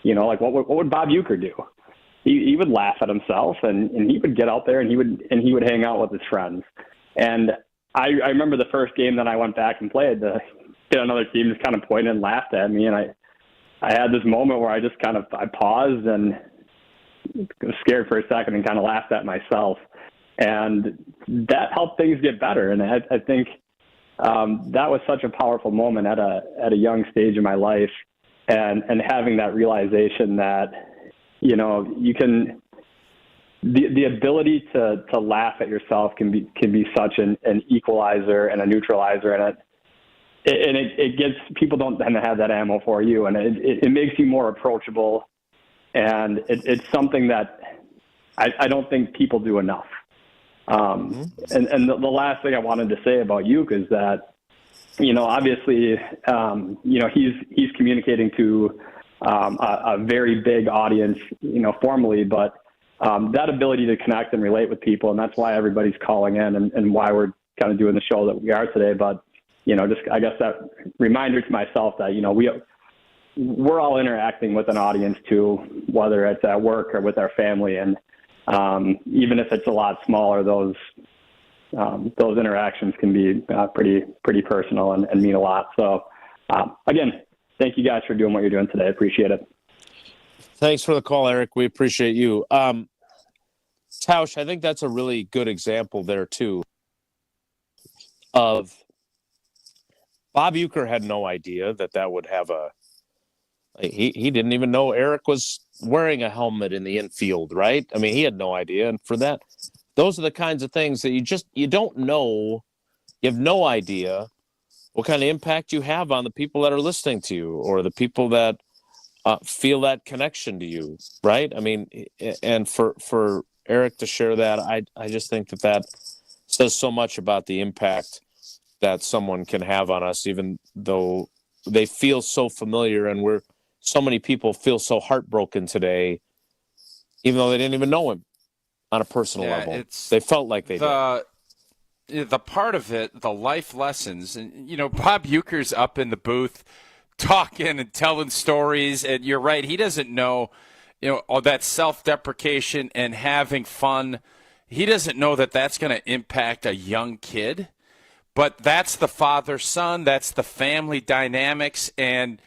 what would Bob Uecker do? He would laugh at himself, and he would get out there and he would hang out with his friends. And I remember the first game that I went back and played, another team just kind of pointed and laughed at me. And I had this moment where I just I paused and was scared for a second and kind of laughed at myself. And that helped things get better. And I think that was such a powerful moment at a young stage in my life, and having that realization that, you can, the ability to laugh at yourself can be such an equalizer and a neutralizer, and it gets, people don't tend to have that ammo for you, and it makes you more approachable, and it's something that I don't think people do enough. And the last thing I wanted to say about Ueck is that, obviously, he's communicating to a very big audience, formally, but that ability to connect and relate with people, and that's why everybody's calling in and why we're kind of doing the show that we are today. But, just, I guess, that reminder to myself that, we're all interacting with an audience too, whether it's at work or with our family. And even if it's a lot smaller, those interactions can be pretty personal and mean a lot. So, again, thank you guys for doing what you're doing today. I appreciate it. Thanks for the call, Eric. We appreciate you. Tausch, I think that's a really good example there, too, of Bob Uecker had no idea that would have he didn't even know Eric was wearing a helmet in the infield, right? I mean, he had no idea. And for that, those are the kinds of things that you don't know. You have no idea what kind of impact you have on the people that are listening to you or the people that feel that connection to you, right? I mean, and for Eric to share that, I just think that says so much about the impact that someone can have on us, even though they feel so familiar, and so many people feel so heartbroken today, even though they didn't even know him on a personal level. They felt like they did. The part of it, the life lessons, and Bob Uecker's up in the booth talking and telling stories, and you're right, he doesn't know, all that self-deprecation and having fun. He doesn't know that that's going to impact a young kid, but that's the father-son, that's the family dynamics, and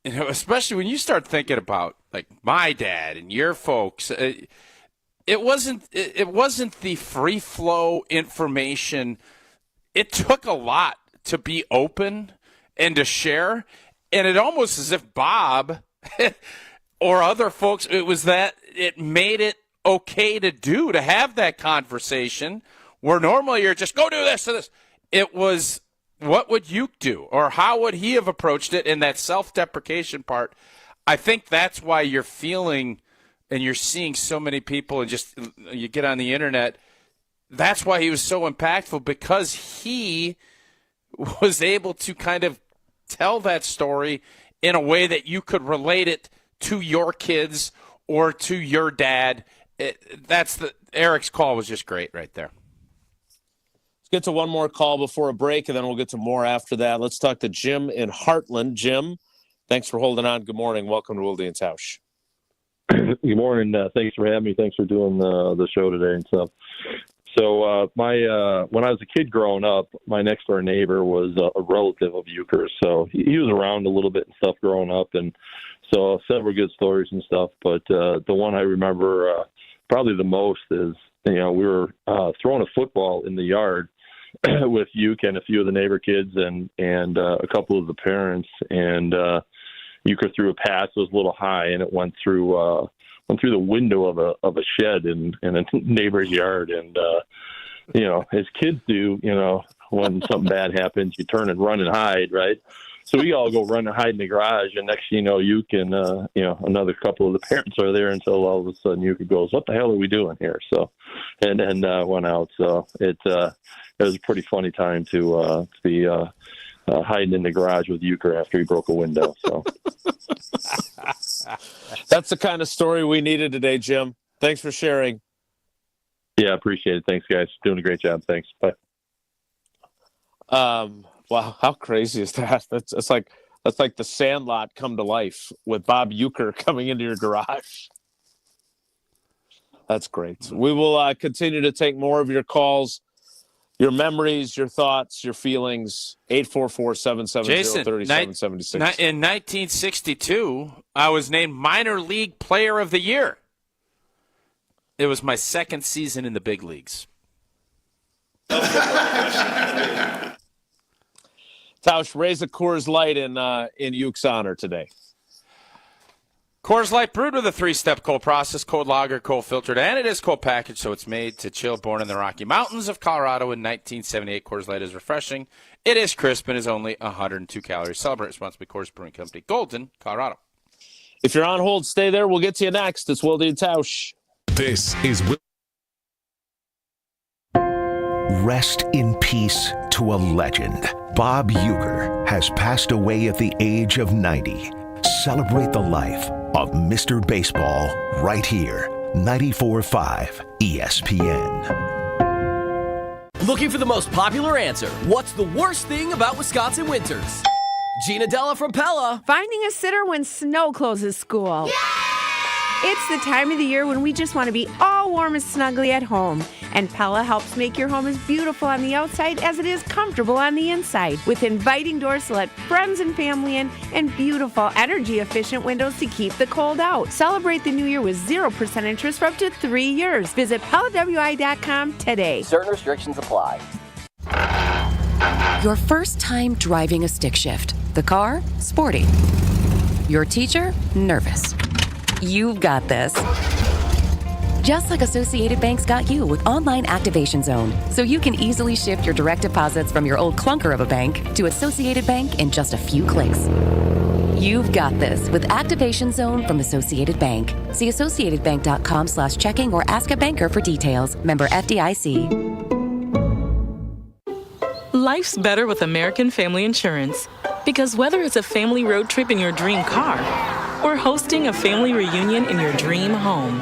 especially when you start thinking about like my dad and your folks, it wasn't the free flow information. It took a lot to be open and to share, and it almost as if Bob or other folks, it made it okay to have that conversation where normally you're just go do this or this. It was, what would you do, or how would he have approached it? In that self-deprecation part, I think that's why you're feeling and you're seeing so many people, and just you get on the internet. That's why he was so impactful, because he was able to kind of tell that story in a way that you could relate it to your kids or to your dad. Eric's call was just great right there. Get to one more call before a break, and then we'll get to more after that. Let's talk to Jim in Heartland. Jim, thanks for holding on. Good morning. Welcome to Wilde and Tausch. Good morning. Thanks for having me. Thanks for doing the show today and stuff. So when I was a kid growing up, my next door neighbor was a relative of Uecker's. So he was around a little bit and stuff growing up, and so several good stories and stuff. But the one I remember probably the most is, we were throwing a football in the yard with Uecker and a few of the neighbor kids and a couple of the parents, and Uecker threw a pass that was a little high, and it went through the window of a shed in a neighbor's yard. And as kids do, when something bad happens, you turn and run and hide, right? So we all go run and hide in the garage, and next thing you know, Uecker and another couple of the parents are there until all of a sudden Uecker goes, "What the hell are we doing here?" So, and then went out. So it was a pretty funny time to be hiding in the garage with Uecker after he broke a window. So that's the kind of story we needed today, Jim. Thanks for sharing. Yeah, appreciate it. Thanks, guys. Doing a great job. Thanks. Bye. Wow, how crazy is that? That's like the Sandlot come to life with Bob Uecker coming into your garage. That's great. We will continue to take more of your calls, your memories, your thoughts, your feelings. 844-770-3776. In 1962, I was named Minor League Player of the Year. It was my second season in the big leagues. Tausch, raise a Coors Light in Ueck's honor today. Coors Light brewed with a 3-step cold process, cold lager, cold filtered, and it is cold packaged, so it's made to chill. Born in the Rocky Mountains of Colorado in 1978, Coors Light is refreshing. It is crisp and is only 102 calories. Celebrate responsibly. Coors Brewing Company, Golden, Colorado. If you're on hold, stay there. We'll get to you next. It's Wilde and Tausch. This is Rest in peace to a legend. Bob Uecker has passed away at the age of 90. Celebrate the life of Mr. Baseball right here. 94.5 ESPN. Looking for the most popular answer. What's the worst thing about Wisconsin winters? Gina Della from Pella. Finding a sitter when snow closes school. It's the time of the year when we just want to be all warm and snuggly at home. And Pella helps make your home as beautiful on the outside as it is comfortable on the inside. With inviting doors to let friends and family in and beautiful, energy-efficient windows to keep the cold out. Celebrate the new year with 0% interest for up to 3 years. Visit PellaWI.com today. Certain restrictions apply. Your first time driving a stick shift. The car, sporty. Your teacher, nervous. You've got this. Just like Associated Bank's got you with Online Activation Zone, so you can easily shift your direct deposits from your old clunker of a bank to Associated Bank in just a few clicks. You've got this with Activation Zone from Associated Bank. See associatedbank.com/checking or ask a banker for details. Member FDIC. Life's better with American Family Insurance. Because whether it's a family road trip in your dream car or hosting a family reunion in your dream home,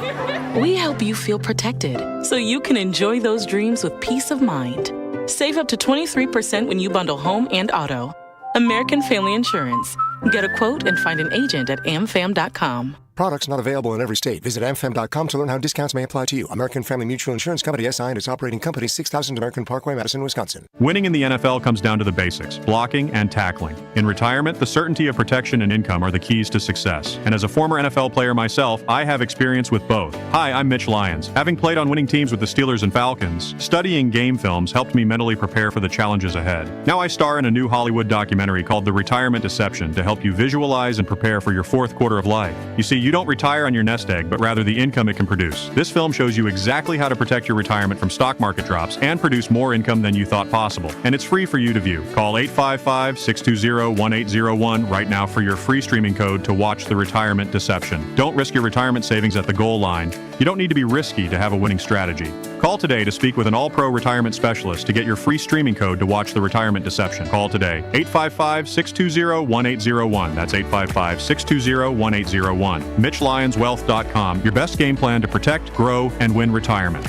we help you feel protected so you can enjoy those dreams with peace of mind. Save up to 23% when you bundle home and auto. American Family Insurance. Get a quote and find an agent at amfam.com. Products not available in every state. Visit amfam.com to learn how discounts may apply to you. American Family Mutual Insurance Company, SI, and its operating company, 6000 American Parkway, Madison, Wisconsin. Winning in the NFL comes down to the basics, blocking and tackling. In retirement, the certainty of protection and income are the keys to success. And as a former NFL player myself, I have experience with both. Hi, I'm Mitch Lyons. Having played on winning teams with the Steelers and Falcons, studying game films helped me mentally prepare for the challenges ahead. Now I star in a new Hollywood documentary called The Retirement Deception to help you visualize and prepare for your fourth quarter of life. You see, you don't retire on your nest egg, but rather the income it can produce. This film shows you exactly how to protect your retirement from stock market drops and produce more income than you thought possible. And it's free for you to view. Call 855-620-1801 right now for your free streaming code to watch The Retirement Deception. Don't risk your retirement savings at the goal line. You don't need to be risky to have a winning strategy. Call today to speak with an all-pro retirement specialist to get your free streaming code to watch The Retirement Deception. Call today. 855-620-1801. That's 855-620-1801. MitchLyonsWealth.com. Your best game plan to protect, grow, and win retirement.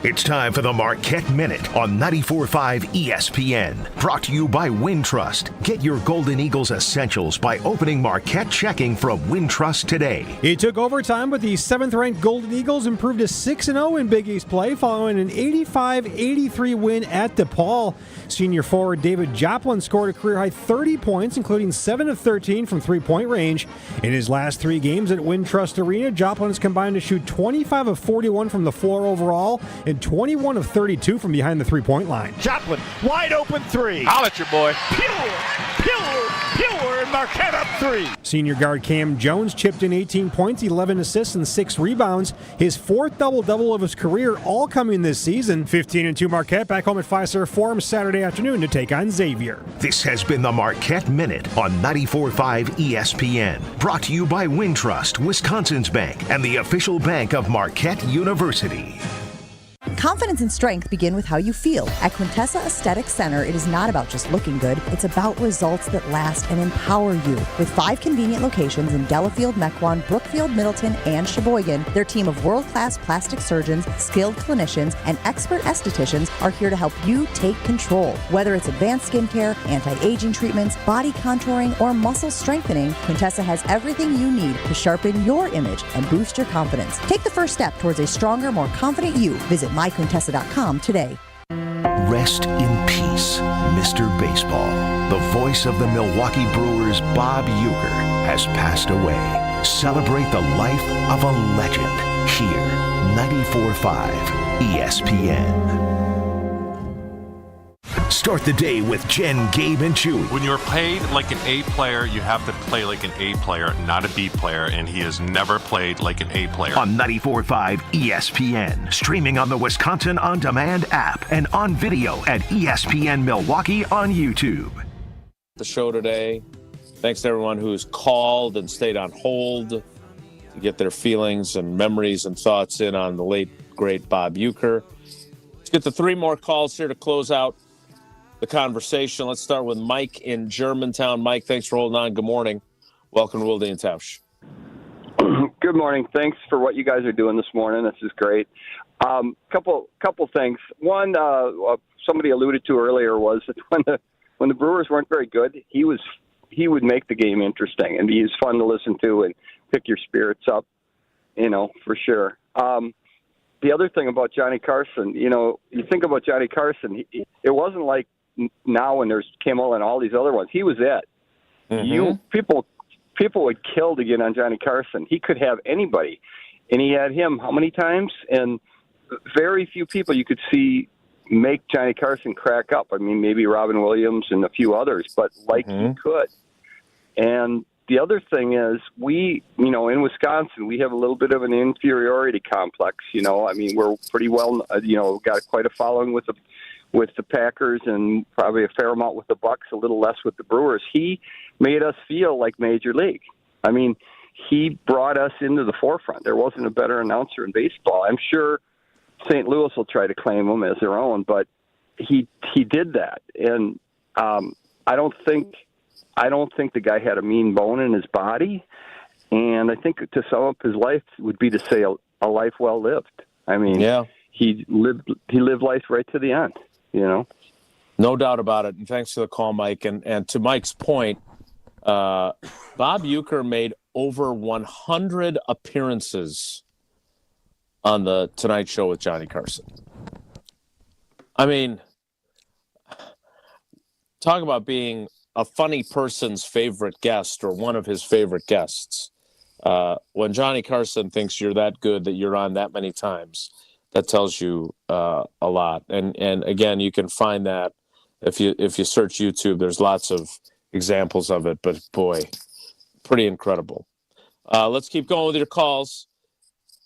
It's time for the Marquette Minute on 94.5 ESPN. Brought to you by Wintrust. Get your Golden Eagles essentials by opening Marquette checking from Wintrust today. It took overtime, but the 7th-ranked Golden Eagles improved to 6-0 in Big East play following an 85-83 win at DePaul. Senior forward David Joplin scored a career-high 30 points, including 7 of 13 from three-point range. In his last 3 games at Wintrust Arena, Joplin has combined to shoot 25 of 41 from the floor overall and 21 of 32 from behind the three-point line. Joplin, wide open 3. Holla at your boy. Pure, and Marquette up 3. Senior guard Cam Jones chipped in 18 points, 11 assists, and 6 rebounds. His 4th double-double of his career, all coming this season. 15-2 Marquette back home at Fiserv Forum Saturday afternoon to take on Xavier. This has been the Marquette Minute on 94.5 ESPN. Brought to you by Wintrust, Wisconsin's bank, and the official bank of Marquette University. Confidence and strength begin with how you feel. At Quintessa Aesthetic Center, it is not about just looking good. It's about results that last and empower you. With 5 convenient locations in Delafield, Mequon, Brookfield, Middleton, and Sheboygan, their team of world-class plastic surgeons, skilled clinicians, and expert estheticians are here to help you take control. Whether it's advanced skincare, anti-aging treatments, body contouring, or muscle strengthening, Quintessa has everything you need to sharpen your image and boost your confidence. Take the first step towards a stronger, more confident you. Visit myquintessa.com today. Rest in peace, Mr. Baseball. The voice of the Milwaukee Brewers, Bob Uecker, has passed away. Celebrate the life of a legend here, 94.5 ESPN. Start the day with Jen, Gabe, and Chewy. When you're paid like an A player, you have to play like an A player, not a B player, and he has never played like an A player. On 94.5 ESPN, streaming on the Wisconsin On Demand app and on video at ESPN Milwaukee on YouTube. The show today. Thanks to everyone who's called and stayed on hold to get their feelings and memories and thoughts in on the late, great Bob Uecker. Let's get the 3 more calls here to close out the conversation. Let's start with Mike in Germantown. Mike, thanks for holding on. Good morning. Welcome to Wilde And Tausch. Good morning. Thanks for what you guys are doing this morning. This is great. Couple things. One, somebody alluded to earlier was that when the Brewers weren't very good, he was he would make the game interesting, and he's fun to listen to and pick your spirits up, for sure. The other thing about Johnny Carson, you think about Johnny Carson, it wasn't like now when there's Kimmel and all these other ones. He was it. Mm-hmm. People would kill to get on Johnny Carson. He could have anybody, and he had him how many times? And very few people you could see make Johnny Carson crack up. I mean, maybe Robin Williams and a few others, but he could. And the other thing is we, in Wisconsin, we have a little bit of an inferiority complex. I mean, we're pretty well, got quite a following with the Packers and probably a fair amount with the Bucks, a little less with the Brewers. He made us feel like Major League. I mean, he brought us into the forefront. There wasn't a better announcer in baseball. I'm sure St. Louis will try to claim him as their own, but he did that. And I don't think the guy had a mean bone in his body. And I think to sum up his life would be to say a life well lived. I mean, he lived life right to the end, No doubt about it. And thanks for the call, Mike. And to Mike's point, Bob Uecker made over 100 appearances on the Tonight Show with Johnny Carson. I mean, talk about being a funny person's favorite guest or one of his favorite guests. When Johnny Carson thinks you're that good that you're on that many times, that tells you a lot. And again, you can find that if you search YouTube. There's lots of examples of it, but boy, pretty incredible. Let's keep going with your calls.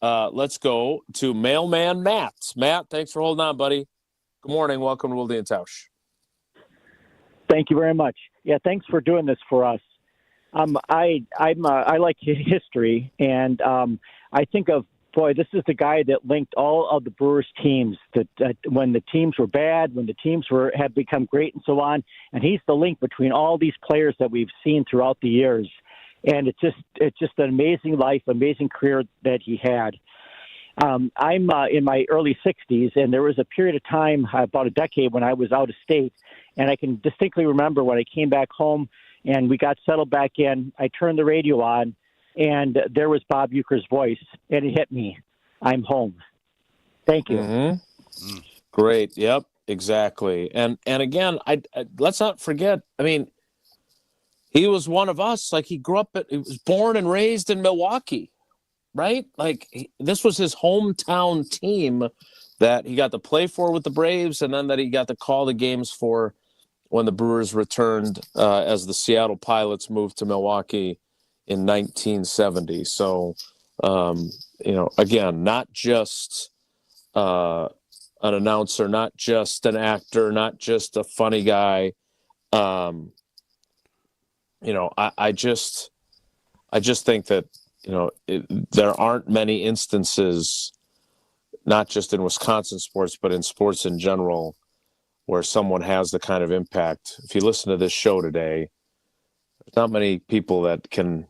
Let's go to Mailman Matt. Matt, thanks for holding on, buddy. Good morning. Welcome to Wilde And Tausch. Thank you very much. Yeah, thanks for doing this for us. I like history, and I think of, this is the guy that linked all of the Brewers teams, that when the teams were bad, when the teams had become great, and so on. And he's the link between all these players that we've seen throughout the years. And it's just an amazing life, amazing career that he had. I'm in my early 60s, and there was a period of time, about a decade, when I was out of state. And I can distinctly remember when I came back home and we got settled back in, I turned the radio on, and there was Bob Uecker's voice, and it hit me. I'm home. Thank you. Mm-hmm. Great. Yep, exactly. And again, I let's not forget, I mean, he was one of us. Like, he was born and raised in Milwaukee, right? Like, this was his hometown team that he got to play for with the Braves, and then that he got to call the games for when the Brewers returned as the Seattle Pilots moved to Milwaukee in 1970. So, again, not just an announcer, not just an actor, not just a funny guy. I just think that, there aren't many instances, not just in Wisconsin sports, but in sports in general, where someone has the kind of impact. If you listen to this show today, there's not many people that can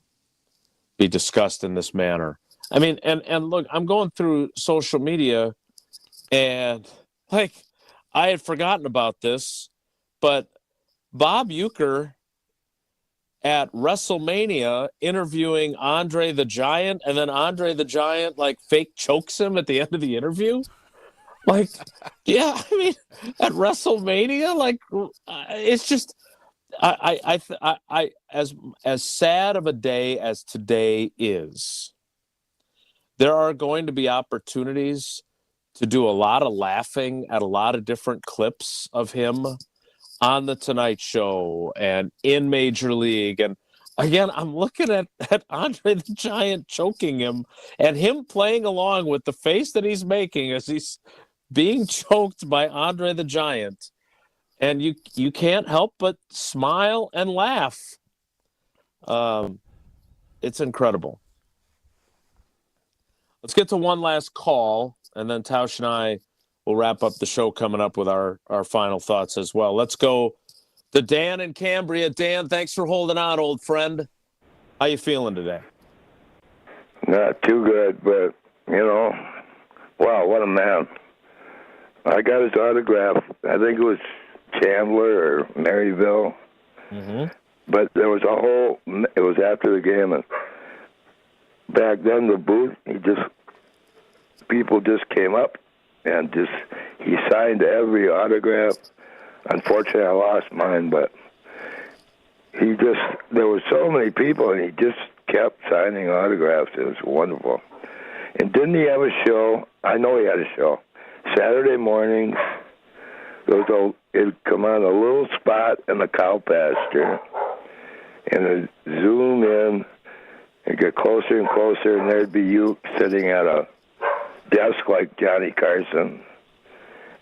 be discussed in this manner. I mean, and look, I'm going through social media, and I had forgotten about this, but Bob Uecker at WrestleMania interviewing Andre the Giant, and then Andre the Giant fake chokes him at the end of the interview. I mean, at WrestleMania, it's just, I as sad of a day as today is, there are going to be opportunities to do a lot of laughing at a lot of different clips of him on the Tonight Show and in Major League. And again, I'm looking at Andre the Giant choking him and him playing along with the face that he's making as he's being choked by Andre the Giant. And you can't help but smile and laugh. It's incredible. Let's get to one last call, and then Tausch and I will wrap up the show coming up with our final thoughts as well. Let's go to Dan in Cambria. Dan, thanks for holding on, old friend. How you feeling today? Not too good, but, wow, what a man. I got his autograph. I think it was Chandler or Maryville. Mm-hmm. But there was it was after the game, and back then the booth, people just came up and he signed every autograph. Unfortunately, I lost mine, but there were so many people, and he just kept signing autographs. It was wonderful. And didn't he have a show? I know he had a show. Saturday mornings, it'd come on a little spot in the cow pasture, and it'd zoom in and get closer and closer, and there'd be you sitting at a desk like Johnny Carson.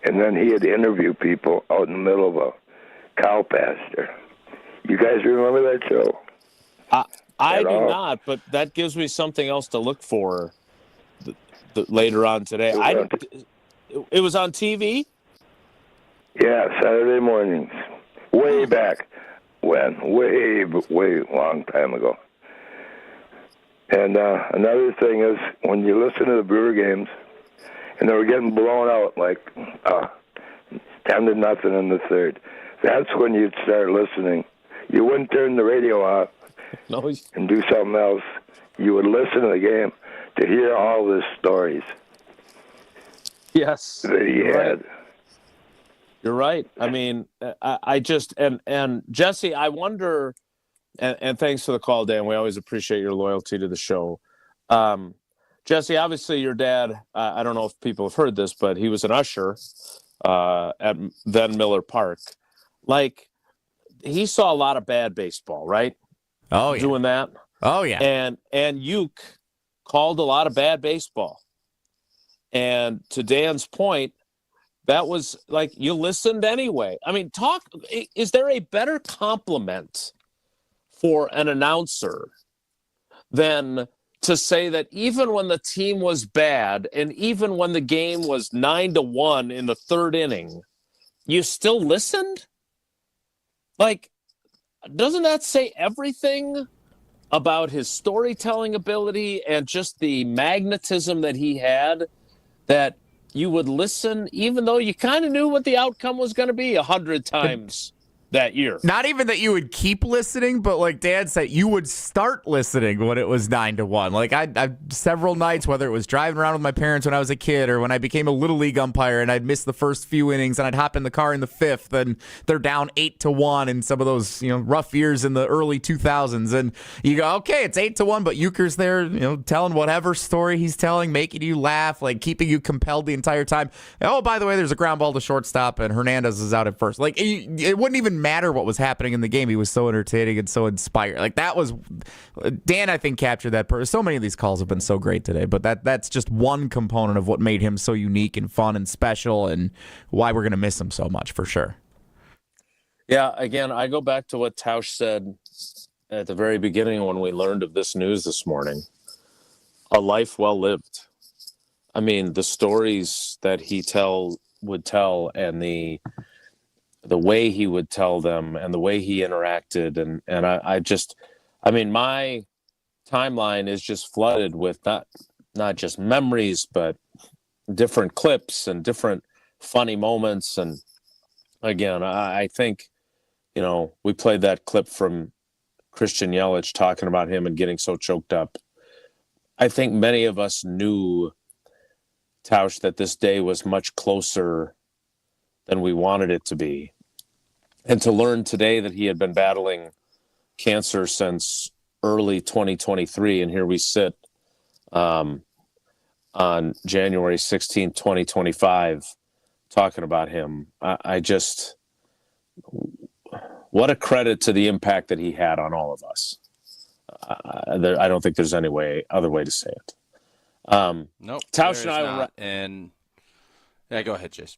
And then he'd interview people out in the middle of a cow pasture. You guys remember that show? I do not, but that gives me something else to look for later on today. It was on TV? Yeah, Saturday mornings. Way back when. Way long time ago. And another thing is, when you listen to the Brewer games, and they were getting blown out like 10-0 in the third, that's when you'd start listening. You wouldn't turn the radio off and do something else. You would listen to the game to hear all the stories. Yes. That he had. You're right. I mean, I just, and Jesse, I wonder, and thanks for the call, Dan. We always appreciate your loyalty to the show. Jesse, obviously your dad, I don't know if people have heard this, but he was an usher at then Miller Park. Like, he saw a lot of bad baseball, right? Oh, yeah. Doing that. Oh, yeah. And Uecker called a lot of bad baseball. And to Dan's point, that was like, you listened anyway. I mean, is there a better compliment for an announcer than to say that even when the team was bad and even when the game was 9-1 in the third inning, you still listened? Like, doesn't that say everything about his storytelling ability and just the magnetism that he had, that you would listen even though you kind of knew what the outcome was going to be 100 times that year? Not even that you would keep listening, but like Dad said, you would start listening when it was 9-1. Like I several nights, whether it was driving around with my parents when I was a kid or when I became a little league umpire and I'd miss the first few innings and I'd hop in the car in the fifth and they're down 8-1 in some of those, rough years in the early 2000s. And you go, okay, it's 8-1, but Uecker's there, telling whatever story he's telling, making you laugh, like keeping you compelled the entire time. Oh, by the way, there's a ground ball to shortstop and Hernandez is out at first. Like it wouldn't even matter what was happening in the game. He was so entertaining and so inspired. Like that was Dan, I think, captured that. So many of these calls have been so great today, but that's just one component of what made him so unique and fun and special and why we're going to miss him so much for sure. Yeah, again, I go back to what Tausch said at the very beginning when we learned of this news this morning. A life well lived. I mean, the stories that he would tell and the way he would tell them and the way he interacted. And I mean, my timeline is just flooded with not just memories, but different clips and different funny moments. And again, I think, we played that clip from Christian Yelich talking about him and getting so choked up. I think many of us knew, Tausch, that this day was much closer than we wanted it to be. And to learn today that he had been battling cancer since early 2023, and here we sit on January 16, 2025, talking about him. What a credit to the impact that he had on all of us. I don't think there's any other way to say it. Nope. Tausch and I go ahead, Jace.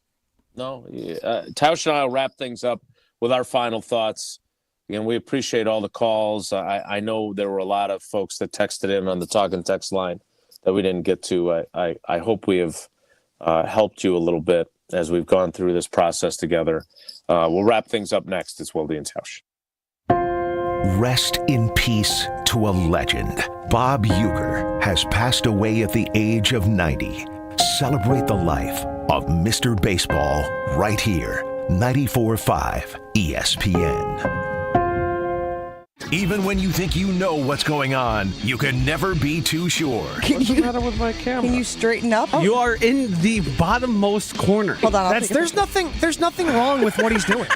No, Tausch and I will wrap things up with our final thoughts. Again, we appreciate all the calls. I know there were a lot of folks that texted in on the talk and text line that we didn't get to. I hope we have helped you a little bit as we've gone through this process together. We'll wrap things up next. It's Wilde And Tausch. Rest in peace to a legend. Bob Uecker has passed away at the age of 90. Celebrate the life of Mr. Baseball right here. 94.5 ESPN. Even when you think you know what's going on, you can never be too sure. What's the matter with my camera? Can you straighten up? You are in the bottommost corner. Hold on. There's nothing wrong with what he's doing.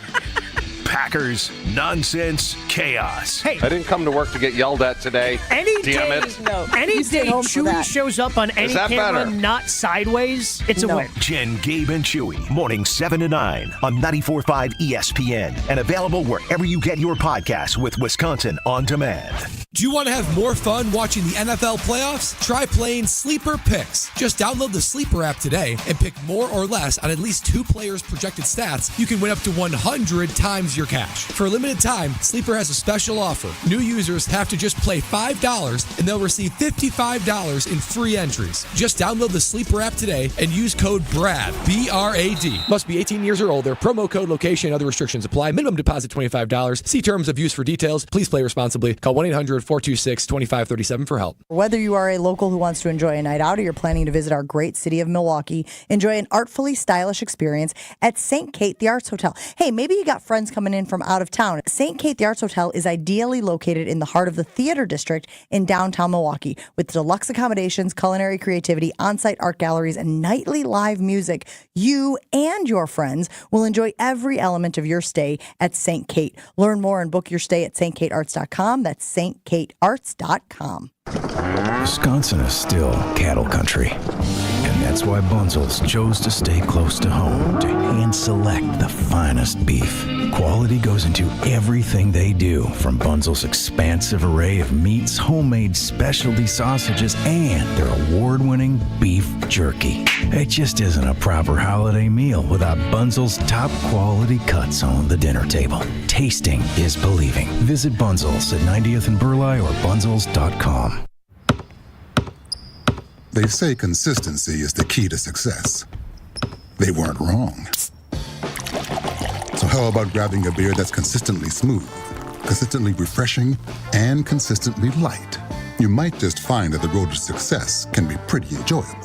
Packers, nonsense, chaos. Hey, I didn't come to work to get yelled at today. Any Damn day, it. Any day Chewy shows up on any camera, better? not sideways, it's a win. Jen, Gabe, and Chewy, mornings 7 to 9 on 94.5 ESPN and available wherever you get your podcasts with Wisconsin On Demand. Do you want to have more fun watching the NFL playoffs? Try playing Sleeper Picks. Just download the Sleeper app today and pick more or less on at least 2 players' projected stats. You can win up to 100 times your cash. For a limited time, Sleeper has a special offer. New users have to just play $5 and they'll receive $55 in free entries. Just download the Sleeper app today and use code BRAD, B-R-A-D. Must be 18 years or older. Promo code, location, and other restrictions apply. Minimum deposit $25. See terms of use for details. Please play responsibly. Call 1-800-426-2537 for help. Whether you are a local who wants to enjoy a night out or you're planning to visit our great city of Milwaukee, enjoy an artfully stylish experience at St. Kate the Arts Hotel. Hey, maybe you got friends coming in from out of town. St. Kate the Arts Hotel is ideally located in the heart of the theater district in downtown Milwaukee with deluxe accommodations, culinary creativity, on-site art galleries, and nightly live music. You and your friends will enjoy every element of your stay at St. Kate. Learn more and book your stay at stkatearts.com. That's stkatearts.com. Wisconsin is still cattle country, and that's why Bunzel's chose to stay close to home to hand select the finest beef. Quality goes into everything they do, from Bunzel's expansive array of meats, homemade specialty sausages, and their award-winning beef jerky. It just isn't a proper holiday meal without Bunzel's top quality cuts on the dinner table. Tasting is believing. Visit Bunzel's at 90th and Burleigh or bunzels.com. They say consistency is the key to success. They weren't wrong. So how about grabbing a beer that's consistently smooth, consistently refreshing, and consistently light? You might just find that the road to success can be pretty enjoyable.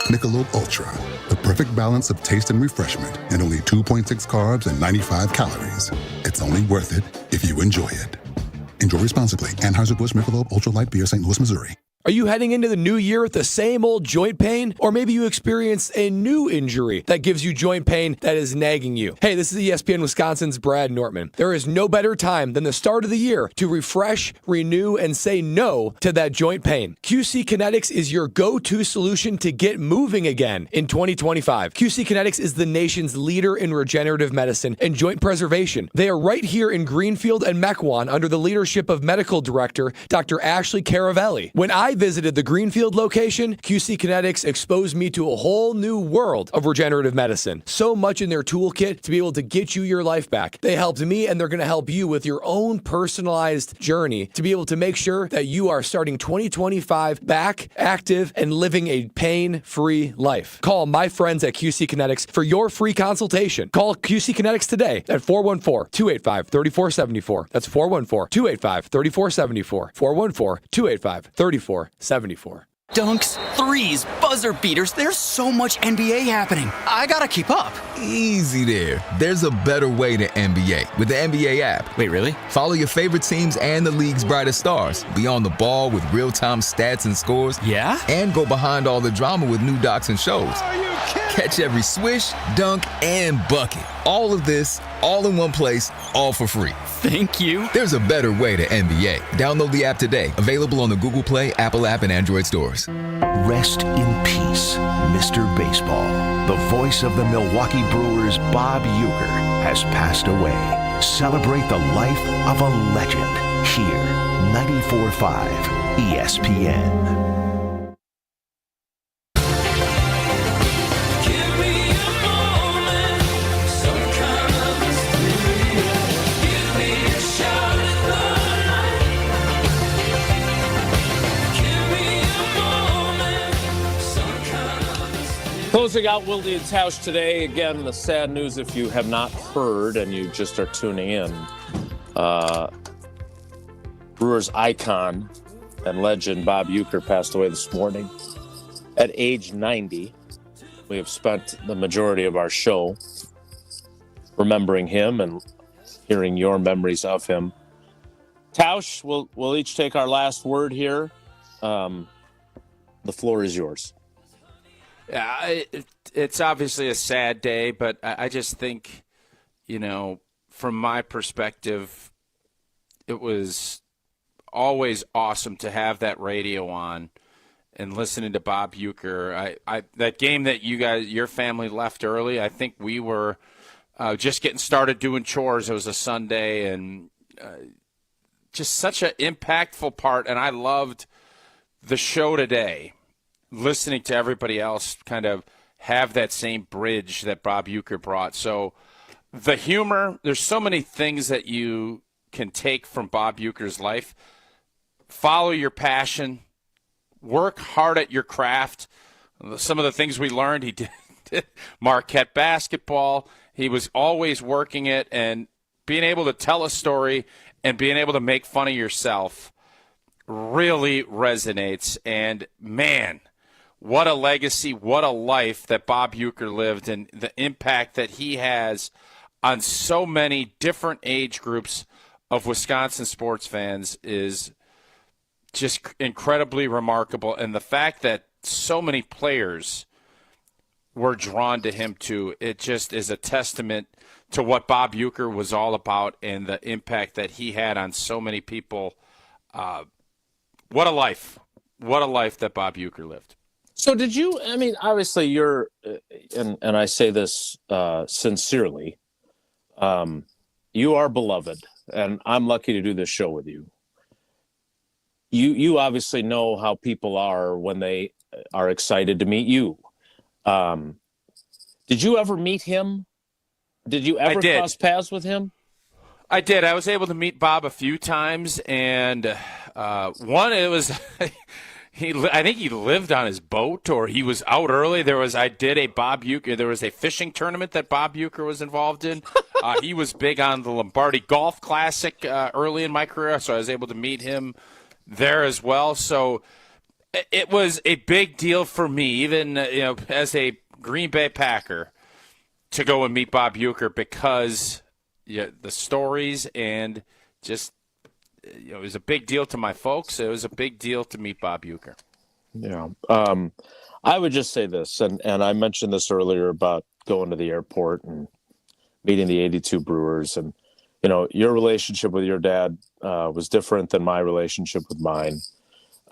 Michelob Ultra, the perfect balance of taste and refreshment, and only 2.6 carbs and 95 calories. It's only worth it if you enjoy it. Enjoy responsibly. Anheuser-Busch Michelob Ultra Light Beer, St. Louis, Missouri. Are you heading into the new year with the same old joint pain? Or maybe you experienced a new injury that gives you joint pain that is nagging you. Hey, this is ESPN Wisconsin's Brad Nortman. There is no better time than the start of the year to refresh, renew, and say no to that joint pain. QC Kinetics is your go-to solution to get moving again in 2025. QC Kinetics is the nation's leader in regenerative medicine and joint preservation. They are right here in Greenfield and Mequon under the leadership of Medical Director Dr. Ashley Caravelli. When I visited the Greenfield location, QC Kinetics exposed me to a whole new world of regenerative medicine. So much in their toolkit to be able to get you your life back. They helped me, and they're going to help you with your own personalized journey to be able to make sure that you are starting 2025 back, active, and living a pain-free life. Call my friends at QC Kinetics for your free consultation. Call QC Kinetics today at 414-285-3474. That's 414-285-3474. 414-285-3474. Dunks, threes, buzzer beaters. There's so much NBA happening. I gotta keep up. Easy there. There's a better way to NBA with the NBA app. Wait, really? Follow your favorite teams and the league's brightest stars. Be on the ball with real-time stats and scores. Yeah? And go behind all the drama with new docs and shows. Are you kidding? Catch every swish, dunk, and bucket. All of this, all in one place, all for free. Thank you. There's a better way to NBA. Download the app today. Available on the Google Play, Apple app, and Android stores. Rest in peace, Mr. Baseball. The voice of the Milwaukee Brewers, Bob Uecker, has passed away. Celebrate the life of a legend here. 94.5 ESPN. Closing out Wilde And Tausch today. Again, the sad news, if you have not heard and you just are tuning in, Brewers icon and legend Bob Uecker passed away this morning at age 90. We have spent the majority of our show remembering him and hearing your memories of him. Tausch, we'll each take our last word here. The floor is yours. Yeah, it's obviously a sad day, but I just think, from my perspective, it was always awesome to have that radio on and listening to Bob Uecker. That game that your family left early, I think we were just getting started doing chores. It was a Sunday, and just such an impactful part. And I loved the show today, listening to everybody else kind of have that same bridge that Bob Uecker brought. So the humor, there's so many things that you can take from Bob Uecker's life. Follow your passion. Work hard at your craft. Some of the things we learned, he did Marquette basketball. He was always working it, and being able to tell a story and being able to make fun of yourself really resonates. And, man, what a legacy, what a life that Bob Uecker lived, and the impact that he has on so many different age groups of Wisconsin sports fans is just incredibly remarkable. And the fact that so many players were drawn to him too, it just is a testament to what Bob Uecker was all about and the impact that he had on so many people. What a life. What a life that Bob Uecker lived. So did you, obviously you're, and I say this sincerely, you are beloved, and I'm lucky to do this show with you. You obviously know how people are when they are excited to meet you. Did you ever meet him? Did you ever cross paths with him? I did. I was able to meet Bob a few times, and one, it was I think he lived on his boat, or he was out early. I did a Bob Uecker. There was a fishing tournament that Bob Uecker was involved in. He was big on the Lombardi Golf Classic early in my career, so I was able to meet him there as well. So it was a big deal for me, even as a Green Bay Packer, to go and meet Bob Uecker, because the stories, and just it was a big deal to my folks. It was a big deal to meet Bob Uecker. Yeah. I would just say this, and I mentioned this earlier about going to the airport and meeting the 82 Brewers, and your relationship with your dad was different than my relationship with mine.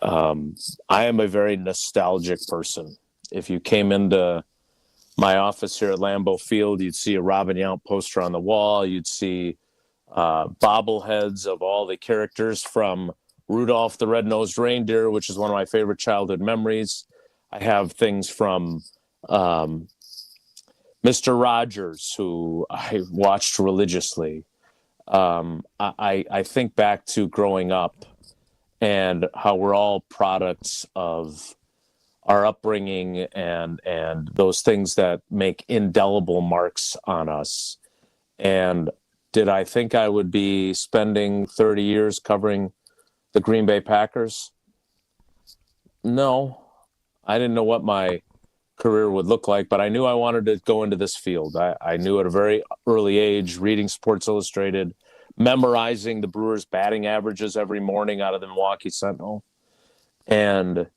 I am a very nostalgic person. If you came into my office here at Lambeau Field, you'd see a Robin Yount poster on the wall. You'd see bobbleheads of all the characters from Rudolph the Red-Nosed Reindeer, which is one of my favorite childhood memories. I have things from Mr. Rogers, who I watched religiously. I think back to growing up and how we're all products of our upbringing and those things that make indelible marks on us. And did I think I would be spending 30 years covering the Green Bay Packers? No, I didn't know what my career would look like, but I knew I wanted to go into this field. I knew at a very early age, reading Sports Illustrated, memorizing the Brewers' batting averages every morning out of the Milwaukee Sentinel. And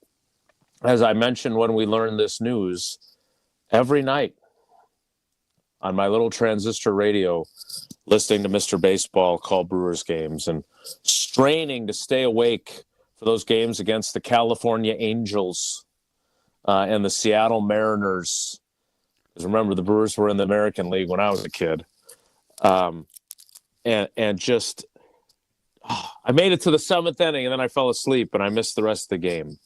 as I mentioned when we learned this news, every night on my little transistor radio, listening to Mr. Baseball call Brewers games and straining to stay awake for those games against the California Angels and the Seattle Mariners. Because remember, the Brewers were in the American League when I was a kid. And just, I made it to the seventh inning and then I fell asleep and I missed the rest of the game.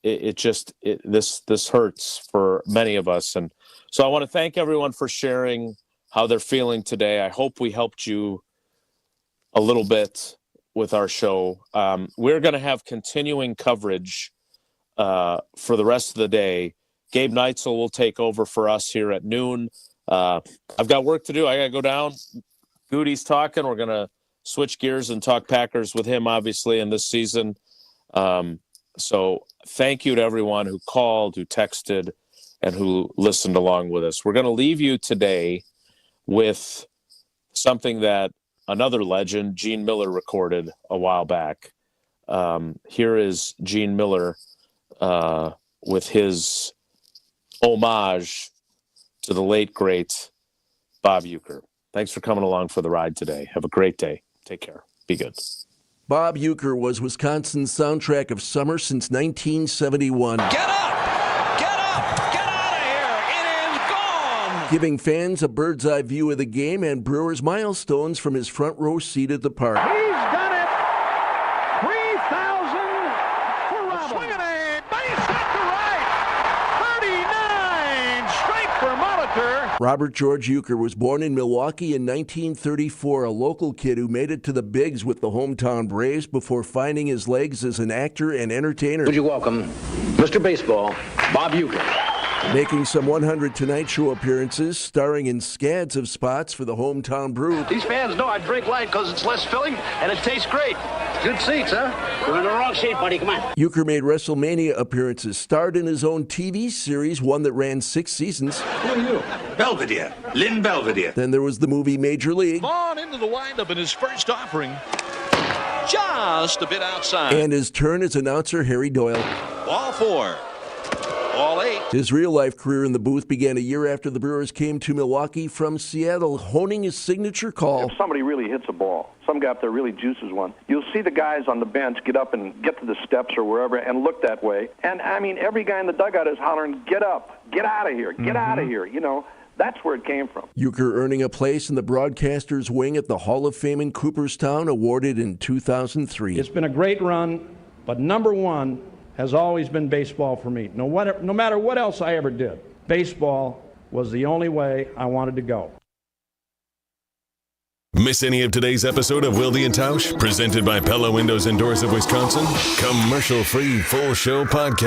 This hurts for many of us. And so I want to thank everyone for sharing how they're feeling today. I hope we helped you a little bit with our show. We're going to have continuing coverage for the rest of the day. Gabe Neitzel will take over for us here at noon. I've got work to do. I got to go down. Goody's talking. We're going to switch gears and talk Packers with him, obviously, in this season. So thank you to everyone who called, who texted, and who listened along with us. We're going to leave you today with something that another legend, Gene Miller, recorded a while back. Here is Gene Miller with his homage to the late, great Bob Uecker. Thanks for coming along for the ride today. Have a great day. Take care. Be good. Bob Uecker was Wisconsin's soundtrack of summer since 1971. Get up! Get up! Get out of here! It is gone! Giving fans a bird's-eye view of the game and Brewers milestones from his front row seat at the park. He's done it! 3,000 for Robert. Swing and a base hit to right! 39 straight for Molitor. Robert George Uecker was born in Milwaukee in 1934, a local kid who made it to the bigs with the hometown Braves before finding his legs as an actor and entertainer. Would you welcome Mr. Baseball, Bob Uecker. Making some 100 Tonight Show appearances, starring in scads of spots for the hometown brew. These fans know I drink light because it's less filling and it tastes great. Good seats, huh? We're in the wrong seat, buddy. Come on. Uecker made WrestleMania appearances, starred in his own TV series, one that ran 6 seasons. Who are you? Belvedere. Lynn Belvedere. Then there was the movie Major League. On into the windup in his first offering. Just a bit outside. And his turn as announcer, Harry Doyle. Ball 4. Ball 8. His real-life career in the booth began a year after the Brewers came to Milwaukee from Seattle, honing his signature call. If somebody really hits a ball, some guy up there really juices one, you'll see the guys on the bench get up and get to the steps or wherever and look that way. And, I mean, every guy in the dugout is hollering, get up, get out of here, get out of here, you know. That's where it came from. Uecker earning a place in the broadcasters' wing at the Hall of Fame in Cooperstown, awarded in 2003. It's been a great run, but number one has always been baseball for me. No matter what else I ever did, baseball was the only way I wanted to go. Miss any of today's episode of Wilde And Tausch? Presented by Pella Windows and Doors of Wisconsin? Commercial-free full show podcast.